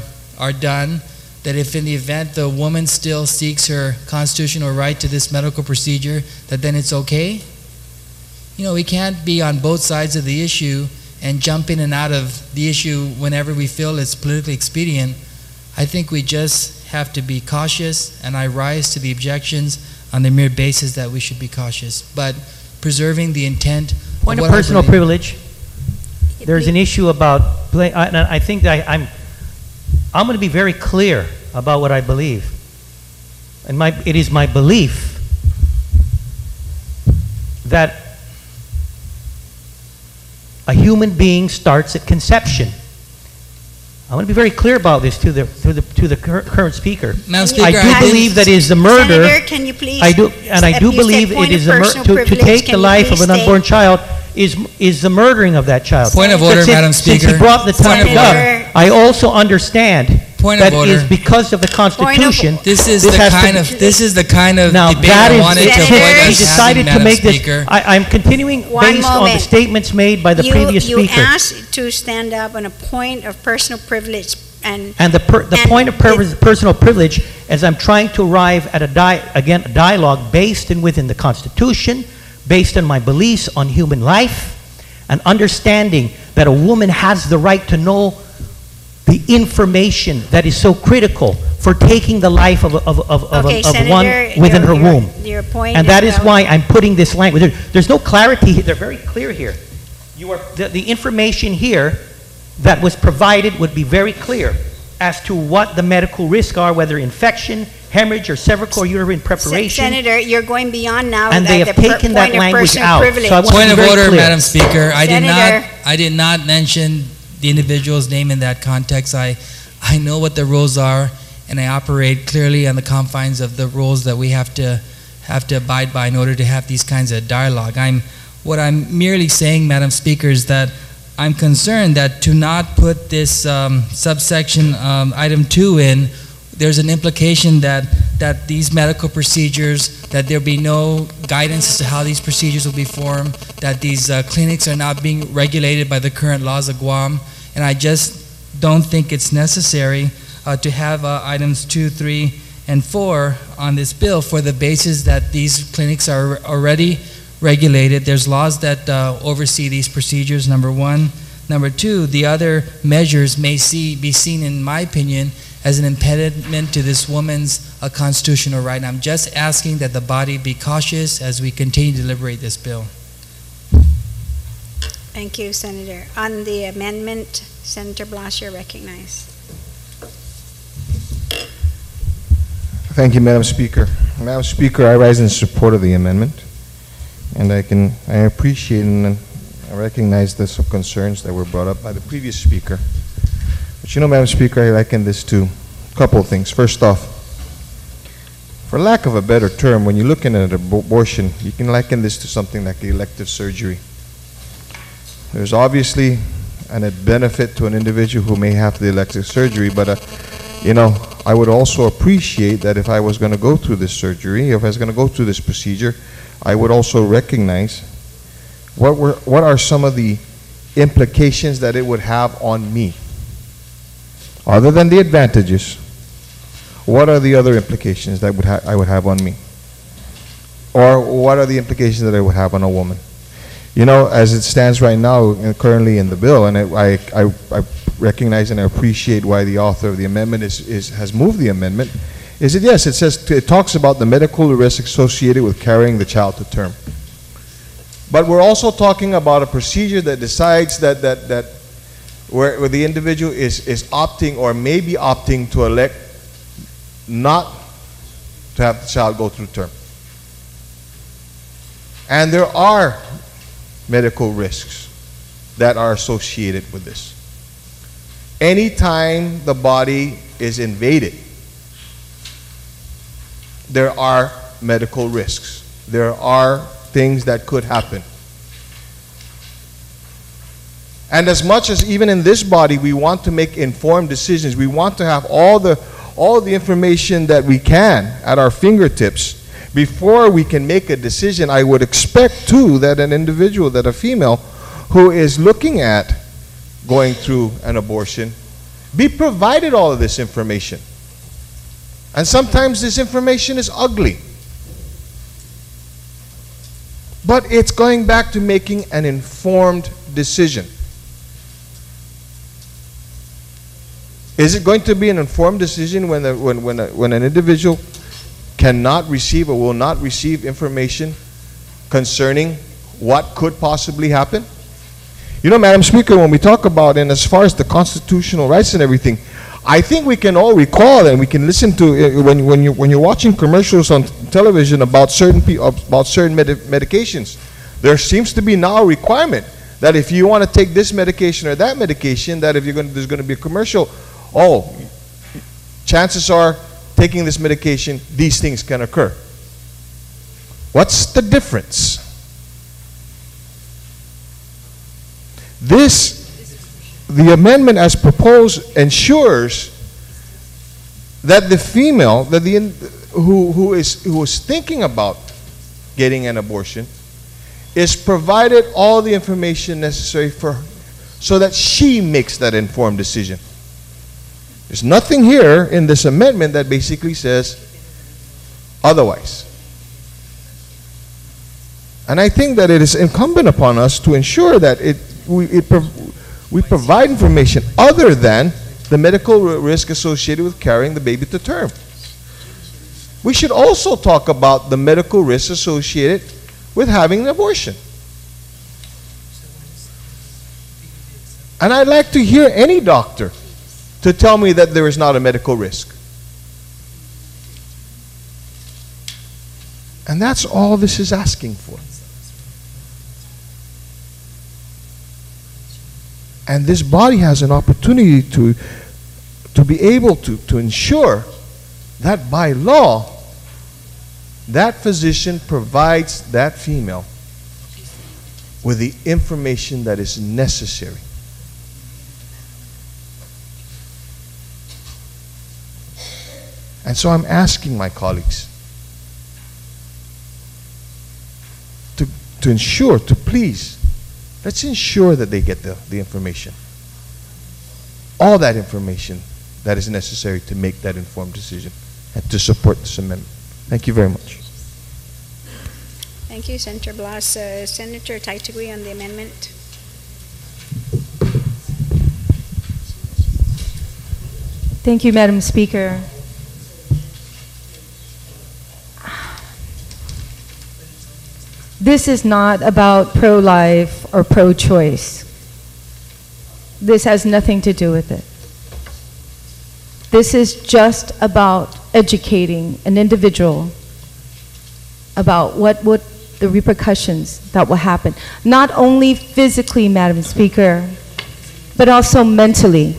done, that if in the event the woman still seeks her constitutional right to this medical procedure, that then it's okay? You know, we can't be on both sides of the issue and jump in and out of the issue whenever we feel it's politically expedient. I think we just have to be cautious, and I rise to the objections on the mere basis that we should be cautious, but preserving the intent. Point of personal privilege. There's an issue about, and I think that I'm going to be very clear about what I believe. And it is my belief that a human being starts at conception. I want to be very clear about this to the current speaker. Madam Speaker, I do believe that is the murder. Senator, can you please? I do believe it is to take the life of an unborn child is the murdering of that child. Point of order, Madam Speaker. Since he brought the topic up, I also understand that is because of the Constitution. This is the kind of debate I wanted to avoid us having, Madam Speaker. I'm continuing based on the statements made by the previous speaker. You asked to stand up on a point of personal privilege. And the point of personal privilege, as I'm trying to arrive at a dialogue based within the Constitution, based on my beliefs on human life, and understanding that a woman has the right to know the information that is so critical for taking the life of Senator, one within her womb. Your point and that is why I'm putting this language. There's no clarity. They're very clear here. The information here that was provided would be very clear as to what the medical risks are, whether infection, hemorrhage, or cervical uterine preparation. Senator, you're going beyond now. And they have taken that language out. Privilege. So I want to Point be of very order, clear. Madam Speaker. Senator. I did not mention the individual's name in that context. I know what the rules are, and I operate clearly on the confines of the rules that we have to abide by in order to have these kinds of dialogue. What I'm merely saying, Madam Speaker, is that I'm concerned that to not put this subsection item 2 in, there's an implication that these medical procedures, that there be no guidance as to how these procedures will be formed, that these clinics are not being regulated by the current laws of Guam, and I just don't think it's necessary to have items 2, 3, and 4 on this bill for the basis that these clinics are already regulated. There's laws that oversee these procedures, number one. Number two, the other measures may be seen, in my opinion, as an impediment to this woman's constitutional right. And I'm just asking that the body be cautious as we continue to deliberate this bill. Thank you, Senator. On the amendment, Senator Blas, you're recognized. Thank you, Madam Speaker. Madam Speaker, I rise in support of the amendment, and I appreciate and I recognize the some concerns that were brought up by the previous speaker. But you know, Madam Speaker, I liken this to a couple of things. First off, for lack of a better term, when you're looking at abortion, you can liken this to something like elective surgery. There's obviously a benefit to an individual who may have the elective surgery, but you know, I would also appreciate that if I was going to go through this surgery, if I was going to go through this procedure, I would also recognize what are some of the implications that it would have on me. Other than the advantages, what are the other implications that I would have on me? Or what are the implications that I would have on a woman? You know, as it stands right now, currently in the bill, and I recognize and I appreciate why the author of the amendment has moved the amendment, is that yes, it talks about the medical risk associated with carrying the child to term. But we're also talking about a procedure that decides that where the individual is opting or may be opting to elect not to have the child go through term. And there are medical risks that are associated with this. Anytime the body is invaded, there are medical risks. There are things that could happen. And as much as even in this body we want to make informed decisions, we want to have all the information that we can at our fingertips before we can make a decision. I would expect too that an individual, that a female who is looking at going through an abortion, be provided all of this information. And sometimes this information is ugly. But it's going back to making an informed decision. Is it going to be an informed decision when an individual cannot receive or will not receive information concerning what could possibly happen? You know, Madam Speaker, when we talk about, and as far as the constitutional rights and everything, I think we can all recall and we can listen to when you're watching commercials on television about certain medications. There seems to be now a requirement that if you want to take this medication or that medication, that if there's going to be a commercial, oh, chances are taking this medication, these things can occur. What's the difference? The amendment as proposed ensures that the female, that who is thinking about getting an abortion, is provided all the information necessary for her so that she makes that informed decision. There's nothing here in this amendment that basically says otherwise. And I think that it is incumbent upon us to ensure that we provide information other than the medical risk associated with carrying the baby to term. We should also talk about the medical risks associated with having an abortion. And I'd like to hear any doctor to tell me that there is not a medical risk. And that's all this is asking for. And this body has an opportunity to be able to ensure that by law, that physician provides that female with the information that is necessary. And so I'm asking my colleagues to ensure, to please, let's ensure that they get the information. All that information that is necessary to make that informed decision and to support this amendment. Thank you very much. Thank you, Senator Blas. Senator Taitagui on the amendment. Thank you, Madam Speaker. This is not about pro-life or pro-choice. This has nothing to do with it. This is just about educating an individual about what would the repercussions that will happen. Not only physically, Madam Speaker, but also mentally.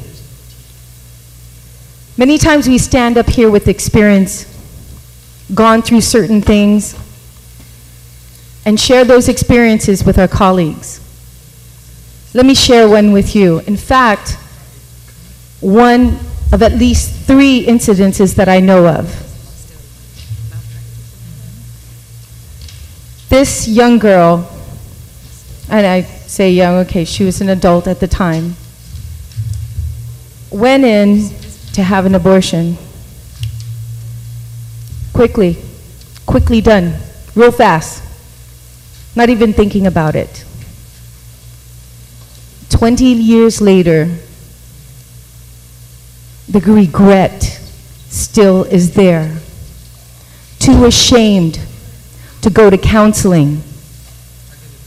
Many times we stand up here with experience, gone through certain things, and share those experiences with our colleagues. Let me share one with you. In fact, one of at least 3 incidences that I know of. This young girl, and I say young, okay, she was an adult at the time, went in to have an abortion. Quickly done, real fast. Not even thinking about it. 20 years later, the regret still is there. Too ashamed to go to counseling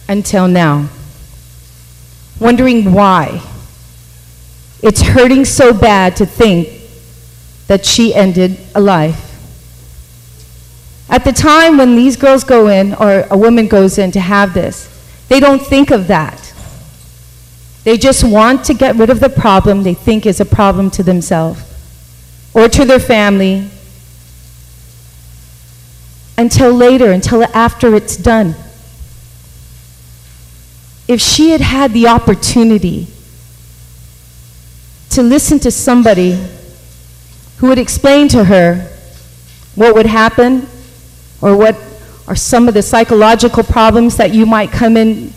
until now. Wondering why. It's hurting so bad to think that she ended a life. At the time when these girls go in, or a woman goes in to have this, they don't think of that. They just want to get rid of the problem they think is a problem to themselves or to their family until later, until after it's done. If she had had the opportunity to listen to somebody who would explain to her what would happen, or what are some of the psychological problems that you might come in.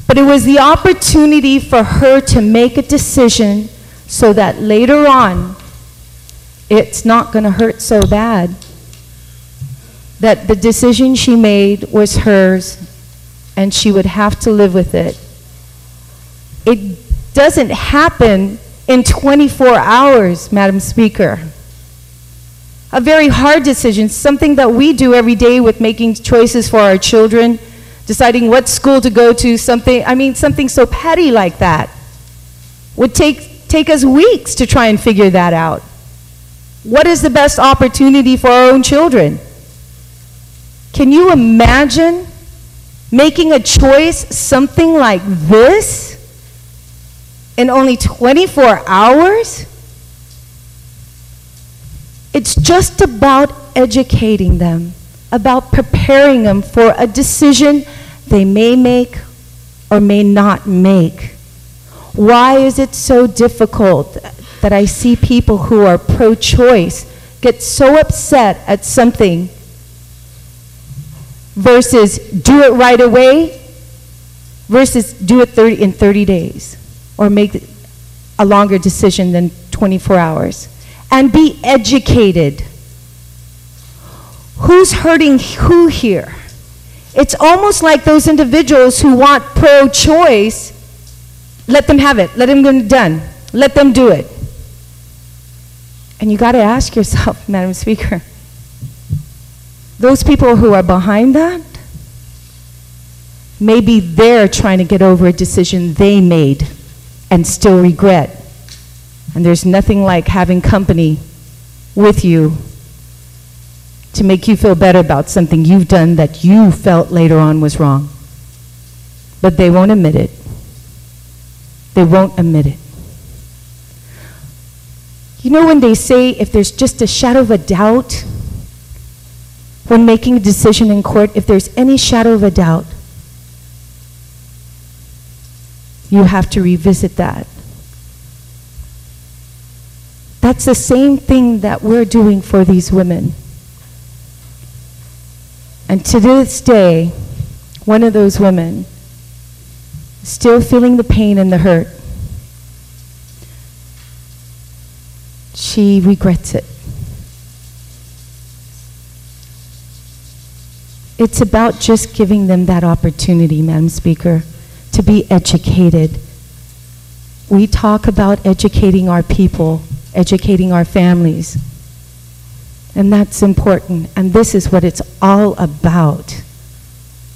But it was the opportunity for her to make a decision so that later on, it's not going to hurt so bad. That the decision she made was hers, and she would have to live with it. It doesn't happen in 24 hours, Madam Speaker. A very hard decision, something that we do every day with making choices for our children, deciding what school to go to, something so petty like that would take us weeks to try and figure that out. What is the best opportunity for our own children? Can you imagine making a choice, something like this, in only 24 hours? It's just about educating them, about preparing them for a decision they may make or may not make. Why is it so difficult that I see people who are pro-choice get so upset at something versus do it right away versus do it in 30 days or make a longer decision than 24 hours? And be educated. Who's hurting who here? It's almost like those individuals who want pro-choice, let them have it, let them get it done, let them do it. And you got to ask yourself, Madam Speaker, those people who are behind that, maybe they're trying to get over a decision they made and still regret. And there's nothing like having company with you to make you feel better about something you've done that you felt later on was wrong. But they won't admit it. They won't admit it. You know when they say if there's just a shadow of a doubt, when making a decision in court, if there's any shadow of a doubt, you have to revisit that. That's the same thing that we're doing for these women. And to this day, one of those women, still feeling the pain and the hurt, she regrets it. It's about just giving them that opportunity, Madam Speaker, to be educated. We talk about educating our people, educating our families, and that's important. And this is what it's all about,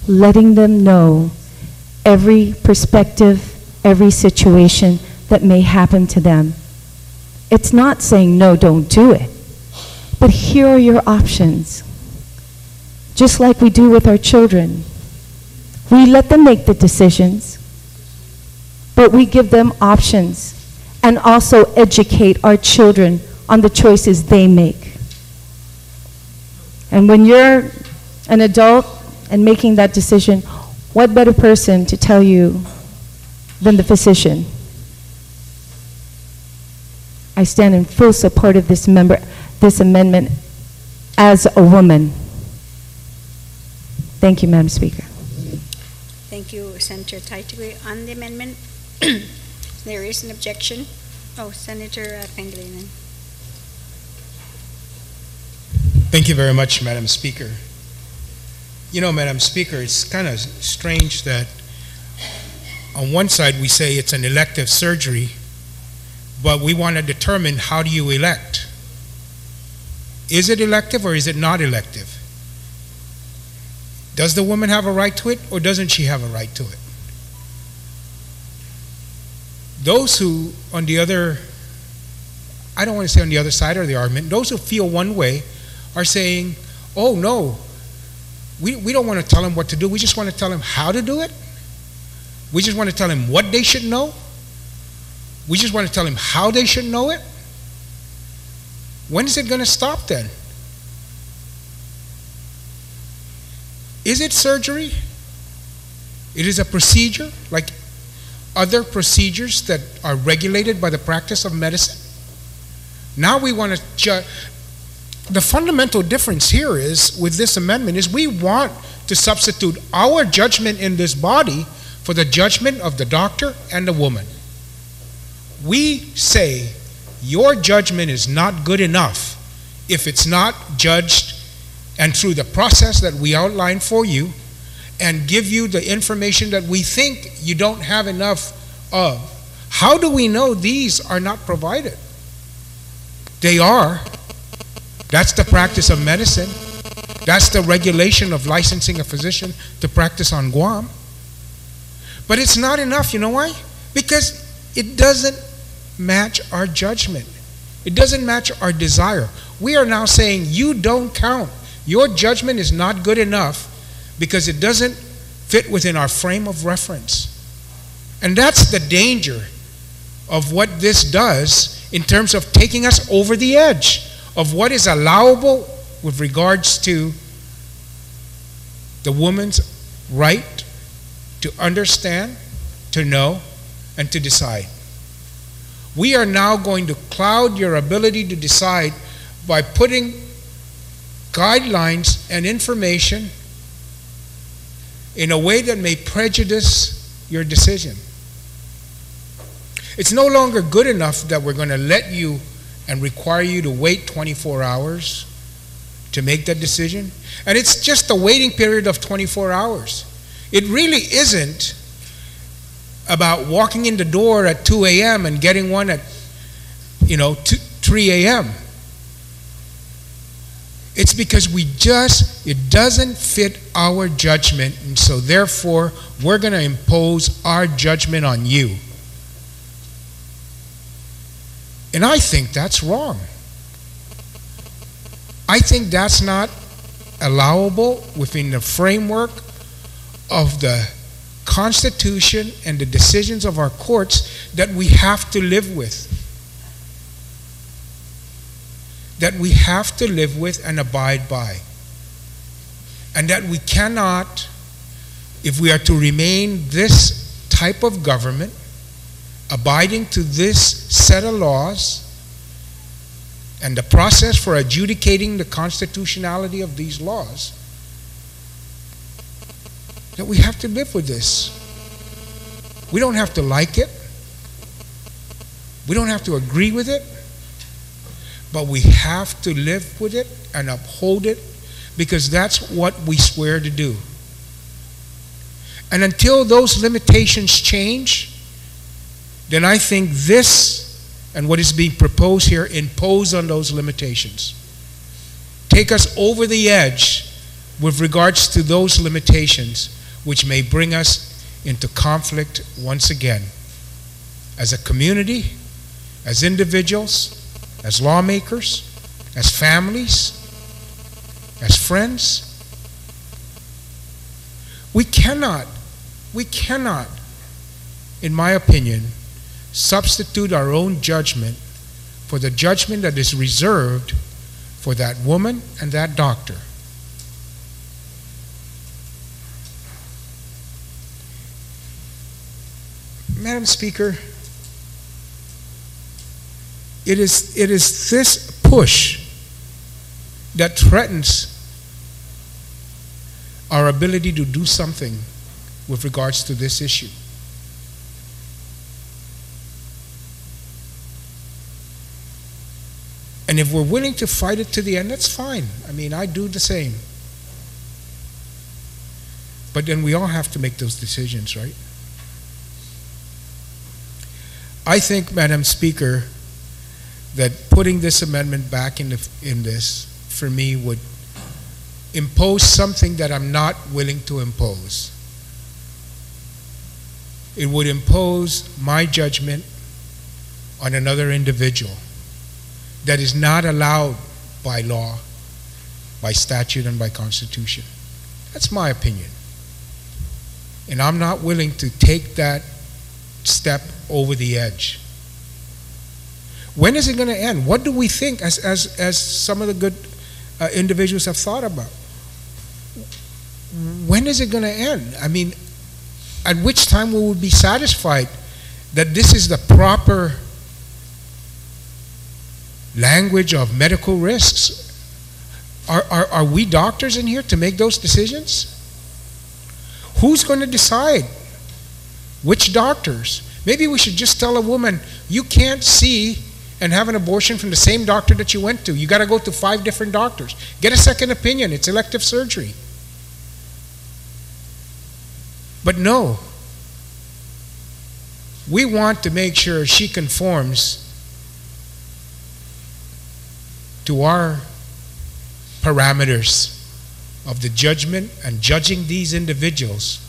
letting them know every perspective, every situation that may happen to them. It's not saying, no, don't do it, but here are your options. Just like we do with our children. We let them make the decisions, but we give them options and also educate our children on the choices they make. And when you're an adult and making that decision, what better person to tell you than the physician? I stand in full support of this amendment as a woman. Thank you, Madam Speaker. Thank you, Senator Taitagui. On the amendment, there is an objection. Oh, Senator Pangilinan. Thank you very much, Madam Speaker. You know, Madam Speaker, it's kind of strange that on one side we say it's an elective surgery, but we want to determine how do you elect. Is it elective or is it not elective? Does the woman have a right to it or doesn't she have a right to it? Those who, on the other, I don't want to say on the other side of the argument, those who feel one way are saying, oh no, we don't want to tell them what to do, we just want to tell them how to do it. We just want to tell them what they should know. We just want to tell them how they should know it. When is it going to stop then? Is it surgery? It is a procedure like other procedures that are regulated by the practice of medicine. Now we want to the fundamental difference here is, with this amendment, is we want to substitute our judgment in this body for the judgment of the doctor and the woman. We say your judgment is not good enough if it's not judged and through the process that we outline for you and give you the information that we think you don't have enough of. How do we know these are not provided? They are. That's the practice of medicine. That's the regulation of licensing a physician to practice on Guam. But it's not enough. You know why? Because it doesn't match our judgment. It doesn't match our desire. We are now saying you don't count. Your judgment is not good enough because it doesn't fit within our frame of reference. And that's the danger of what this does in terms of taking us over the edge of what is allowable with regards to the woman's right to understand, to know, and to decide. We are now going to cloud your ability to decide by putting guidelines and information in a way that may prejudice your decision. It's no longer good enough that we're going to let you and require you to wait 24 hours to make that decision. And it's just a waiting period of 24 hours. It really isn't about walking in the door at 2 a.m. and getting one at, 3 a.m. It's because it doesn't fit our judgment, and so therefore we're going to impose our judgment on you. And I think that's wrong. I think that's not allowable within the framework of the Constitution and the decisions of our courts that we have to live with. That we have to live with and abide by. And that we cannot, if we are to remain this type of government, abiding to this set of laws, and the process for adjudicating the constitutionality of these laws, that we have to live with this. We don't have to like it. We don't have to agree with it. But we have to live with it and uphold it, because that's what we swear to do. And until those limitations change, then I think this and what is being proposed here impose on those limitations. Take us over the edge with regards to those limitations, which may bring us into conflict once again. As a community, as individuals, as lawmakers, as families, as friends. We cannot, in my opinion, substitute our own judgment for the judgment that is reserved for that woman and that doctor. Madam Speaker, it is this push that threatens our ability to do something with regards to this issue. And if we're willing to fight it to the end, that's fine. I mean, I do the same. But then we all have to make those decisions, right? I think, Madam Speaker, that putting this amendment back in this, for me, would impose something that I'm not willing to impose. It would impose my judgment on another individual that is not allowed by law, by statute, and by Constitution. That's my opinion. And I'm not willing to take that step over the edge. When is it going to end? What do we think, as some of the good individuals have thought about? When is it going to end? I mean, at which time we will be satisfied that this is the proper language of medical risks? Are we doctors in here to make those decisions? Who's going to decide? Which doctors? Maybe we should just tell a woman, you can't see and have an abortion from the same doctor that you went to. You got to go to 5 different doctors. Get a second opinion. It's elective surgery. But no. We want to make sure she conforms to our parameters of the judgment and judging these individuals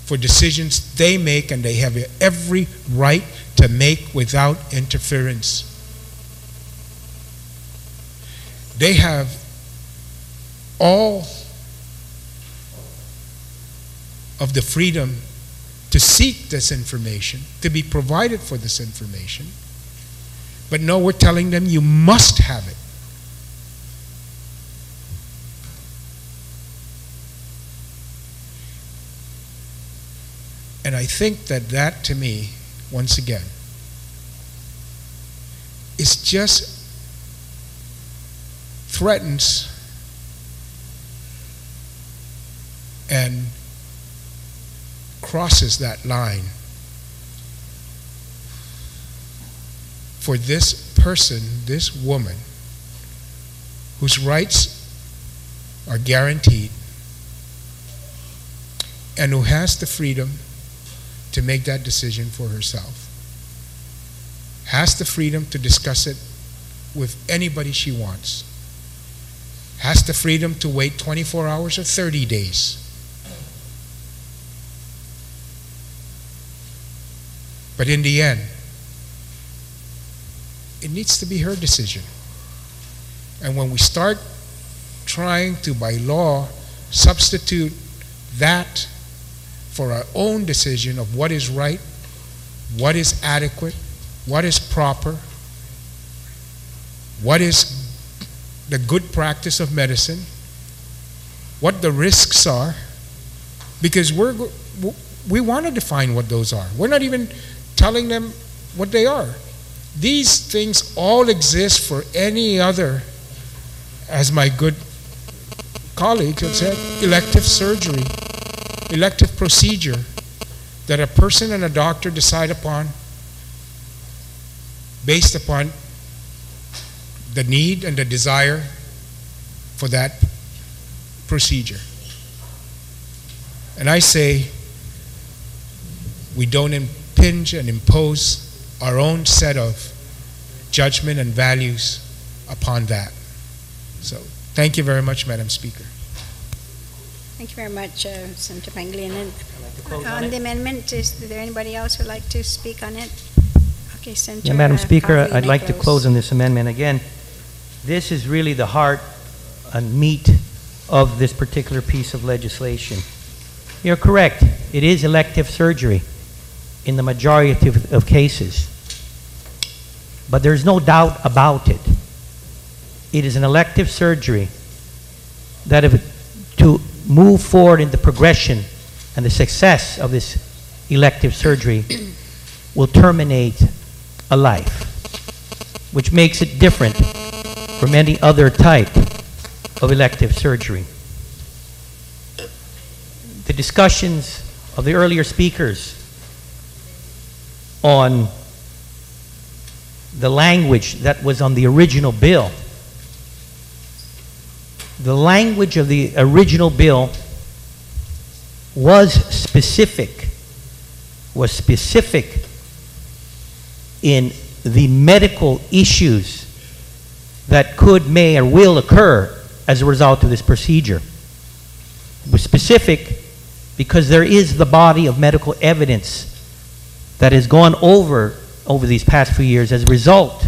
for decisions they make, and they have every right to make without interference. They have all of the freedom to seek this information, to be provided for this information. But no, we're telling them you must have it. And I think that to me, once again, is just threatens and crosses that line for this person, this woman, whose rights are guaranteed and who has the freedom to make that decision for herself, has the freedom to discuss it with anybody she wants, has the freedom to wait 24 hours or 30 days. But in the end, it needs to be her decision. And when we start trying to, by law, substitute that for our own decision of what is right, what is adequate, what is proper, what is the good practice of medicine, what the risks are, because we want to define what those are. We're not even telling them what they are. These things all exist for any other, as my good colleague had said, elective surgery, elective procedure that a person and a doctor decide upon based upon the need and the desire for that procedure. And I say we don't impinge and impose our own set of judgment and values upon that. So thank you very much, Madam Speaker. Thank you very much, Senator Pangilinan. On the amendment, is there anybody else who would like to speak on it? Okay, Senator. Yeah, Madam Speaker, Coffey, I'd like to close on this amendment. Again, this is really the heart and meat of this particular piece of legislation. You're correct. It is elective surgery in the majority of cases. But there's no doubt about it. It is an elective surgery that to move forward in the progression and the success of this elective surgery will terminate a life, which makes it different from any other type of elective surgery. The discussions of the earlier speakers on the language that was on the original bill. The language of the original bill was specific in the medical issues that could, may, or will occur as a result of this procedure. It was specific because there is the body of medical evidence that has gone over these past few years as a result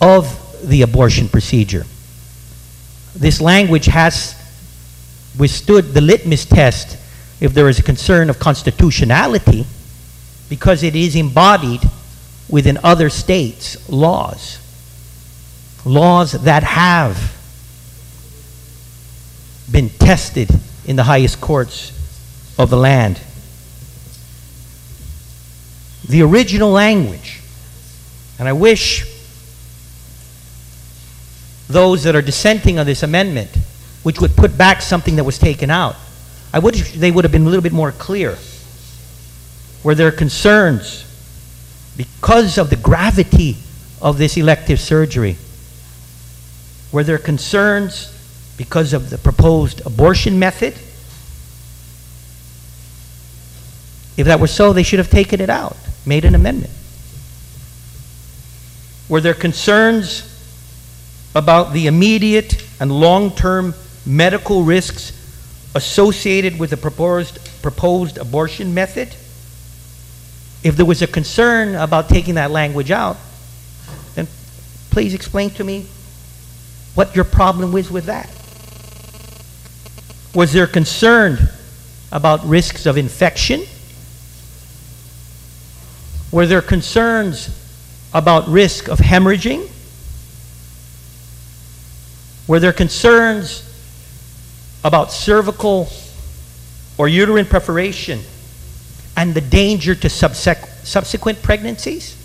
of the abortion procedure. This language has withstood the litmus test if there is a concern of constitutionality because it is embodied within other states' laws. Laws that have been tested in the highest courts of the land. The original language, and I wish those that are dissenting on this amendment, which would put back something that was taken out, I wish they would have been a little bit more clear. Were there concerns because of the gravity of this elective surgery? Were there concerns because of the proposed abortion method? If that were so, they should have taken it out, made an amendment. Were there concerns about the immediate and long-term medical risks associated with the proposed abortion method? If there was a concern about taking that language out, then please explain to me what your problem is with that. Was there concern about risks of infection? Were there concerns about risk of hemorrhaging? Were there concerns about cervical or uterine perforation and the danger to subsequent pregnancies?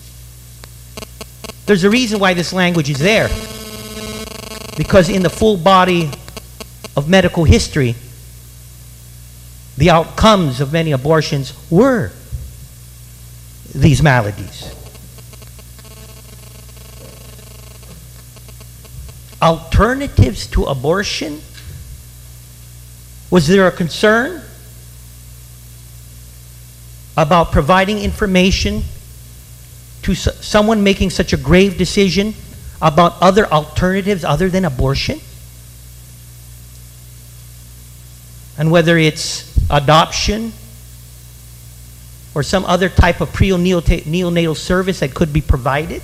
There's a reason why this language is there. Because in the full body of medical history, the outcomes of many abortions were these maladies. Alternatives to abortion? Was there a concern about providing information to someone making such a grave decision about other alternatives other than abortion? And whether it's adoption or some other type of neonatal service that could be provided?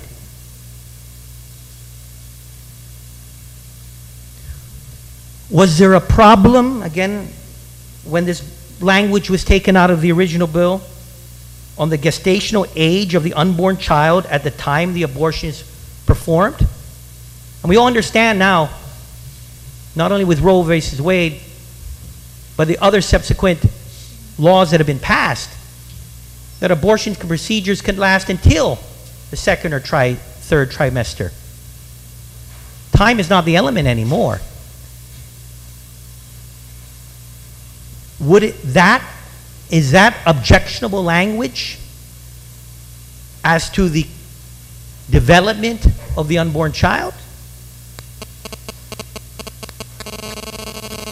Was there a problem, again, when this language was taken out of the original bill, on the gestational age of the unborn child at the time the abortion is performed? And we all understand now, not only with Roe versus Wade, but the other subsequent laws that have been passed, that abortion procedures can last until the second or third trimester. Time is not the element anymore. Is that objectionable language as to the development of the unborn child?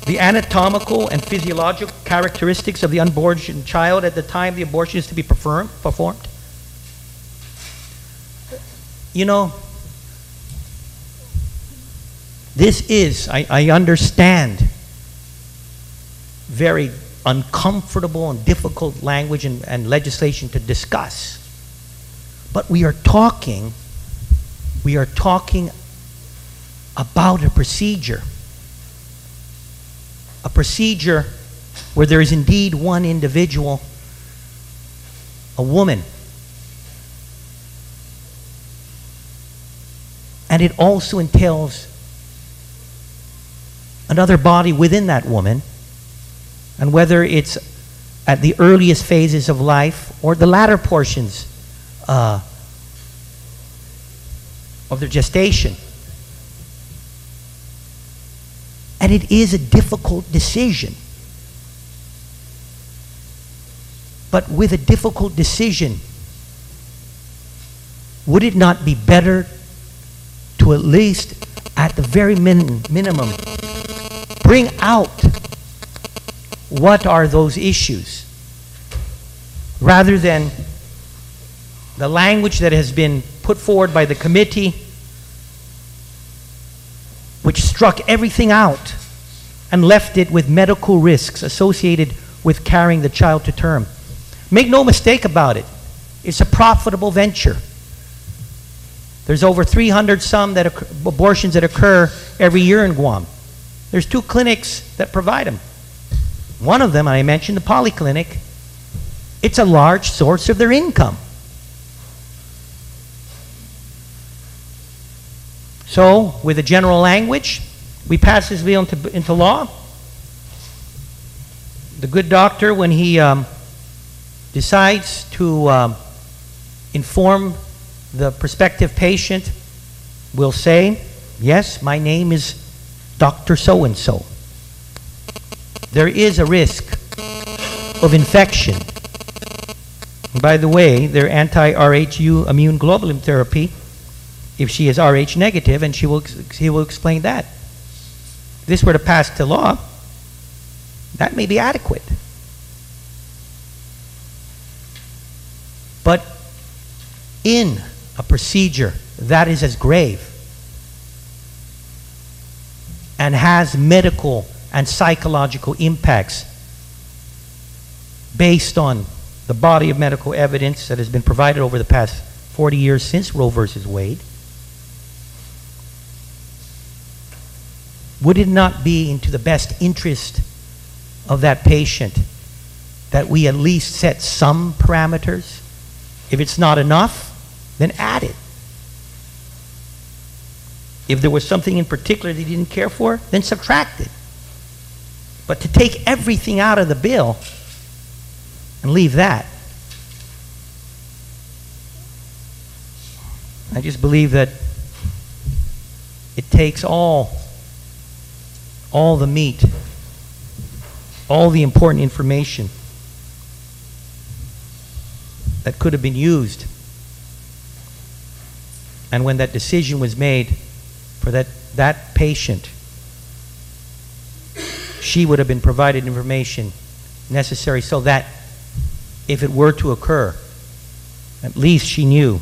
The anatomical and physiological characteristics of the unborn child at the time the abortion is to be performed? You know, this is, I understand, very uncomfortable and difficult language and legislation to discuss. But we are talking about a procedure where there is indeed one individual, a woman. And it also entails another body within that woman, and whether it's at the earliest phases of life or the latter portions of their gestation. And it is a difficult decision. But with a difficult decision, would it not be better to at least, at the very minimum, bring out what are those issues, rather than the language that has been put forward by the committee, which struck everything out and left it with medical risks associated with carrying the child to term. Make no mistake about it, it's a profitable venture. There's over 300 some abortions that occur every year in Guam. There's 2 clinics that provide them. One of them, I mentioned, the polyclinic, it's a large source of their income. So, with a general language, we pass this bill into law. The good doctor, when he decides to inform the prospective patient, will say, yes, my name is Dr. So-and-so. There is a risk of infection. And by the way, their anti-RHU immune globulin therapy, if she is Rh negative, and he will explain that. If this were to pass to law, that may be adequate. But in a procedure that is as grave and has medical and psychological impacts based on the body of medical evidence that has been provided over the past 40 years since Roe versus Wade, would it not be into the best interest of that patient that we at least set some parameters? If it's not enough, then add it. If there was something in particular they didn't care for, then subtract it. But to take everything out of the bill and leave that, I just believe that it takes all the meat, all the important information that could have been used. And when that decision was made for that patient, she would have been provided information necessary so that if it were to occur, at least she knew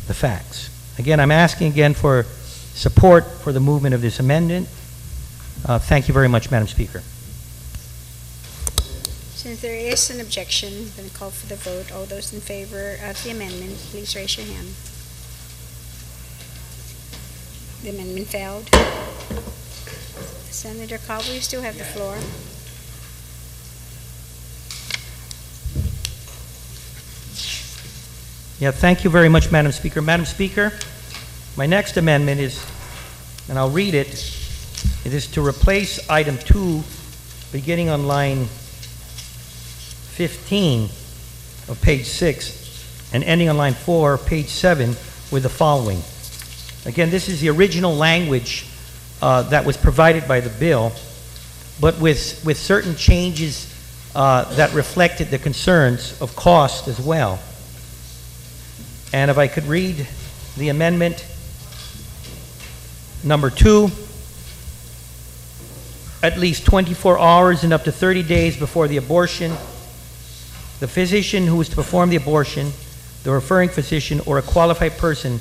the facts. Again, I'm asking again for support for the movement of this amendment. Thank you very much, Madam Speaker. Since there is an objection, I'm going to call for the vote. All those in favor of the amendment, please raise your hand. The amendment failed. Senator Calvo, you still have the floor. Yeah, thank you very much, Madam Speaker. Madam Speaker, my next amendment is, and I'll read it, it is to replace item 2, beginning on line 15 of page 6, and ending on line 4, page 7, with the following. Again, this is the original language that was provided by the bill, but with certain changes that reflected the concerns of cost as well. And if I could read the amendment number 2, at least 24 hours and up to 30 days before the abortion, the physician who is to perform the abortion, the referring physician, or a qualified person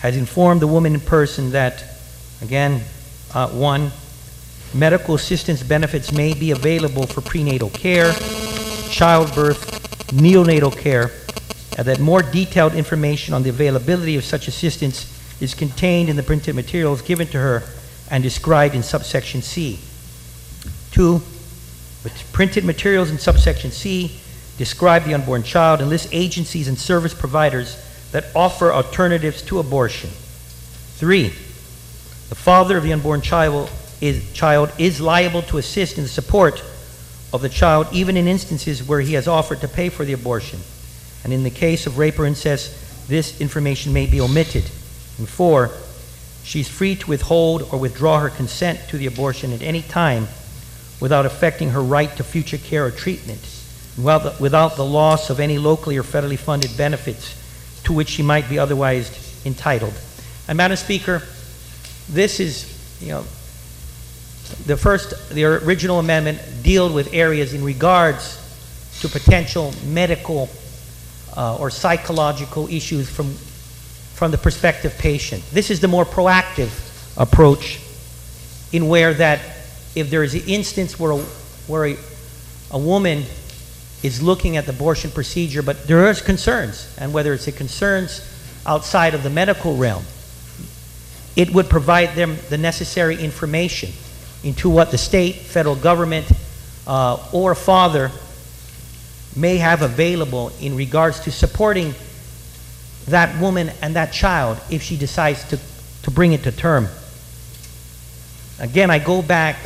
has informed the woman in person that, again, 1, medical assistance benefits may be available for prenatal care, childbirth, neonatal care, and that more detailed information on the availability of such assistance is contained in the printed materials given to her and described in subsection C. 2, the printed materials in subsection C describe the unborn child and list agencies and service providers that offer alternatives to abortion. 3, the father of the unborn child is liable to assist in the support of the child even in instances where he has offered to pay for the abortion. And in the case of rape or incest, this information may be omitted. And 4, she's free to withhold or withdraw her consent to the abortion at any time without affecting her right to future care or treatment, without the loss of any locally or federally funded benefits to which she might be otherwise entitled. And Madam Speaker, this is, the original amendment dealt with areas in regards to potential medical or psychological issues from the prospective patient. This is the more proactive approach, in where that if there is an instance where a woman is looking at the abortion procedure, but there is concerns, and whether it's the concerns outside of the medical realm, it would provide them the necessary information into what the state, federal government, or a father may have available in regards to supporting that woman and that child if she decides to bring it to term. Again, I go back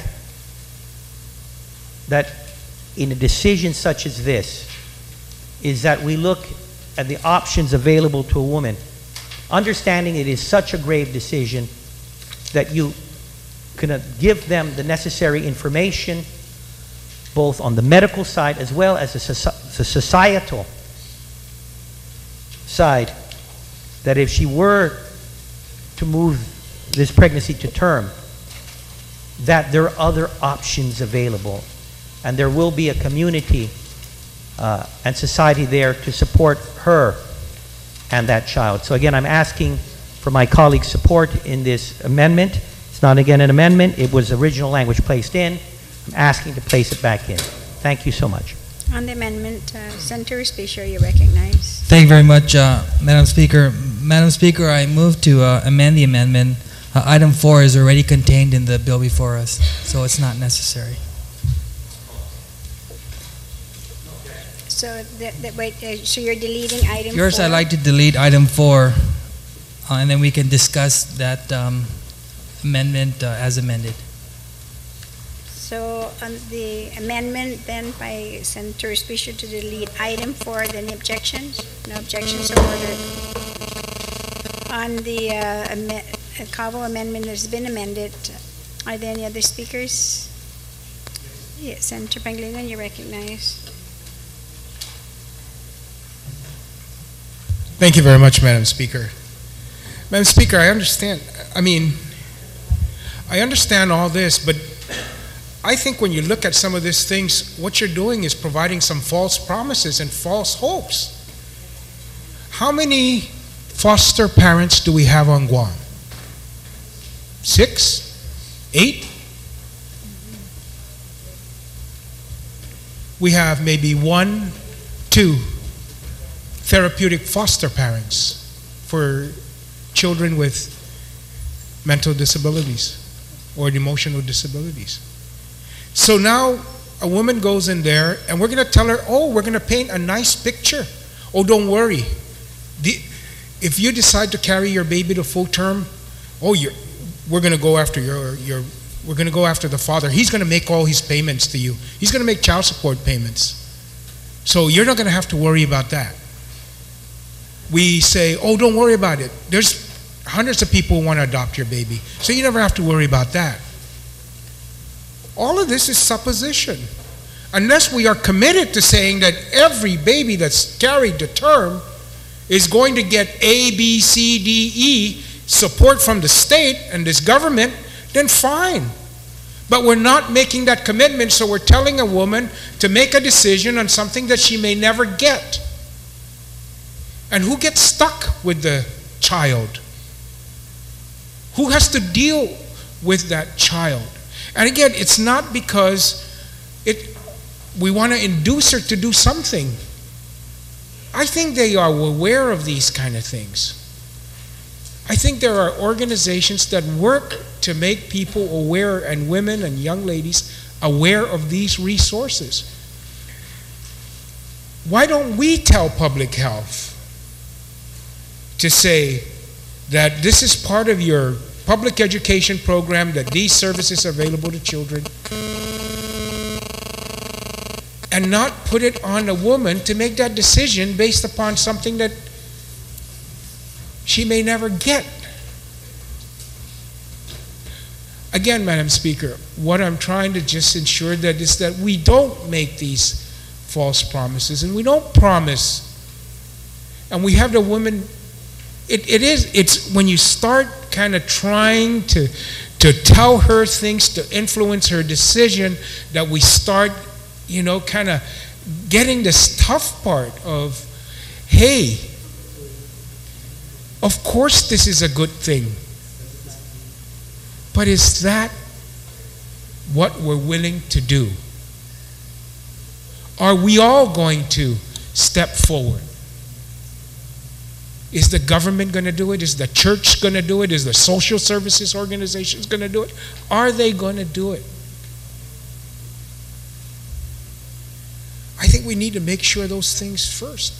that in a decision such as this, is that we look at the options available to a woman, understanding it is such a grave decision that you can give them the necessary information both on the medical side as well as the societal side, that if she were to move this pregnancy to term, that there are other options available, and there will be a community and society there to support her and that child. So again, I'm asking for my colleagues' support in this amendment. It's not, again, an amendment. It was original language placed in. I'm asking to place it back in. Thank you so much. On the amendment, Senator Speaker, you recognize. Thank you very much, Madam Speaker. Madam Speaker, I move to amend the amendment. Item 4 is already contained in the bill before us, so it's not necessary. So, so you're deleting item 4? Yours, I'd like to delete item 4, and then we can discuss that amendment as amended. So on the amendment then by Senator Speaker to delete item 4, then the objections? No objections are ordered. On the Cabo amendment has been amended. Are there any other speakers? Yes, Senator Pangilinan, you recognize. Thank you very much, Madam Speaker. Madam Speaker, I understand all this, but I think when you look at some of these things, what you're doing is providing some false promises and false hopes. How many foster parents do we have on Guam? 6? 8? We have maybe 1, 2 therapeutic foster parents for children with mental disabilities. or emotional disabilities. So now a woman goes in there and we're going to tell her, oh, we're going to paint a nice picture. Oh, don't worry. If you decide to carry your baby to full term, we're going to go after we're going to go after the father. He's going to make all his payments to you. He's going to make child support payments. So you're not going to have to worry about that. We say, oh, don't worry about it. There's hundreds of people who want to adopt your baby. So you never have to worry about that. All of this is supposition. Unless we are committed to saying that every baby that's carried to term is going to get A, B, C, D, E support from the state and this government, then fine. But we're not making that commitment, so we're telling a woman to make a decision on something that she may never get. And who gets stuck with the child? Who has to deal with that child? And again, it's not because we want to induce her to do something. I think they are aware of these kind of things. I think there are organizations that work to make people aware, and women and young ladies aware of these resources. Why don't we tell public health to say that this is part of your public education program, that these services are available to children, and not put it on a woman to make that decision based upon something that she may never get. Again, Madam Speaker, what I'm trying to just ensure that is that we don't make these false promises, and we don't promise, and we have the woman. It's when you start kind of trying to tell her things, to influence her decision, that we start, kind of getting this tough part of, hey, of course this is a good thing, but is that what we're willing to do? Are we all going to step forward? Is the government going to do it? Is the church going to do it? Is the social services organizations going to do it? Are they going to do it? I think we need to make sure those things first.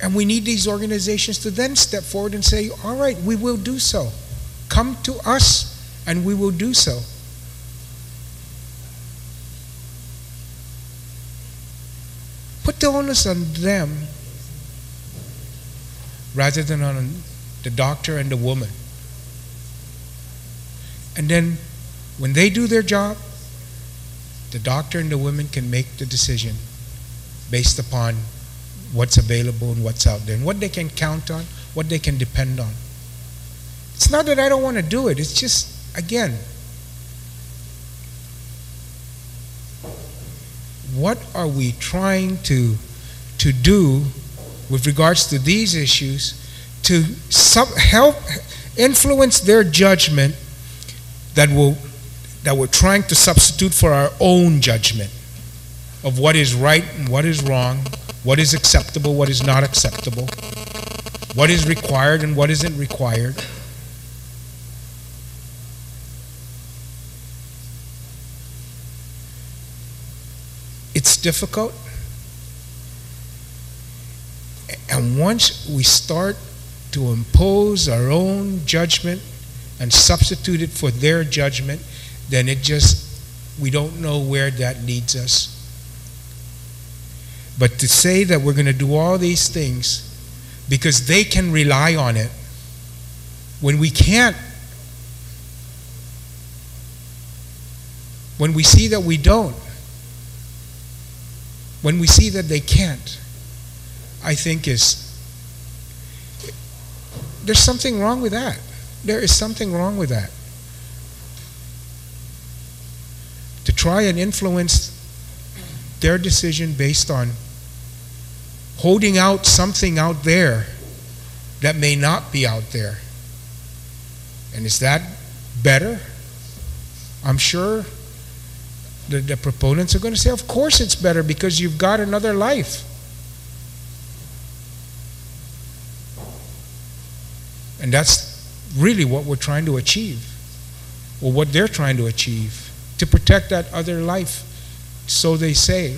And we need these organizations to then step forward and say, all right, we will do so. Come to us and we will do so. Put the onus on them rather than on the doctor and the woman. And then when they do their job, the doctor and the woman can make the decision based upon what's available and what's out there, and what they can count on, what they can depend on. It's not that I don't want to do it, it's just, again, what are we trying to do with regards to these issues to help influence their judgment that we're trying to substitute for our own judgment of what is right and what is wrong, what is acceptable, what is not acceptable, what is required and what isn't required. It's difficult. And once we start to impose our own judgment and substitute it for their judgment, then we don't know where that leads us. But to say that we're going to do all these things because they can rely on it, when we can't, when we see that we don't, when we see that they can't, I think there's something wrong with that. There is something wrong with that. To try and influence their decision based on holding out something out there that may not be out there. And is that better? I'm sure the proponents are going to say, of course it's better because you've got another life. And that's really what we're trying to achieve, or what they're trying to achieve, to protect that other life, so they say.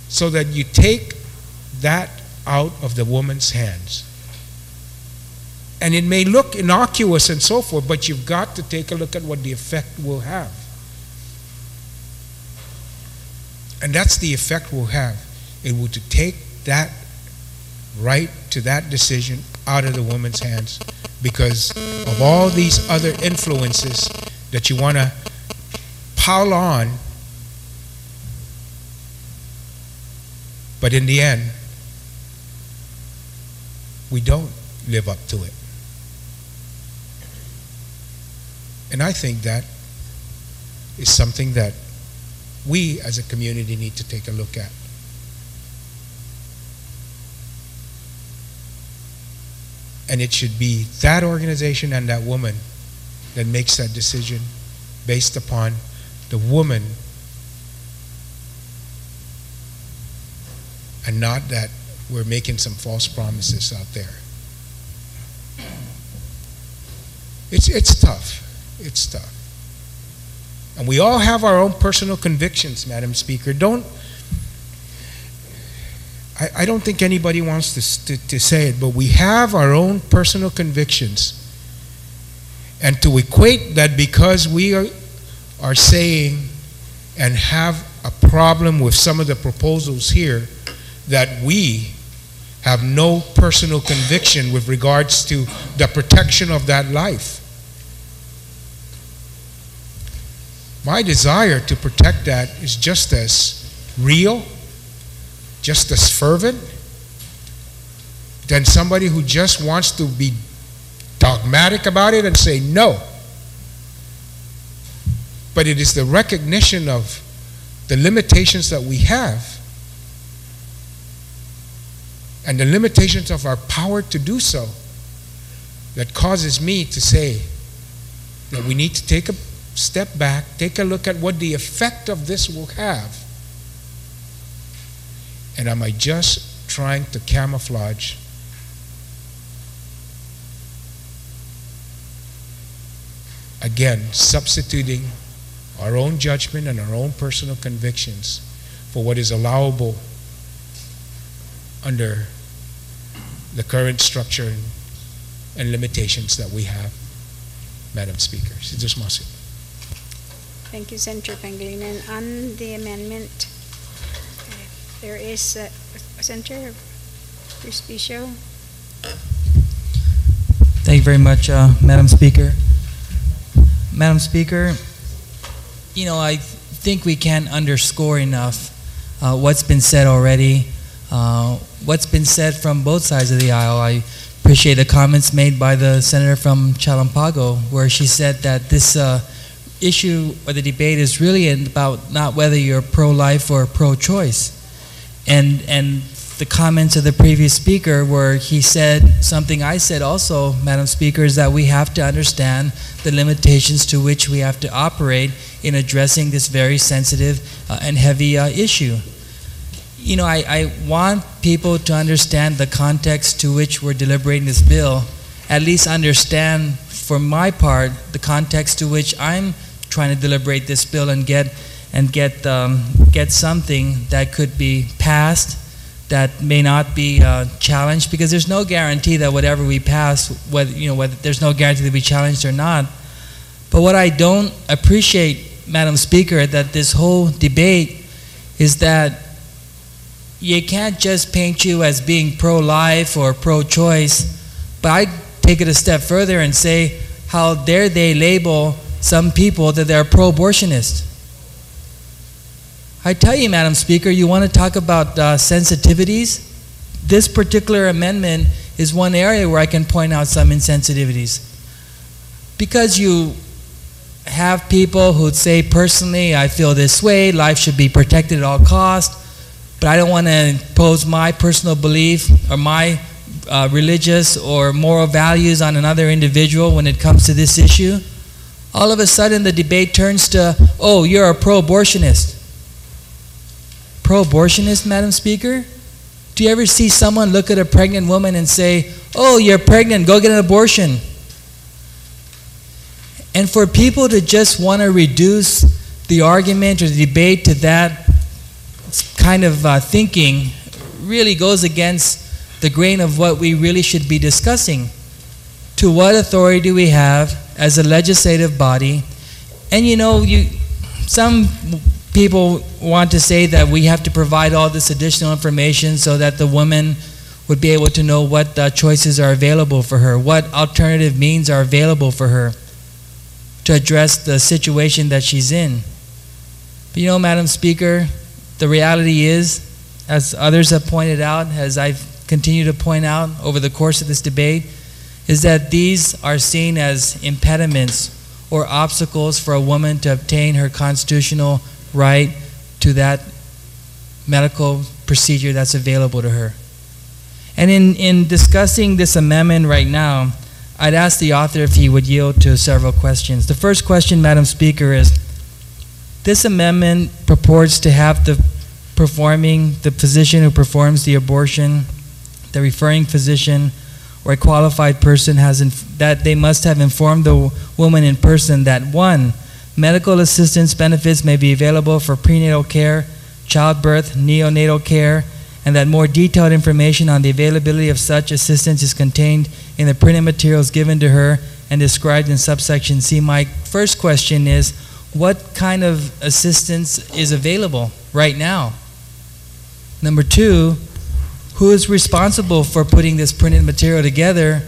So that you take that out of the woman's hands. And it may look innocuous and so forth, but you've got to take a look at what the effect will have. And that's the effect we'll have. It will to take that right to that decision out of the woman's hands, because of all these other influences that you want to pile on. But in the end, we don't live up to it. And I think that is something that we as a community need to take a look at. And it should be that organization and that woman that makes that decision based upon the woman, and not that we're making some false promises out there. It's tough. It's tough. And we all have our own personal convictions, Madam Speaker. I don't think anybody wants to say it, but we have our own personal convictions. And to equate that because we are saying and have a problem with some of the proposals here, that we have no personal conviction with regards to the protection of that life. My desire to protect that is just as real, just as fervent, than somebody who just wants to be dogmatic about it and say no. But it is the recognition of the limitations that we have and the limitations of our power to do so that causes me to say that we need to take a step back, take a look at what the effect of this will have. And am I just trying to camouflage again, substituting our own judgment and our own personal convictions for what is allowable under the current structure and limitations that we have, Madam Speaker. Thank you, Senator Pangilinan. On the amendment, there is Senator Respicio. Thank you very much, Madam Speaker. Madam Speaker, you know, I think we can't underscore enough what's been said already, what's been said from both sides of the aisle. I appreciate the comments made by the senator from Chalampago, where she said that this issue or the debate is really about not whether you're pro-life or pro-choice. And the comments of the previous speaker, where he said something I said also, Madam Speaker, is that we have to understand the limitations to which we have to operate in addressing this very sensitive and heavy issue. You know, I want people to understand the context to which we're deliberating this bill, at least understand, for my part, the context to which I'm trying to deliberate this bill and get something that could be passed, that may not be challenged, because there's no guarantee that whatever we pass, whether there's no guarantee to be challenged or not. But what I don't appreciate, Madam Speaker, that this whole debate is that you can't just paint you as being pro-life or pro-choice, but I take it a step further and say, how dare they label some people that they're pro-abortionist? I tell you, Madam Speaker, you want to talk about sensitivities? This particular amendment is one area where I can point out some insensitivities. Because you have people who'd say, personally, I feel this way, life should be protected at all costs, but I don't want to impose my personal belief or my religious or moral values on another individual when it comes to this issue. All of a sudden, the debate turns to, oh, you're a pro-abortionist. Pro-abortionist, Madam Speaker? Do you ever see someone look at a pregnant woman and say, "Oh, you're pregnant, go get an abortion"? And for people to just want to reduce the argument or the debate to that kind of thinking really goes against the grain of what we really should be discussing. To what authority do we have as a legislative body? And you know, some people want to say that we have to provide all this additional information so that the woman would be able to know what choices are available for her, what alternative means are available for her to address the situation that she's in. But you know, Madam Speaker, the reality is, as others have pointed out, as I've continued to point out over the course of this debate, is that these are seen as impediments or obstacles for a woman to obtain her constitutional right to that medical procedure that's available to her. And in discussing this amendment right now, I'd ask the author if he would yield to several questions. The first question, Madam Speaker, is this amendment purports to have the physician who performs the abortion, the referring physician, or a qualified person that they must have informed the woman in person that 1, medical assistance benefits may be available for prenatal care, childbirth, neonatal care, and that more detailed information on the availability of such assistance is contained in the printed materials given to her and described in subsection C. My first question is, what kind of assistance is available right now? Number 2, who is responsible for putting this printed material together?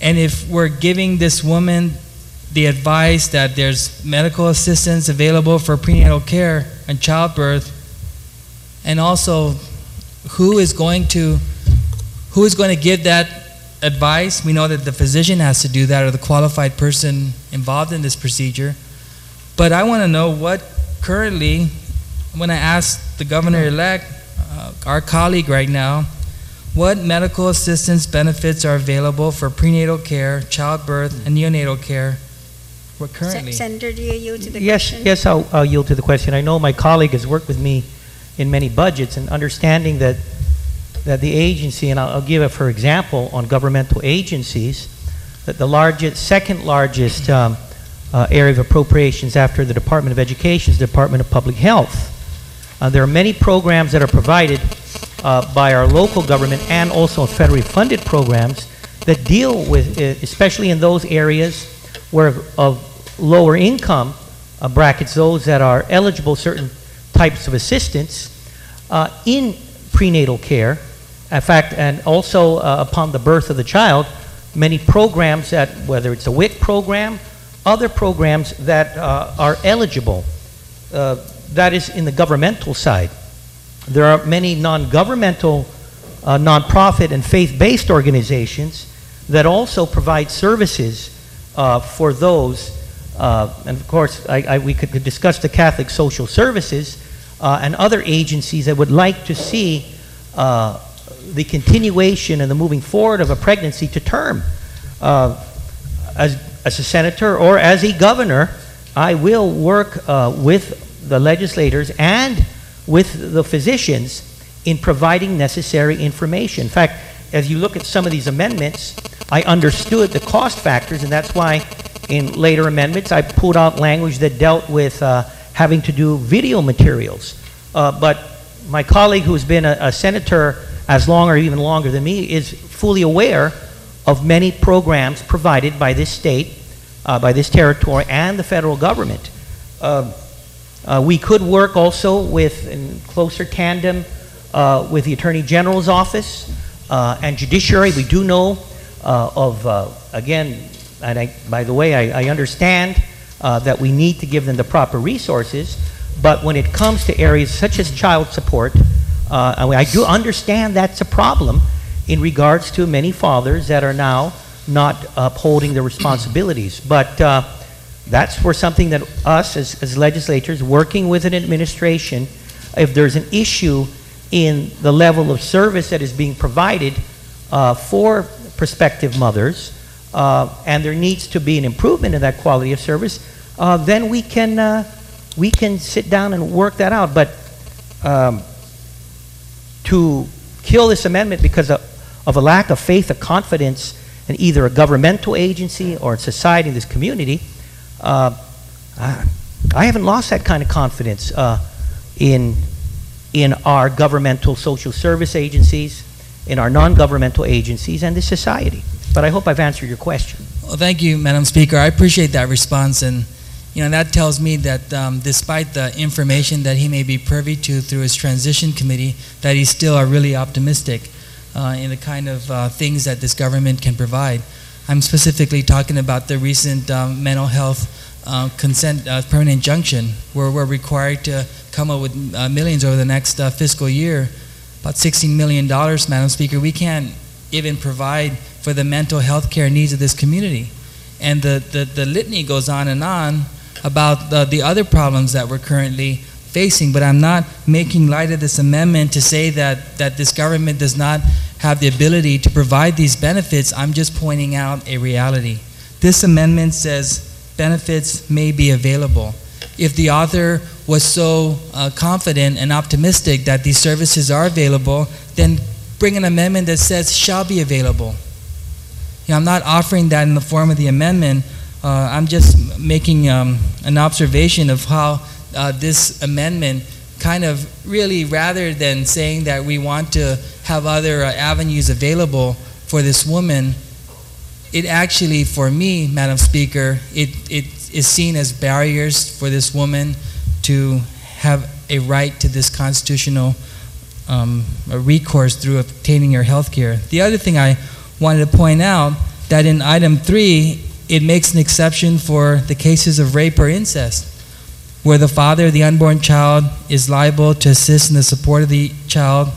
And if we're giving this woman the advice that there's medical assistance available for prenatal care and childbirth, and also who is going to give that advice? We know that the physician has to do that, or the qualified person involved in this procedure. But I want to know what currently, when I ask the governor-elect, our colleague right now, what medical assistance benefits are available for prenatal care, childbirth, and neonatal care currently? Senator, do you yield to the Yes, question? yes, I'll yield to the question. I know my colleague has worked with me in many budgets, and understanding that the agency, and I'll give it for example on governmental agencies, that the second largest area of appropriations after the Department of Education is the Department of Public Health. There are many programs that are provided by our local government and also federally funded programs that deal with, especially in those areas where of lower income brackets, those that are eligible certain types of assistance in prenatal care. In fact, and also upon the birth of the child, many programs that, whether it's a WIC program, other programs that are eligible. That is in the governmental side. There are many non-governmental, nonprofit and faith-based organizations that also provide services for those. And of course, we could discuss the Catholic Social Services and other agencies that would like to see the continuation and the moving forward of a pregnancy to term. As a senator or as a governor, I will work with the legislators and with the physicians in providing necessary information. In fact, as you look at some of these amendments, I understood the cost factors, and that's why in later amendments I pulled out language that dealt with having to do video materials. But my colleague, who's been a senator as long or even longer than me, is fully aware of many programs provided by this state, by this territory, and the federal government. We could work also with, in closer tandem, with the Attorney General's office and Judiciary. We do know again, and by the way, I understand that we need to give them the proper resources, but when it comes to areas such as child support, I do understand that's a problem in regards to many fathers that are now not upholding their responsibilities. But that's for something that us as legislators, working with an administration, if there's an issue in the level of service that is being provided for prospective mothers, and there needs to be an improvement in that quality of service, then we can sit down and work that out. But to kill this amendment because of a lack of faith or confidence in either a governmental agency or in society, in this community, I haven't lost that kind of confidence in our governmental social service agencies, in our non-governmental agencies, and the society. But I hope I've answered your question. Well, thank you, Madam Speaker. I appreciate that response, and that tells me that despite the information that he may be privy to through his transition committee, that he's still really optimistic in the kind of things that this government can provide. I'm specifically talking about the recent mental health consent permanent injunction, where we're required to come up with millions over the next fiscal year, about $16 million, Madam Speaker. We can't even provide for the mental health care needs of this community. And the litany goes on about the other problems that we're currently facing, but I'm not making light of this amendment to say that this government does not have the ability to provide these benefits. I'm just pointing out a reality. This amendment says benefits may be available. If the author was so confident and optimistic that these services are available, then bring an amendment that says shall be available. I'm not offering that in the form of the amendment. I'm just making an observation of how this amendment kind of really, rather than saying that we want to have other avenues available for this woman, it actually, for me, Madam Speaker, it is seen as barriers for this woman to have a right to this constitutional recourse through obtaining her health care. The other thing I wanted to point out, that in item 3, it makes an exception for the cases of rape or incest, where the father of the unborn child is liable to assist in the support of the child,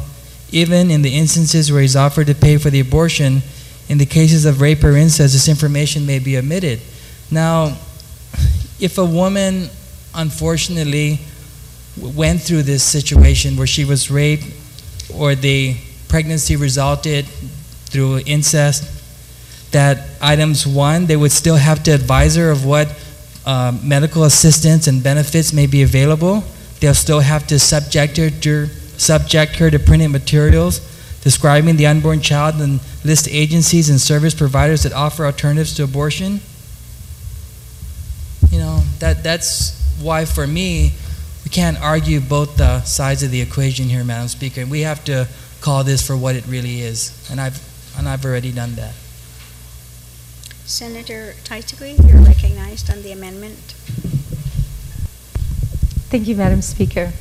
even in the instances where he's offered to pay for the abortion. In the cases of rape or incest, this information may be omitted. Now, if a woman, unfortunately, went through this situation where she was raped or the pregnancy resulted through incest, that items 1, they would still have to advise her of what medical assistance and benefits may be available. They'll still have to subject her to printed materials describing the unborn child and list agencies and service providers that offer alternatives to abortion. That's why, for me, we can't argue both the sides of the equation here, Madam Speaker. We have to call this for what it really is, and I've already done that. Senator Teichgui, you're recognized on the amendment. Thank you, Madam Speaker.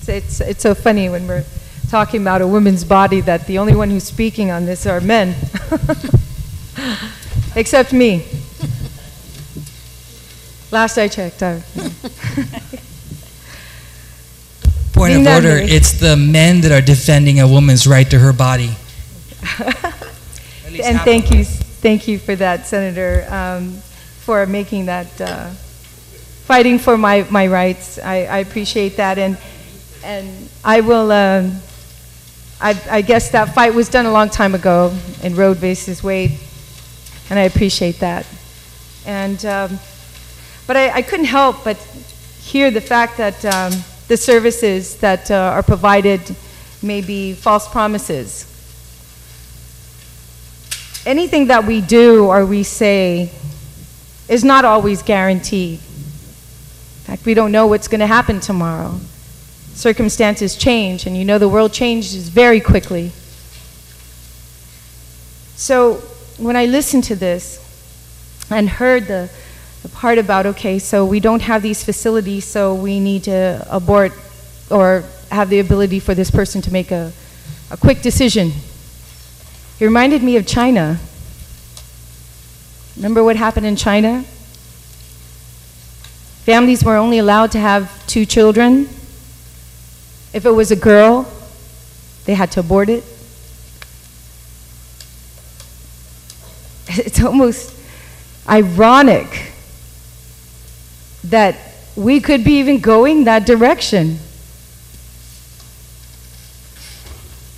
It's so funny when we're talking about a woman's body that the only one who's speaking on this are men, except me. Last I checked. Point of order, it's the men that are defending a woman's right to her body. And thank you for that, Senator, for making that, fighting for my rights. I appreciate that, and I will, I guess that fight was done a long time ago in Roe versus Wade, and I appreciate that. And, but I couldn't help but hear the fact that the services that are provided may be false promises. Anything that we do or we say is not always guaranteed. In fact, we don't know what's going to happen tomorrow. Circumstances change, and the world changes very quickly. So when I listened to this and heard the part about, okay, so we don't have these facilities, so we need to abort or have the ability for this person to make a quick decision. It reminded me of China. Remember what happened in China? Families were only allowed to have 2 children. If it was a girl, they had to abort it. It's almost ironic that we could be even going that direction.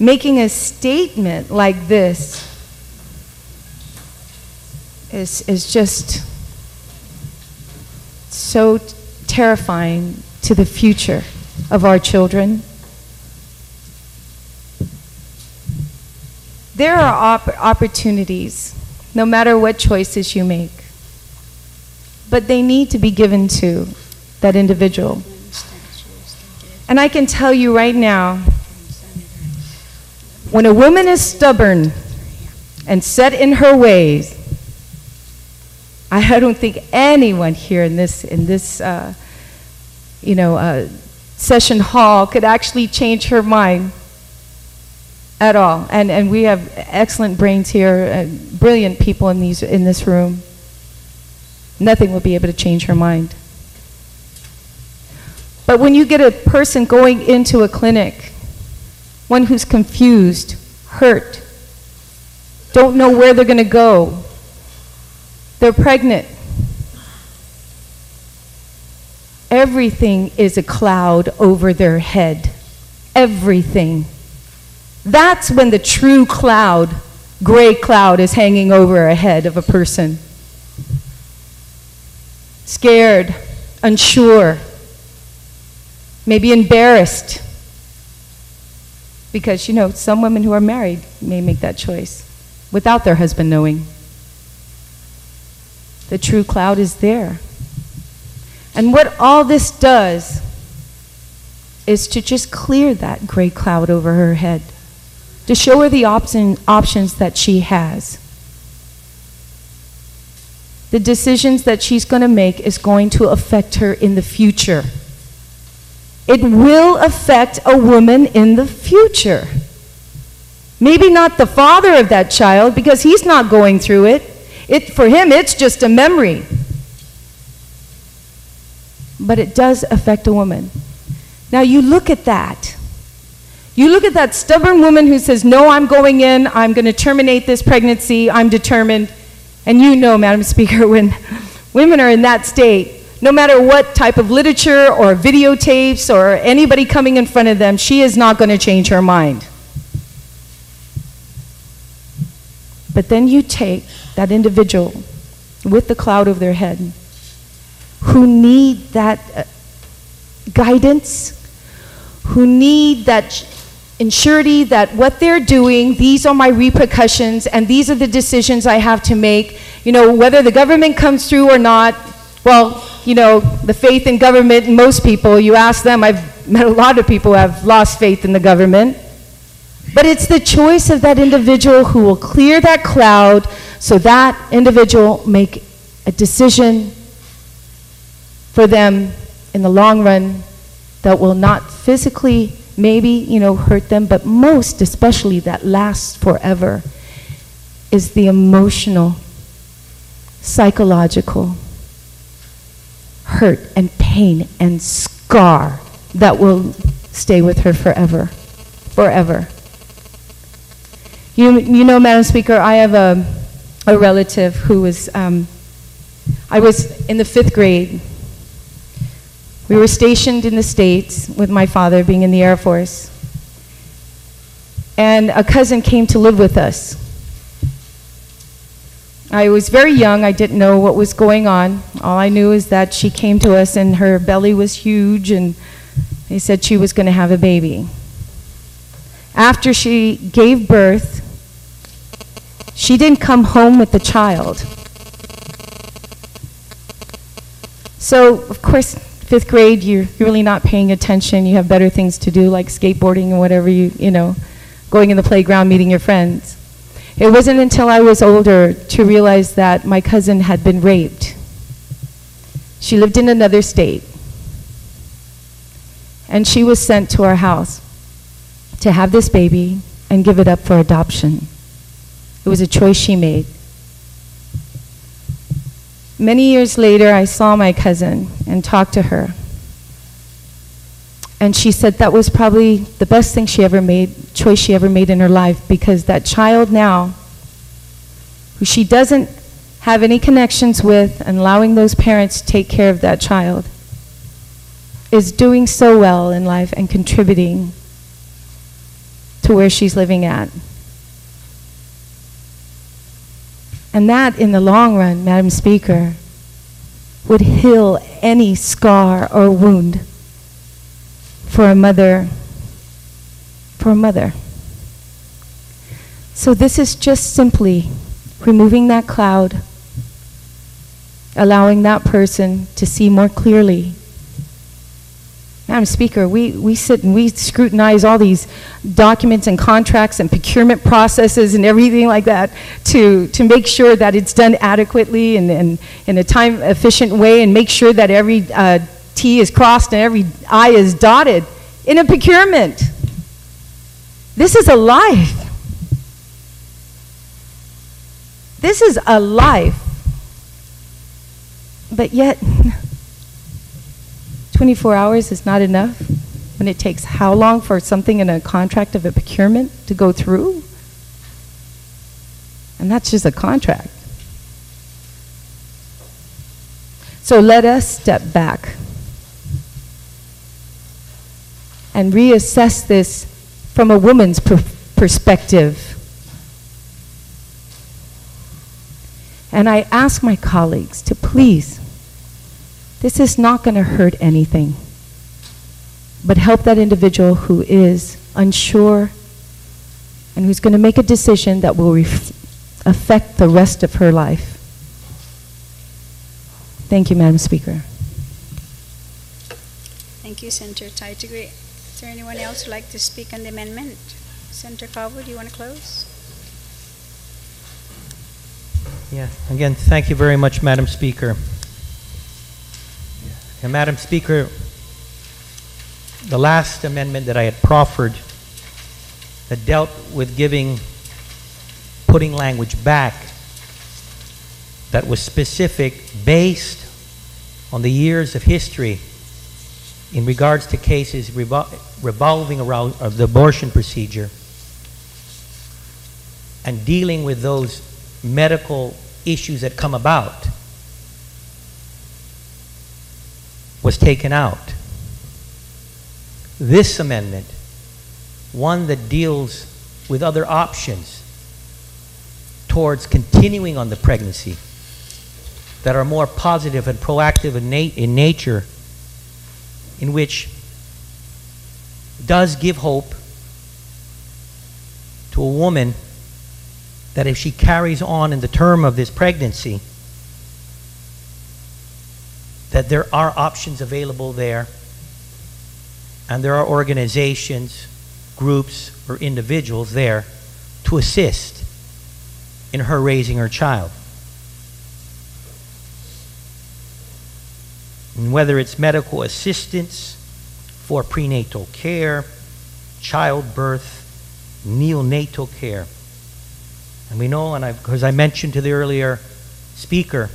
Making a statement like this is just so terrifying to the future of our children. There are opportunities, no matter what choices you make, but they need to be given to that individual. And I can tell you right now, when a woman is stubborn and set in her ways, I don't think anyone here in this session hall could actually change her mind at all. And we have excellent brains here, brilliant people in this room. Nothing will be able to change her mind. But when you get a person going into a clinic, one who's confused, hurt, don't know where they're going to go, they're pregnant, everything is a cloud over their head. Everything. That's when the true cloud, gray cloud, is hanging over a head of a person. Scared, unsure, maybe embarrassed. Because, you know, some women who are married may make that choice without their husband knowing. The true cloud is there. And what all this does is to just clear that gray cloud over her head, to show her the options that she has. The decisions that she's going to make is going to affect her in the future. It will affect a woman in the future. Maybe not the father of that child, because he's not going through it. For him, it's just a memory. But it does affect a woman. Now you look at that. You look at that stubborn woman who says, no, I'm going in, I'm going to terminate this pregnancy, I'm determined. And you know, Madam Speaker, when women are in that state, no matter what type of literature or videotapes or anybody coming in front of them, she is not going to change her mind. But then you take that individual with the cloud over their head who need that guidance, who need that ensurety that what they're doing, these are my repercussions and these are the decisions I have to make. You know, whether the government comes through or not, well, you know, the faith in government, most people, you ask them, I've met a lot of people who have lost faith in the government. But it's the choice of that individual who will clear that cloud so that individual make a decision for them in the long run that will not physically maybe, you know, hurt them, but most especially that lasts forever is the emotional, psychological hurt and pain and scar that will stay with her forever, forever. You know, Madam Speaker, I have a relative who was, I was in the 5th grade. We were stationed in the States with my father being in the Air Force. And a cousin came to live with us. I was very young, I didn't know what was going on. All I knew is that she came to us and her belly was huge and they said she was going to have a baby. After she gave birth, she didn't come home with the child. So, of course, 5th grade, you're really not paying attention. You have better things to do, like skateboarding and whatever, you know, going in the playground, meeting your friends. It wasn't until I was older to realize that my cousin had been raped. She lived in another state. And she was sent to our house to have this baby and give it up for adoption. It was a choice she made. Many years later, I saw my cousin and talked to her. And she said that was probably the best thing she ever made, choice she ever made in her life, because that child now, who she doesn't have any connections with, and allowing those parents to take care of that child, is doing so well in life and contributing to where she's living at. And that, in the long run, Madam Speaker, would heal any scar or wound for a mother. So this is just simply removing that cloud, allowing that person to see more clearly. Madam Speaker, we sit and we scrutinize all these documents and contracts and procurement processes and everything like that to make sure that it's done adequately and in a time-efficient way, and make sure that every T is crossed and every I is dotted in a procurement. This is a life. This is a life. But yet, 24 hours is not enough when it takes how long for something in a contract of a procurement to go through? And that's just a contract. So let us step back and reassess this from a woman's perspective. And I ask my colleagues to please, this is not going to hurt anything, but help that individual who is unsure and who's going to make a decision that will affect the rest of her life. Thank you, Madam Speaker. Thank you, Senator Taitagui. Is there anyone else who'd like to speak on the amendment? Senator Calvo, do you want to close? Yeah, again, thank you very much, Madam Speaker. And Madam Speaker, the last amendment that I had proffered that dealt with putting language back that was specific based on the years of history in regards to cases revolving around the abortion procedure and dealing with those medical issues that come about was taken out. This amendment, one that deals with other options towards continuing on the pregnancy that are more positive and proactive in nature, in which does give hope to a woman that if she carries on in the term of this pregnancy, that there are options available there, and there are organizations, groups, or individuals there to assist in her raising her child. And whether it's medical assistance for prenatal care, childbirth, neonatal care. And we know, and because I mentioned to the earlier speaker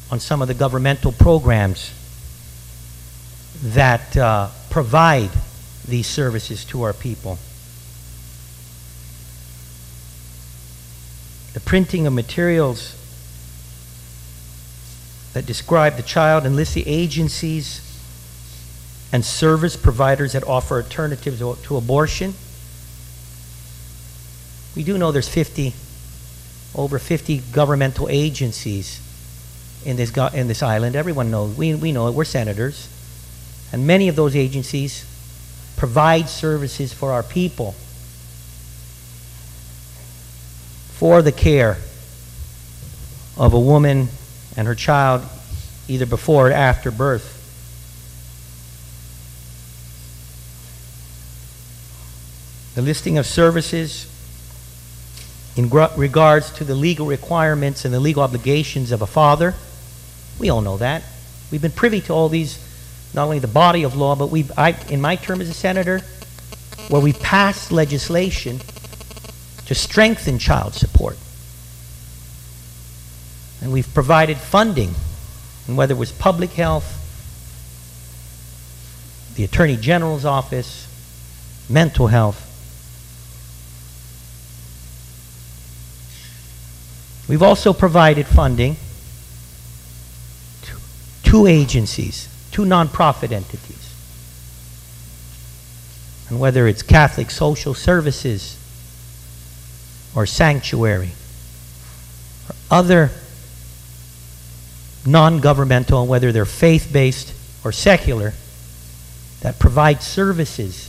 on some of the governmental programs that provide these services to our people. The printing of materials that describe the child and list the agencies and service providers that offer alternatives to abortion. We do know there's over 50 governmental agencies in this island. Everyone knows. We know it. We're senators. And many of those agencies provide services for our people for the care of a woman and her child either before or after birth. The listing of services in regards to the legal requirements and the legal obligations of a father, we all know that. We've been privy to all these, not only the body of law, but in my term as a senator, where we passed legislation to strengthen child support. And we've provided funding, and whether it was public health, the Attorney General's office, mental health. We've also provided funding to two agencies, two nonprofit entities. And whether it's Catholic Social Services or Sanctuary or other non-governmental, and whether they're faith-based or secular, that provide services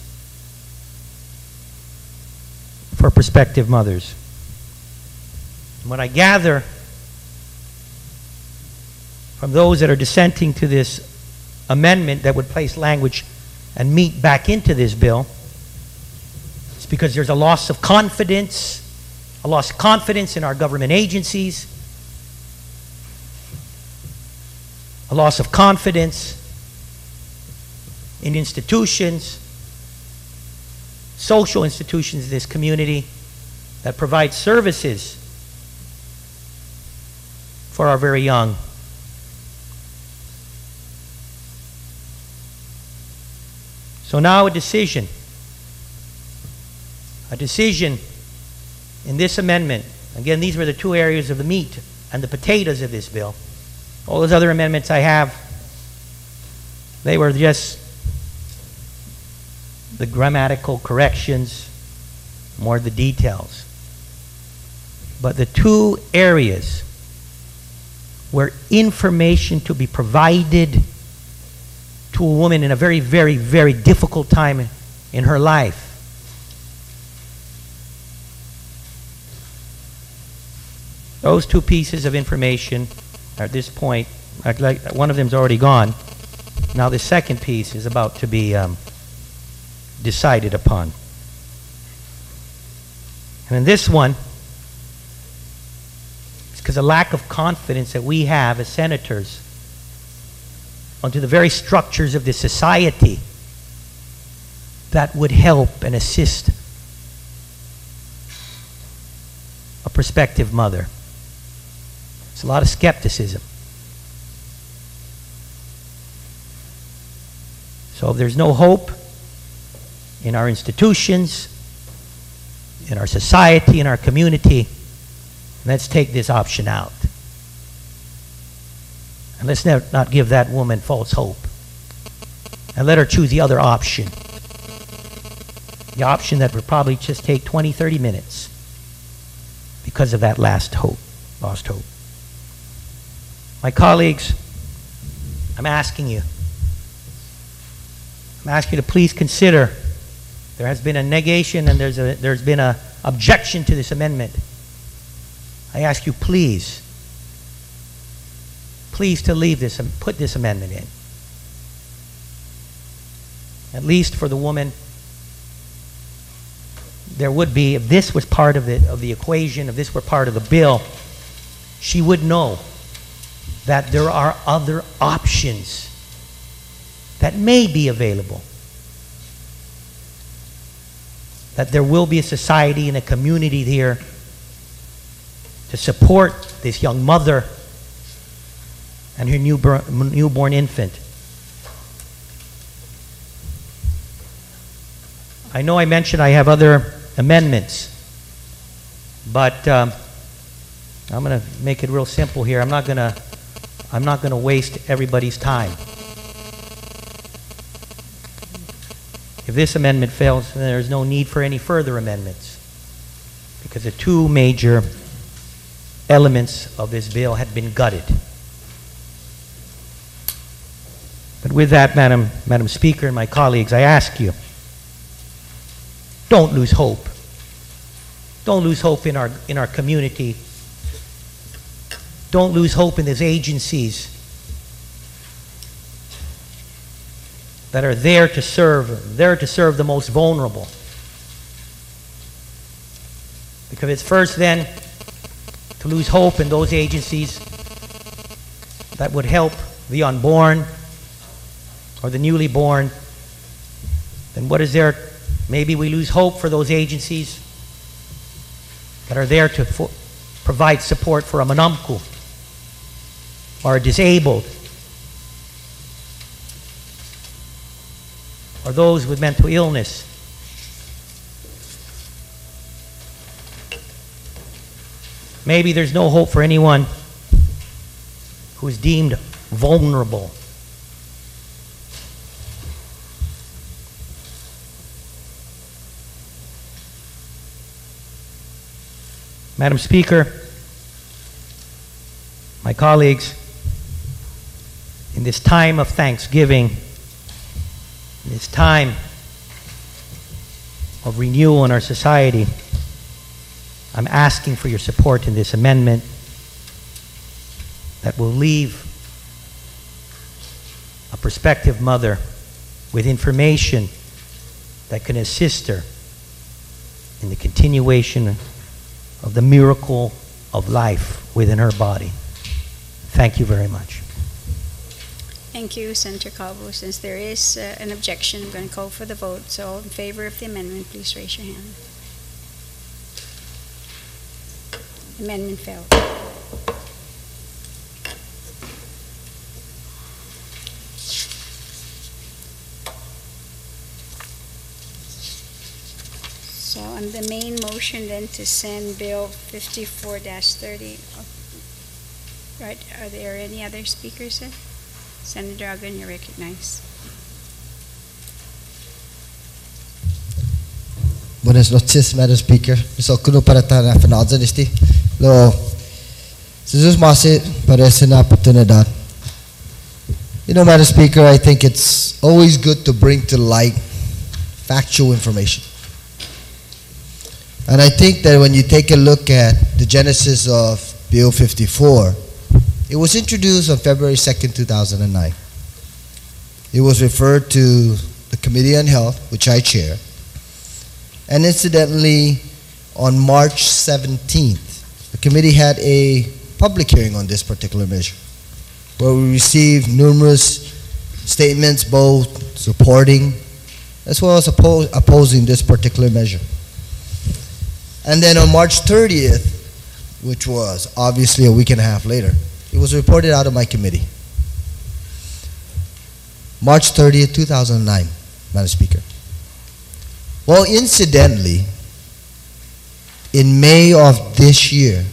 for prospective mothers. What I gather from those that are dissenting to this amendment that would place language and meat back into this bill, it's because there's a loss of confidence in our government agencies, a loss of confidence in institutions, social institutions in this community that provide services for our very young. So now a decision in this amendment. Again, these were the two areas of the meat and the potatoes of this bill. All those other amendments I have, they were just the grammatical corrections, more the details. But the two areas where information to be provided to a woman in a very, very, very difficult time in her life, those two pieces of information at this point, like one of them's already gone. Now the second piece is about to be decided upon. And in this one, it's because of lack of confidence that we have as senators onto the very structures of this society that would help and assist a prospective mother. There's a lot of skepticism. So if there's no hope in our institutions, in our society, in our community, let's take this option out. And let's not give that woman false hope. And let her choose the other option. The option that would probably just take 20, 30 minutes because of that lost hope. My colleagues, I'm asking you to please consider. There has been a negation and there's been an objection to this amendment. I ask you please to leave this and put this amendment in. At least for the woman, there would be, if this was part of the equation, if this were part of the bill, she would know that there are other options that may be available. That there will be a society and a community here to support this young mother and her newborn infant. I know I mentioned I have other amendments, but I'm going to make it real simple here. I'm not going to waste everybody's time. If this amendment fails, then there's no need for any further amendments, because the two major elements of this bill had been gutted. But with that, Madam Speaker and my colleagues, I ask you, don't lose hope. Don't lose hope in our community. Don't lose hope in these agencies that are there to serve the most vulnerable. Because it's first then to lose hope in those agencies that would help the unborn or the newly born. Then what is there? Maybe we lose hope for those agencies that are there to provide support for a manamku or a disabled or those with mental illness. Maybe there's no hope for anyone who is deemed vulnerable. Madam Speaker, my colleagues, in this time of thanksgiving, in this time of renewal in our society, I'm asking for your support in this amendment that will leave a prospective mother with information that can assist her in the continuation of the miracle of life within her body. Thank you very much. Thank you, Senator Calvo. Since there is an objection, I'm going to call for the vote. So all in favor of the amendment, please raise your hand. Amendment failed. So on the main motion then to send Bill 54-30, right, are there any other speakers then? Senator Dragon, you're recognized. Buenas noches, Madam Speaker. So kuno para tayo finalza nisti. Lo, Jesus masi para na oportunidad. You know, Madam Speaker, I think it's always good to bring to light factual information. And I think that when you take a look at the genesis of Bill 54, it was introduced on February 2nd, 2009. It was referred to the Committee on Health, which I chair. And incidentally, on March 17th, the committee had a public hearing on this particular measure, where we received numerous statements, both supporting as well as opposing this particular measure. And then on March 30th, which was obviously a week and a half later, it was reported out of my committee. March 30th, 2009, Madam Speaker. Well, incidentally, in May of this year,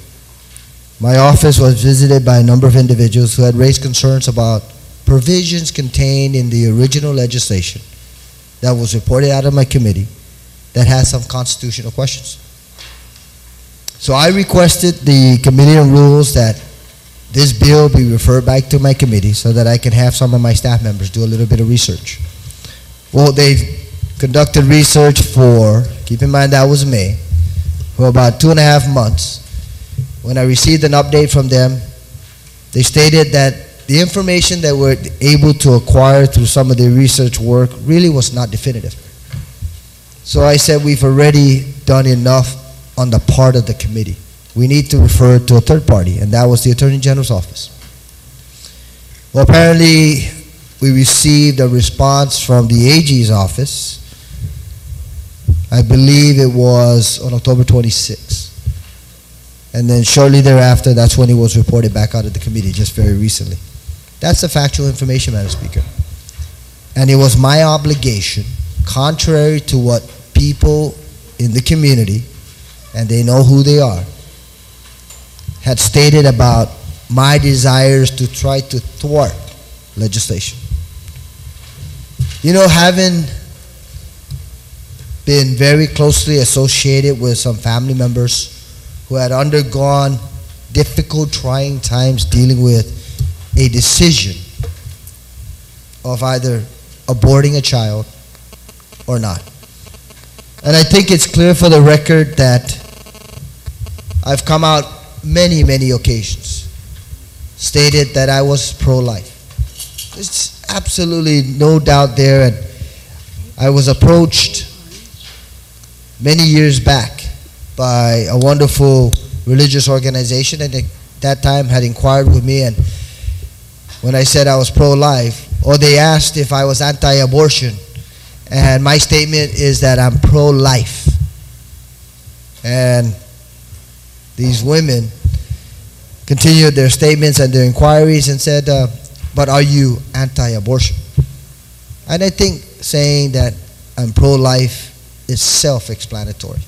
my office was visited by a number of individuals who had raised concerns about provisions contained in the original legislation that was reported out of my committee that has some constitutional questions. So I requested the Committee on Rules that this bill be referred back to my committee so that I can have some of my staff members do a little bit of research. Well, they conducted research for, keep in mind that was May, for about 2.5 months. When I received an update from them, they stated that the information that we're able to acquire through some of the research work really was not definitive. So I said we've already done enough on the part of the committee. We need to refer to a third party, and that was the Attorney General's office. Well, apparently we received a response from the AG's office. I believe it was on October 26th. And then shortly thereafter, that's when it was reported back out of the committee, just very recently. That's the factual information, Madam Speaker. And it was my obligation, contrary to what people in the community, and they know who they are, had stated about my desires to try to thwart legislation. You know, having been very closely associated with some family members who had undergone difficult, trying times dealing with a decision of either aborting a child or not. And I think it's clear for the record that I've come out many, many occasions, stated that I was pro-life. There's absolutely no doubt there, and I was approached many years back by a wonderful religious organization, and at that time had inquired with me, and when I said I was pro-life, or they asked if I was anti-abortion, and my statement is that I'm pro-life. And these women continued their statements and their inquiries and said, but are you anti-abortion? And I think saying that I'm pro-life is self-explanatory.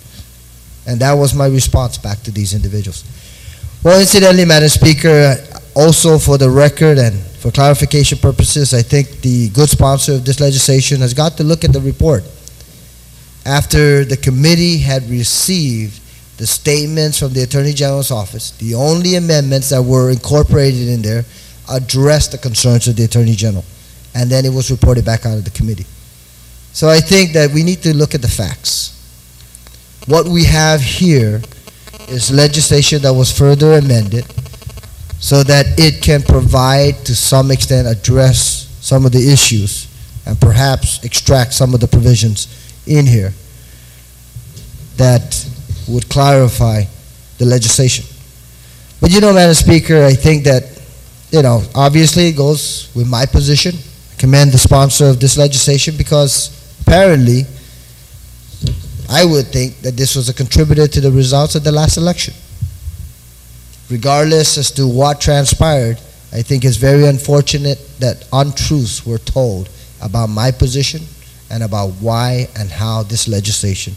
And that was my response back to these individuals. Well, incidentally, Madam Speaker, also for the record and for clarification purposes, I think the good sponsor of this legislation has got to look at the report. After the committee had received the statements from the Attorney General's office, the only amendments that were incorporated in there addressed the concerns of the Attorney General. And then it was reported back out of the committee. So I think that we need to look at the facts. What we have here is legislation that was further amended so that it can provide, to some extent, address some of the issues and perhaps extract some of the provisions in here that would clarify the legislation. But you know, Madam Speaker, I think that, obviously it goes with my position. I commend the sponsor of this legislation because apparently I would think that this was a contributor to the results of the last election. Regardless as to what transpired, I think it's very unfortunate that untruths were told about my position and about why and how this legislation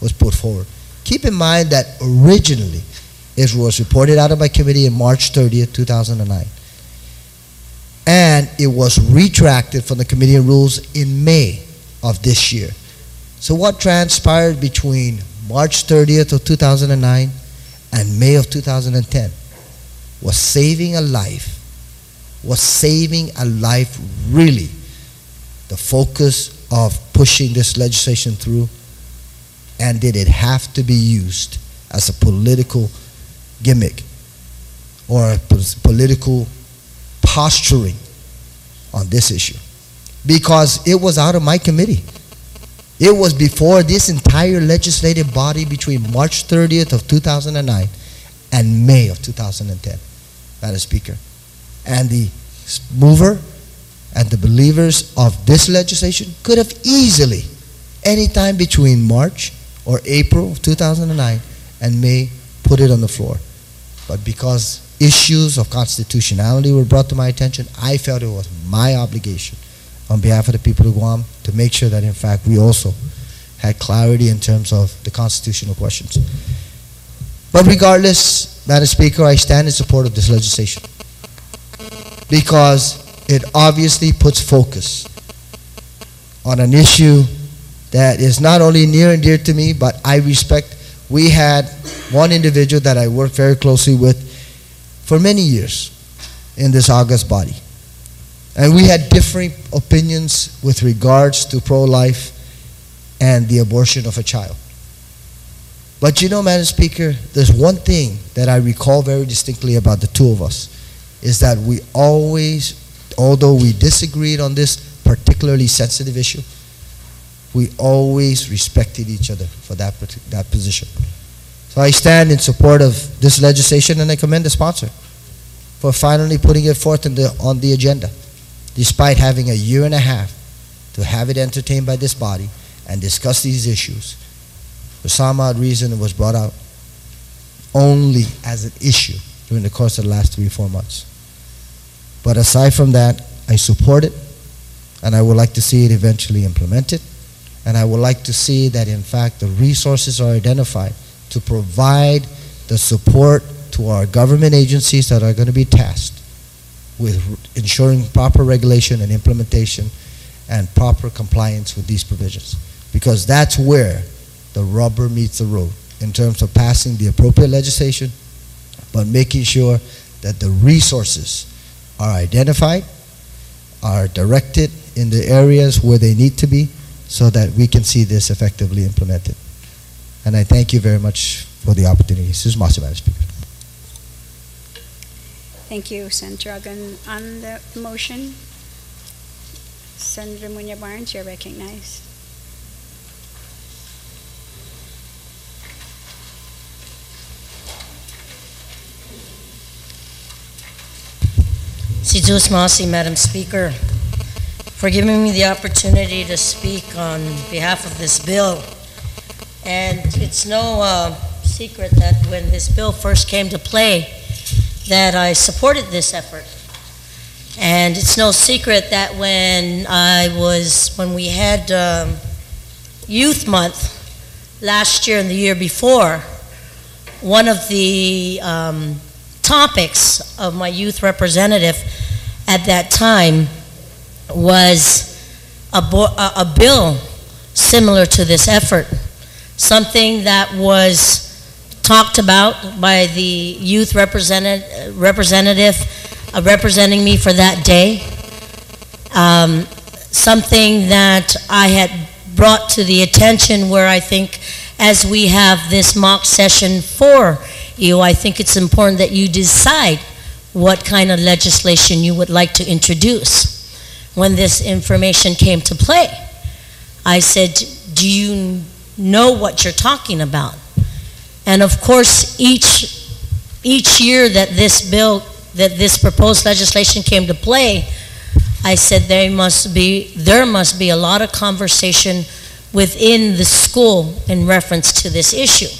was put forward. Keep in mind that originally it was reported out of my committee in March 30th, 2009. And it was retracted from the Committee on Rules in May of this year. So what transpired between March 30th of 2009 and May of 2010 was saving a life, really, the focus of pushing this legislation through, and did it have to be used as a political gimmick or a political posturing on this issue? Because it was out of my committee. It was before this entire legislative body between March 30th of 2009 and May of 2010, Madam Speaker. And the mover and the believers of this legislation could have easily, anytime between March or April of 2009 and May, put it on the floor. But because issues of constitutionality were brought to my attention, I felt it was my obligation on behalf of the people of Guam to make sure that in fact we also had clarity in terms of the constitutional questions. But regardless, Madam Speaker, I stand in support of this legislation because it obviously puts focus on an issue that is not only near and dear to me, but I respect. We had one individual that I worked very closely with for many years in this august body. And we had differing opinions with regards to pro-life and the abortion of a child. But you know, Madam Speaker, there's one thing that I recall very distinctly about the two of us, is that we always, although we disagreed on this particularly sensitive issue, we always respected each other for that position. So I stand in support of this legislation, and I commend the sponsor for finally putting it forth on the agenda, despite having a year and a half to have it entertained by this body and discuss these issues. For some odd reason, it was brought out only as an issue during the course of the last 3 or 4 months. But aside from that, I support it, and I would like to see it eventually implemented, and I would like to see that in fact the resources are identified to provide the support to our government agencies that are going to be tasked with ensuring proper regulation and implementation and proper compliance with these provisions. Because that's where the rubber meets the road in terms of passing the appropriate legislation, but making sure that the resources are identified, are directed in the areas where they need to be, so that we can see this effectively implemented. And I thank you very much for the opportunity. Susmasi, Madam Speaker. Thank you, Senator Agan. On the motion, Senator Munya Barnes, you're recognized. Susmasi, Madam Speaker, for giving me the opportunity to speak on behalf of this bill. And it's no secret that when this bill first came to play, that I supported this effort. And it's no secret that when we had Youth Month last year and the year before, one of the topics of my youth representative at that time was a bill similar to this effort, something that was talked about by the youth representative representing me for that day, something that I had brought to the attention where I think as we have this mock session for you, I think it's important that you decide what kind of legislation you would like to introduce. When this information came to play, I said, do you know what you're talking about? And of course, each year that this proposed legislation came to play, I said there must be a lot of conversation within the school in reference to this issue.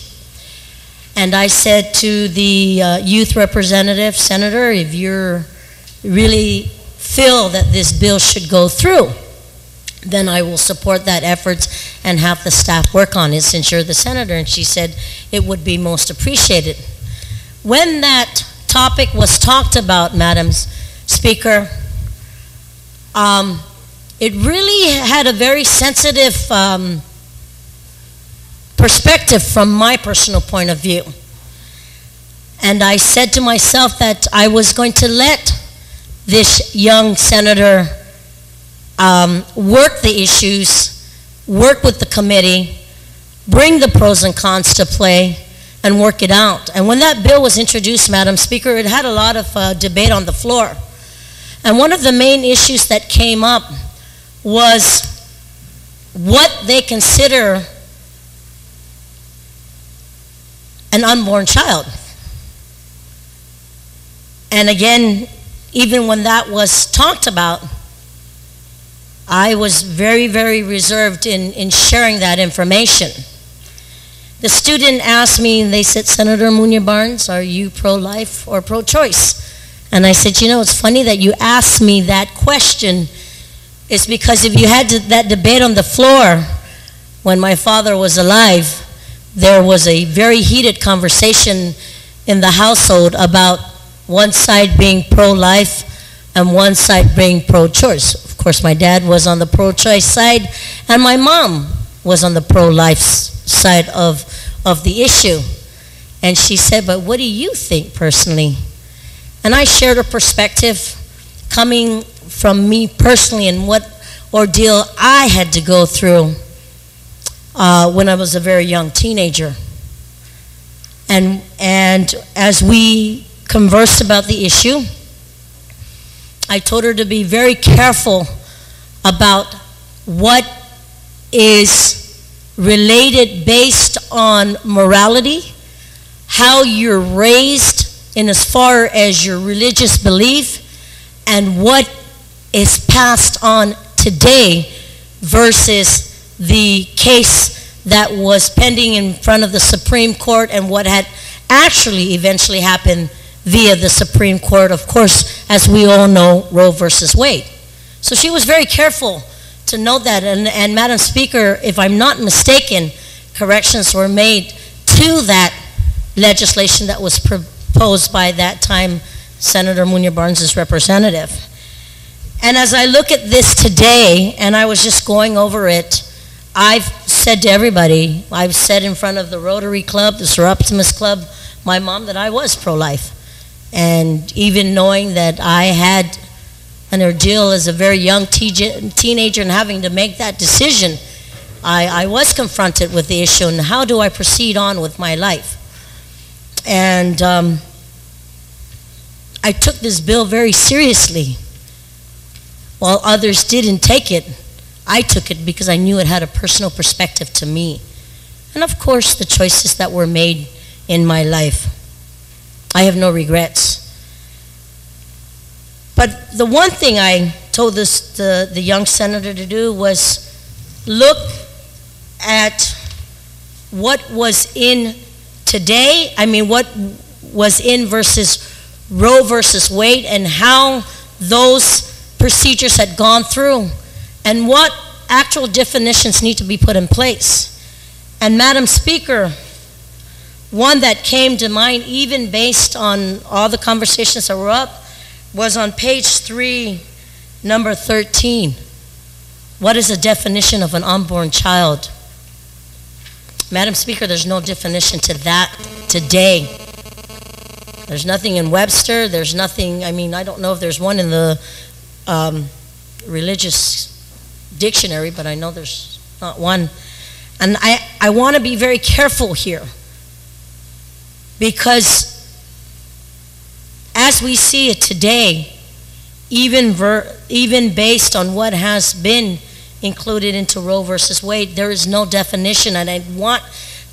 And I said to the youth representative, Senator, if you really feel that this bill should go through, then I will support that effort and have the staff work on it since you're the senator. And she said it would be most appreciated. When that topic was talked about, Madam Speaker, it really had a very sensitive perspective from my personal point of view. And I said to myself that I was going to let this young senator work the issues, work with the committee, bring the pros and cons to play, and work it out. And when that bill was introduced, Madam Speaker, it had a lot of debate on the floor. And one of the main issues that came up was what they consider an unborn child. And again, even when that was talked about, I was very, very reserved in sharing that information. The student asked me, and they said, Senator Muñoz Barnes, are you pro-life or pro-choice? And I said, you know, it's funny that you asked me that question. It's because if you had that debate on the floor when my father was alive, there was a very heated conversation in the household about one side being pro-life and one side being pro-choice. Of course, my dad was on the pro-choice side, and my mom was on the pro-life side of the issue. And she said, but what do you think personally? And I shared a perspective coming from me personally and what ordeal I had to go through when I was a very young teenager. And as we conversed about the issue, I told her to be very careful about what is related based on morality, how you're raised in as far as your religious belief, and what is passed on today versus the case that was pending in front of the Supreme Court and what had actually eventually happened via the Supreme Court, of course, as we all know, Roe versus Wade. So she was very careful to note that, and Madam Speaker, if I'm not mistaken, corrections were made to that legislation that was proposed by that time Senator Muñoz Barnes' representative. And as I look at this today, and I was just going over it, I've said to everybody, I've said in front of the Rotary Club, the Sir Optimus Club, my mom, that I was pro-life. And even knowing that I had an ordeal as a very young teenager and having to make that decision, I was confronted with the issue, and how do I proceed on with my life? And I took this bill very seriously. While others didn't take it, I took it because I knew it had a personal perspective to me. And of course, the choices that were made in my life. I have no regrets. But the one thing I told the young senator to do was look at what was in today, what was in versus Roe versus Wade, and how those procedures had gone through, and what actual definitions need to be put in place. And Madam Speaker, one that came to mind, even based on all the conversations that were up, was on page 3, number 13. What is the definition of an unborn child? Madam Speaker, there's no definition to that today. There's nothing in Webster, there's nothing, I don't know if there's one in the religious dictionary, but I know there's not one. And I want to be very careful here, because as we see it today, even based on what has been included into Roe versus Wade, there is no definition, and I want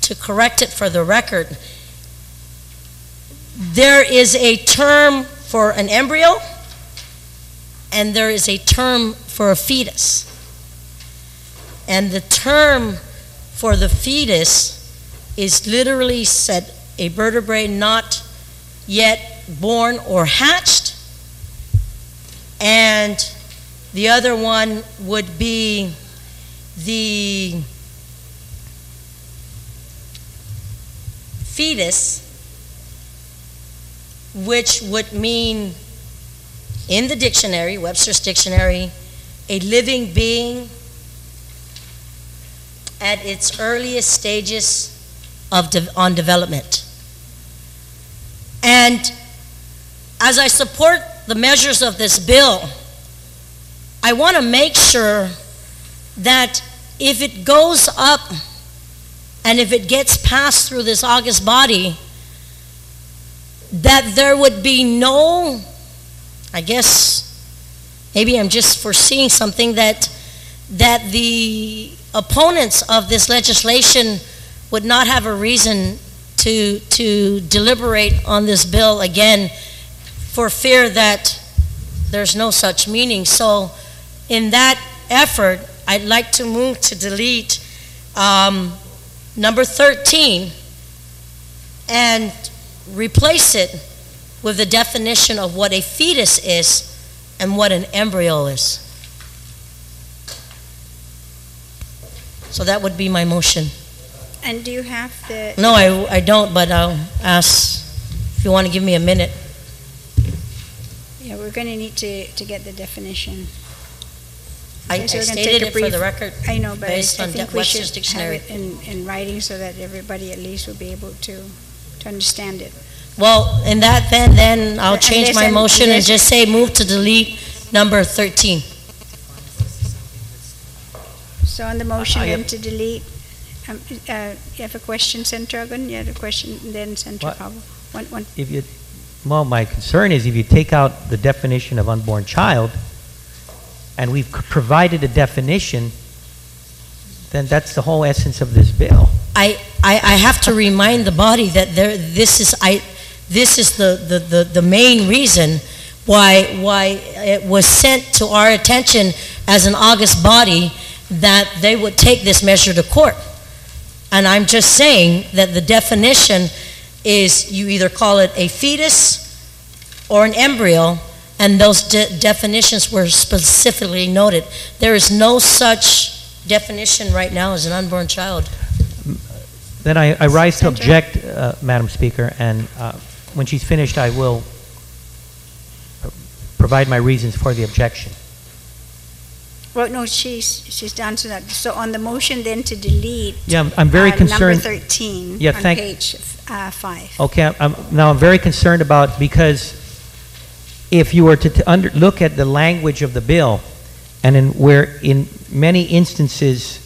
to correct it for the record. There is a term for an embryo, and there is a term for a fetus. And the term for the fetus is literally said a vertebrae not yet born or hatched, and the other one would be the fetus, which would mean, in the dictionary, Webster's dictionary, a living being at its earliest stages of on development. And as I support the measures of this bill, I want to make sure that if it goes up and if it gets passed through this August body, that there would be no, I guess, maybe I'm just foreseeing something, that the opponents of this legislation would not have a reason to deliberate on this bill again, for fear that there's no such meaning. So in that effort, I'd like to move to delete number 13 and replace it with the definition of what a fetus is and what an embryo is. So that would be my motion. And do you have the... No, I don't, but I'll ask if you want to give me a minute. Yeah, we're going to need to get the definition. I So we're gonna stated take a it for the brief- record. I know, but I based on think we Webster's should dictionary. have it in writing so that everybody at least will be able to understand it. Well, in that then I'll change my Unless- motion and unless- just say move to delete number 13. So on the motion I then have- to delete, you have a question, Senator Agon? You had a question, then Senator What? Pablo. One. If you, well, my concern is if you take out the definition of unborn child, and we've provided a definition, then that's the whole essence of this bill. I have to remind the body that this is the main reason why it was sent to our attention as an August body, that they would take this measure to court. And I'm just saying that the definition is, you either call it a fetus or an embryo, and those definitions were specifically noted. There is no such definition right now as an unborn child. Then I rise to object, Madam Speaker, and when she's finished, I will provide my reasons for the objection. Well, no, she's down to that. So on the motion then to delete. Yeah, I'm very concerned. Number 13 Yeah, on page 5. Okay, now I'm very concerned about, because if you were to look at the language of the bill, and in many instances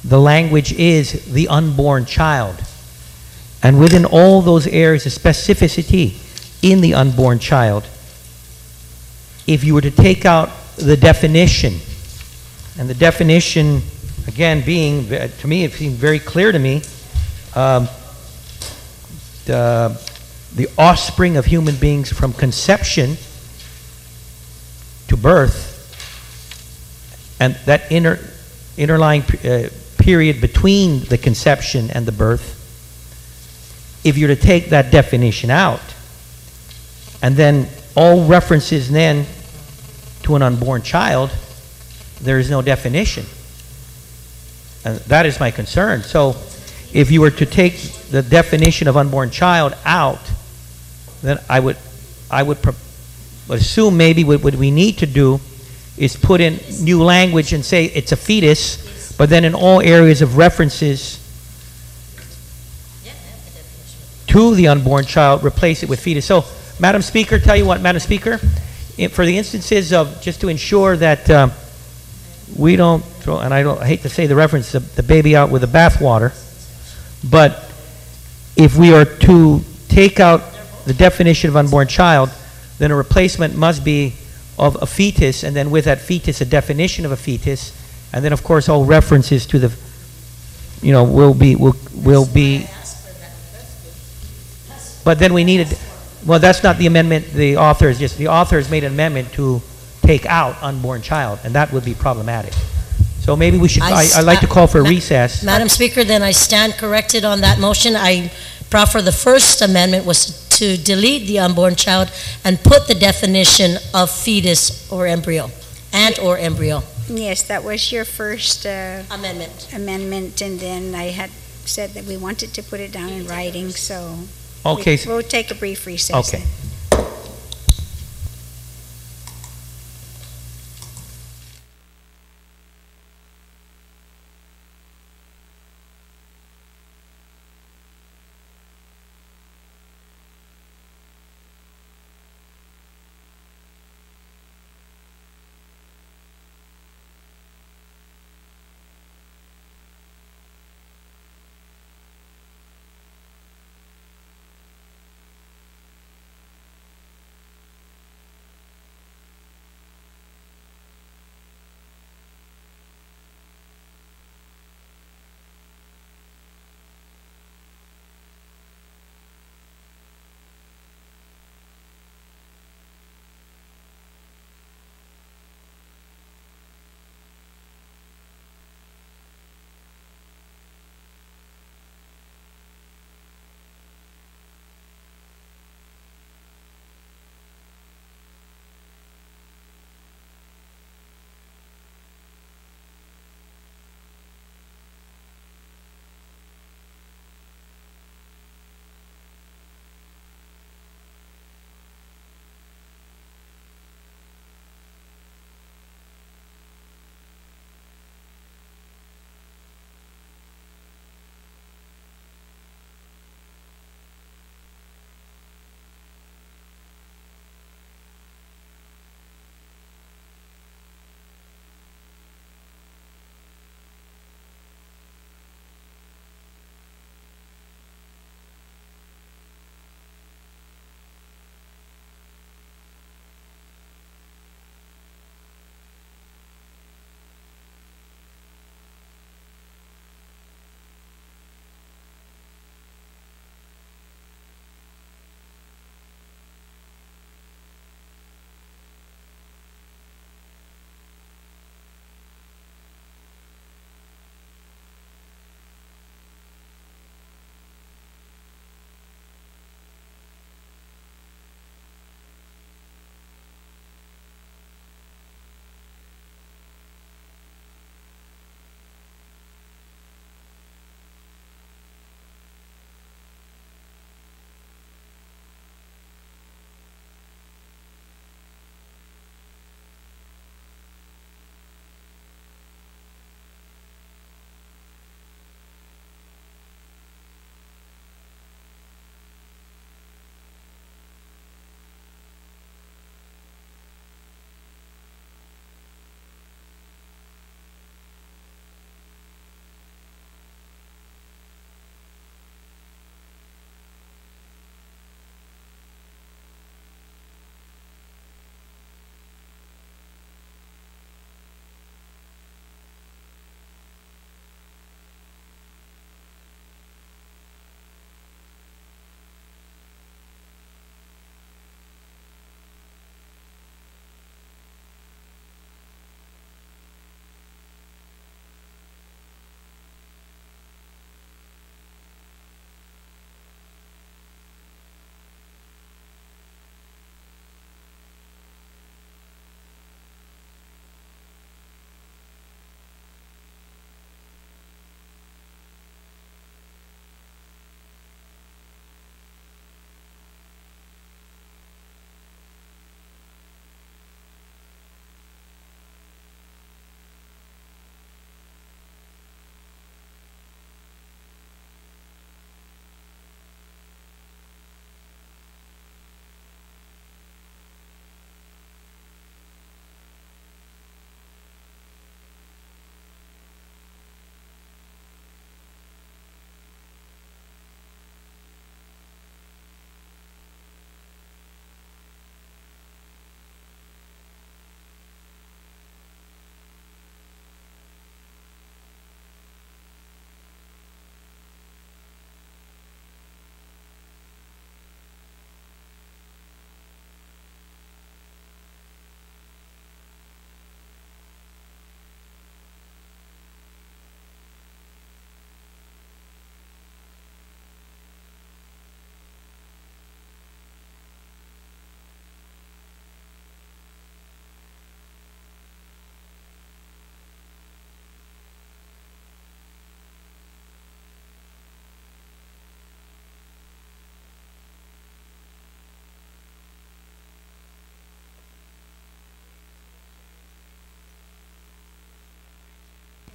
the language is the unborn child, and within all those areas of specificity in the unborn child, if you were to take out the definition, and the definition again being, to me it seemed very clear to me, the offspring of human beings from conception to birth, and that interlying period between the conception and the birth, if you're to take that definition out, and then all references then to an unborn child, there is no definition. And that is my concern. So if you were to take the definition of unborn child out, then I would assume maybe what we need to do is put in new language and say it's a fetus, but then in all areas of references to the unborn child, replace it with fetus. So, Madam Speaker, tell you what, Madam Speaker, for the instances of, just to ensure that we don't and I hate to say the reference, the baby out with the bathwater, but if we are to take out the definition of unborn child, then a replacement must be of a fetus, and then with that fetus, a definition of a fetus, and then of course all references to the, will be. But then we needed, well, that's not the amendment. The author has made an amendment to take out unborn child, and that would be problematic. So maybe we should, I'd like to call for a recess. Madam Speaker, then I stand corrected on that motion. I proffer the first amendment was to delete the unborn child and put the definition of fetus or embryo, or embryo. Yes, that was your first Amendment. and then I had said that we wanted to put it down in writing, so Okay. we'll take a brief recess. Okay. then.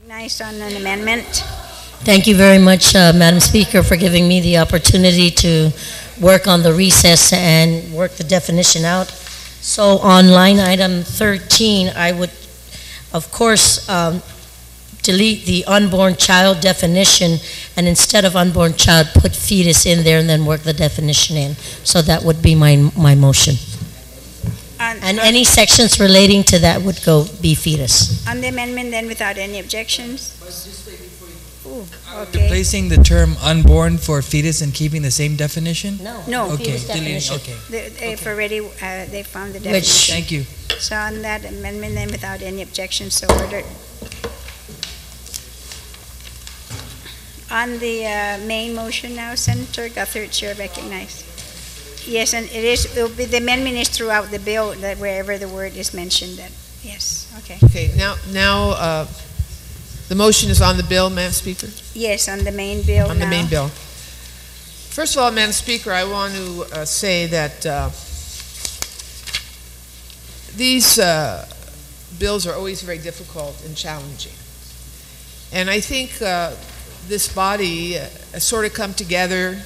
Nice on an amendment. Thank you very much, Madam Speaker, for giving me the opportunity to work on the recess and work the definition out. So on line item 13, I would, of course, delete the unborn child definition, and instead of unborn child, put fetus in there and then work the definition in. So that would be my motion. And any sections relating to that would be fetus. On the amendment then without any objections? Ooh, okay. Replacing the term unborn for fetus and keeping the same definition? No. Okay, Fetus deleting, definition. okay. They've already, they found the definition. Thank you. So on that amendment then without any objections, so ordered. On the main motion now, Senator Guthrie, Chair recognized. Yes, and the amendment is throughout the bill, that wherever the word is mentioned, that, yes, okay. Okay, now the motion is on the bill, Madam Speaker? Yes, on the main bill On the now. main bill. First of all, Madam Speaker, I want to say that these bills are always very difficult and challenging. And I think this body has sort of come together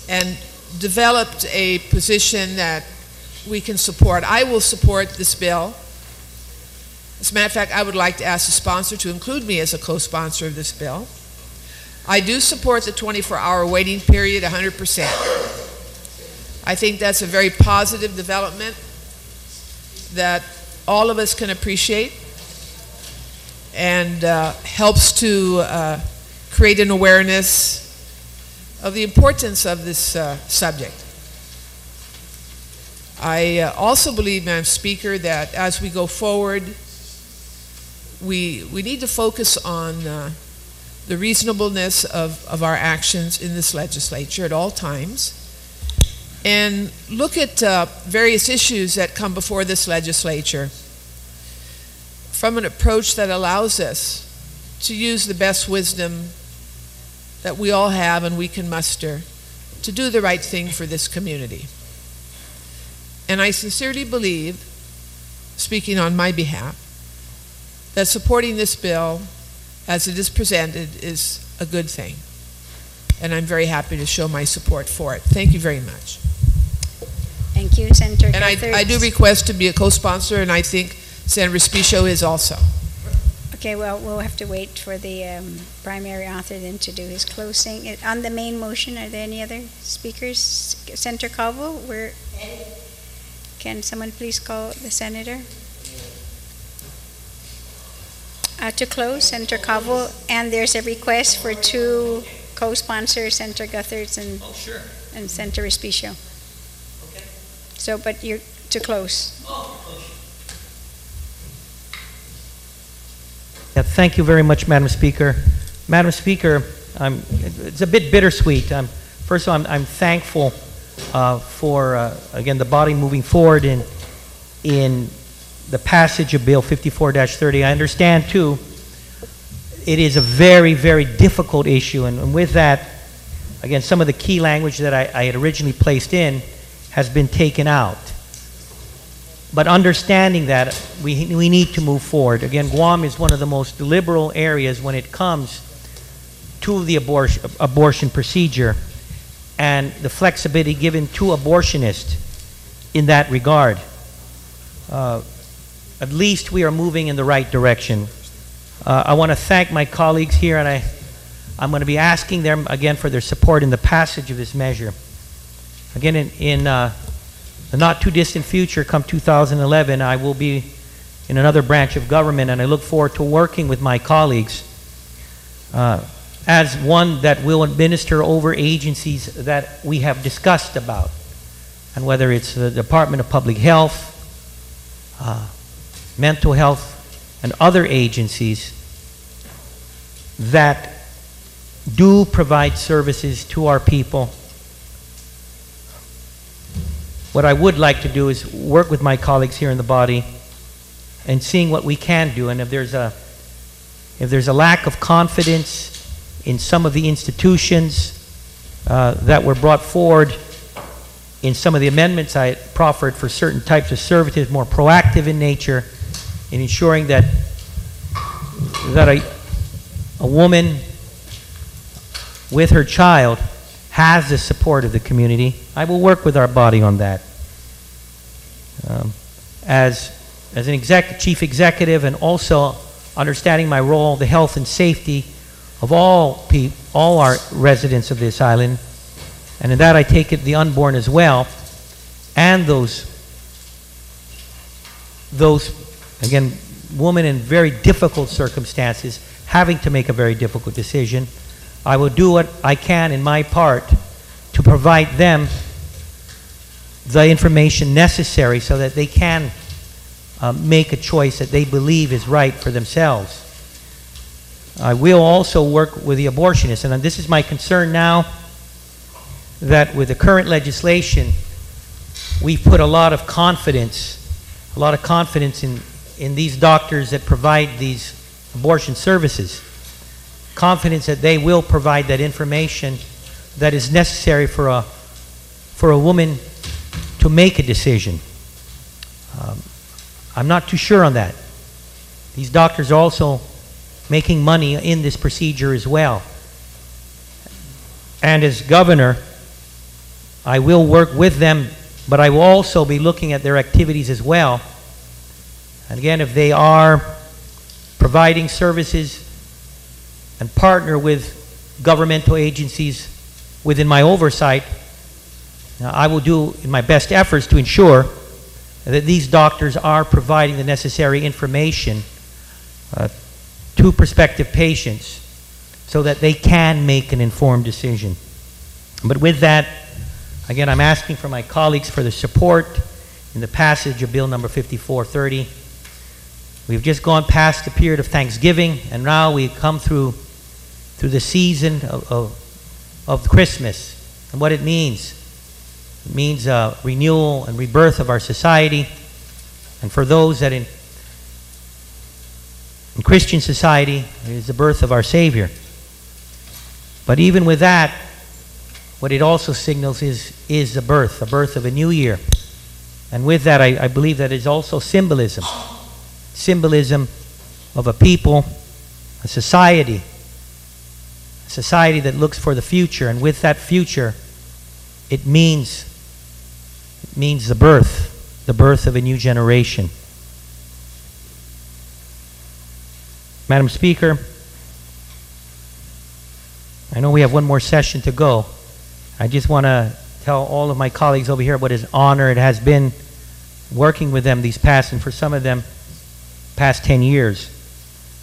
and developed a position that we can support. I will support this bill. As a matter of fact, I would like to ask the sponsor to include me as a co-sponsor of this bill. I do support the 24-hour waiting period 100%. I think that's a very positive development that all of us can appreciate and helps to create an awareness of the importance of this subject. I also believe, Madam Speaker, that as we go forward, we need to focus on the reasonableness of our actions in this legislature at all times, and look at various issues that come before this legislature from an approach that allows us to use the best wisdom that we all have and we can muster to do the right thing for this community. And I sincerely believe, speaking on my behalf, that supporting this bill as it is presented is a good thing. And I'm very happy to show my support for it. Thank you very much. Thank you, Senator And I do request to be a co-sponsor, and I think Senator Respicio is also. Okay, well, we'll have to wait for the primary author then to do his closing. On the main motion, are there any other speakers? Senator Calvo, can someone please call the senator? To close, Senator Calvo, and there's a request for two co-sponsors, Senator Guthertz and Senator Respicio. Okay. So, but you're to close. Yeah, thank you very much, Madam Speaker. Madam Speaker, it's a bit bittersweet. First of all, I'm thankful for, again, the body moving forward in the passage of Bill 54-30. I understand, too, it is a very, very difficult issue, and with that, again, some of the key language that I had originally placed in has been taken out. But understanding that, we need to move forward. Again, Guam is one of the most liberal areas when it comes to the abortion procedure and the flexibility given to abortionists in that regard. At least we are moving in the right direction. I want to thank my colleagues here, and I'm going to be asking them again for their support in the passage of this measure. Again, in the not too distant future, come 2011, I will be in another branch of government, and I look forward to working with my colleagues as one that will administer over agencies that we have discussed about, and whether it's the Department of Public Health, mental health, and other agencies that do provide services to our people. What I would like to do is work with my colleagues here in the body and seeing what we can do. And if there's a lack of confidence in some of the institutions that were brought forward in some of the amendments I proffered for certain types of services, more proactive in nature, in ensuring that that a woman with her child has the support of the community, I will work with our body on that. As an chief executive, and also understanding my role, the health and safety of all our residents of this island, and in that I take it the unborn as well, and those again, women in very difficult circumstances, having to make a very difficult decision. I will do what I can in my part to provide them the information necessary so that they can make a choice that they believe is right for themselves. I will also work with the abortionists, and this is my concern now, that with the current legislation, we've put a lot of confidence in these doctors that provide these abortion services. Confidence that they will provide that information that is necessary for a woman to make a decision. I'm not too sure on that. These doctors are also making money in this procedure as well. And as governor, I will work with them, but I will also be looking at their activities as well. And again, if they are providing services and partner with governmental agencies within my oversight, I will do in my best efforts to ensure that these doctors are providing the necessary information to prospective patients so that they can make an informed decision. But with that, again, I'm asking for my colleagues for the support in the passage of Bill number 5430. We've just gone past the period of Thanksgiving, and now we've come through the season of Christmas and what it means. It means renewal and rebirth of our society, and for those that in Christian society, it is the birth of our Savior. But even with that, what it also signals is the birth of a new year. And with that, I believe that is also symbolism. Symbolism of a people, a society that looks for the future. And with that future, it means the birth of a new generation. Madam Speaker, I know we have one more session to go. I just want to tell all of my colleagues over here what an honor it has been working with them these past, and for some of them, past 10 years.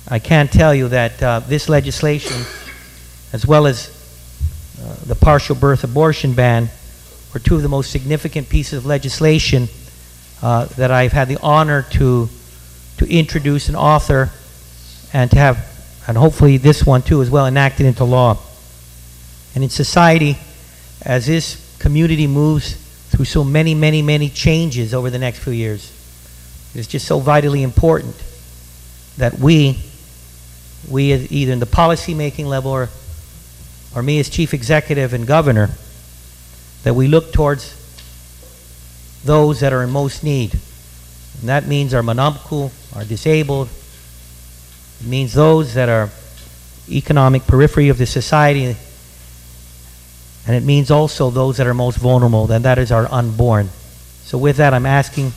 I can tell you that this legislation, as well as the partial birth abortion ban, were two of the most significant pieces of legislation that I've had the honor to introduce and author, and to have, and hopefully this one too as well, enacted into law. And in society, as this community moves through so many changes over the next few years, it's just so vitally important that we either in the policy-making level or me as chief executive and governor, that we look towards those that are in most need. And that means our manamku, our disabled. It means those that are economic periphery of the society. And it means also those that are most vulnerable, and that is our unborn. So with that, I'm asking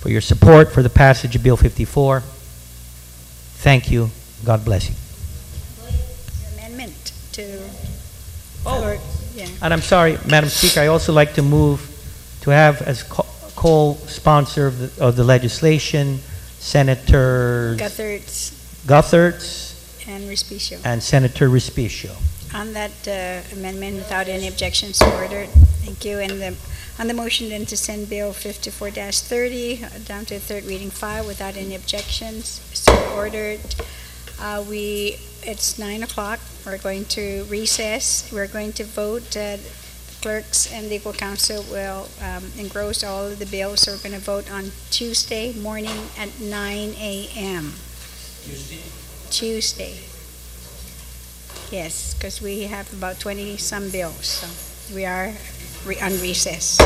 for your support for the passage of Bill 54. Thank you. God bless you. Amendment to... yeah. And I'm sorry, Madam Speaker, I also like to move to have as co-sponsor of the legislation Senators Gutherts and Respicio. And Senator Respicio. On that amendment, without any objections, so ordered. Thank you. And on the motion then to send Bill 54-30 down to third reading file without any objections, so ordered. It's 9 o'clock. We're going to recess. We're going to vote. Clerks and legal counsel will engross all of the bills, so we're going to vote on Tuesday morning at 9 a.m. Tuesday. Yes, because we have about 20-some bills, so we are on recess.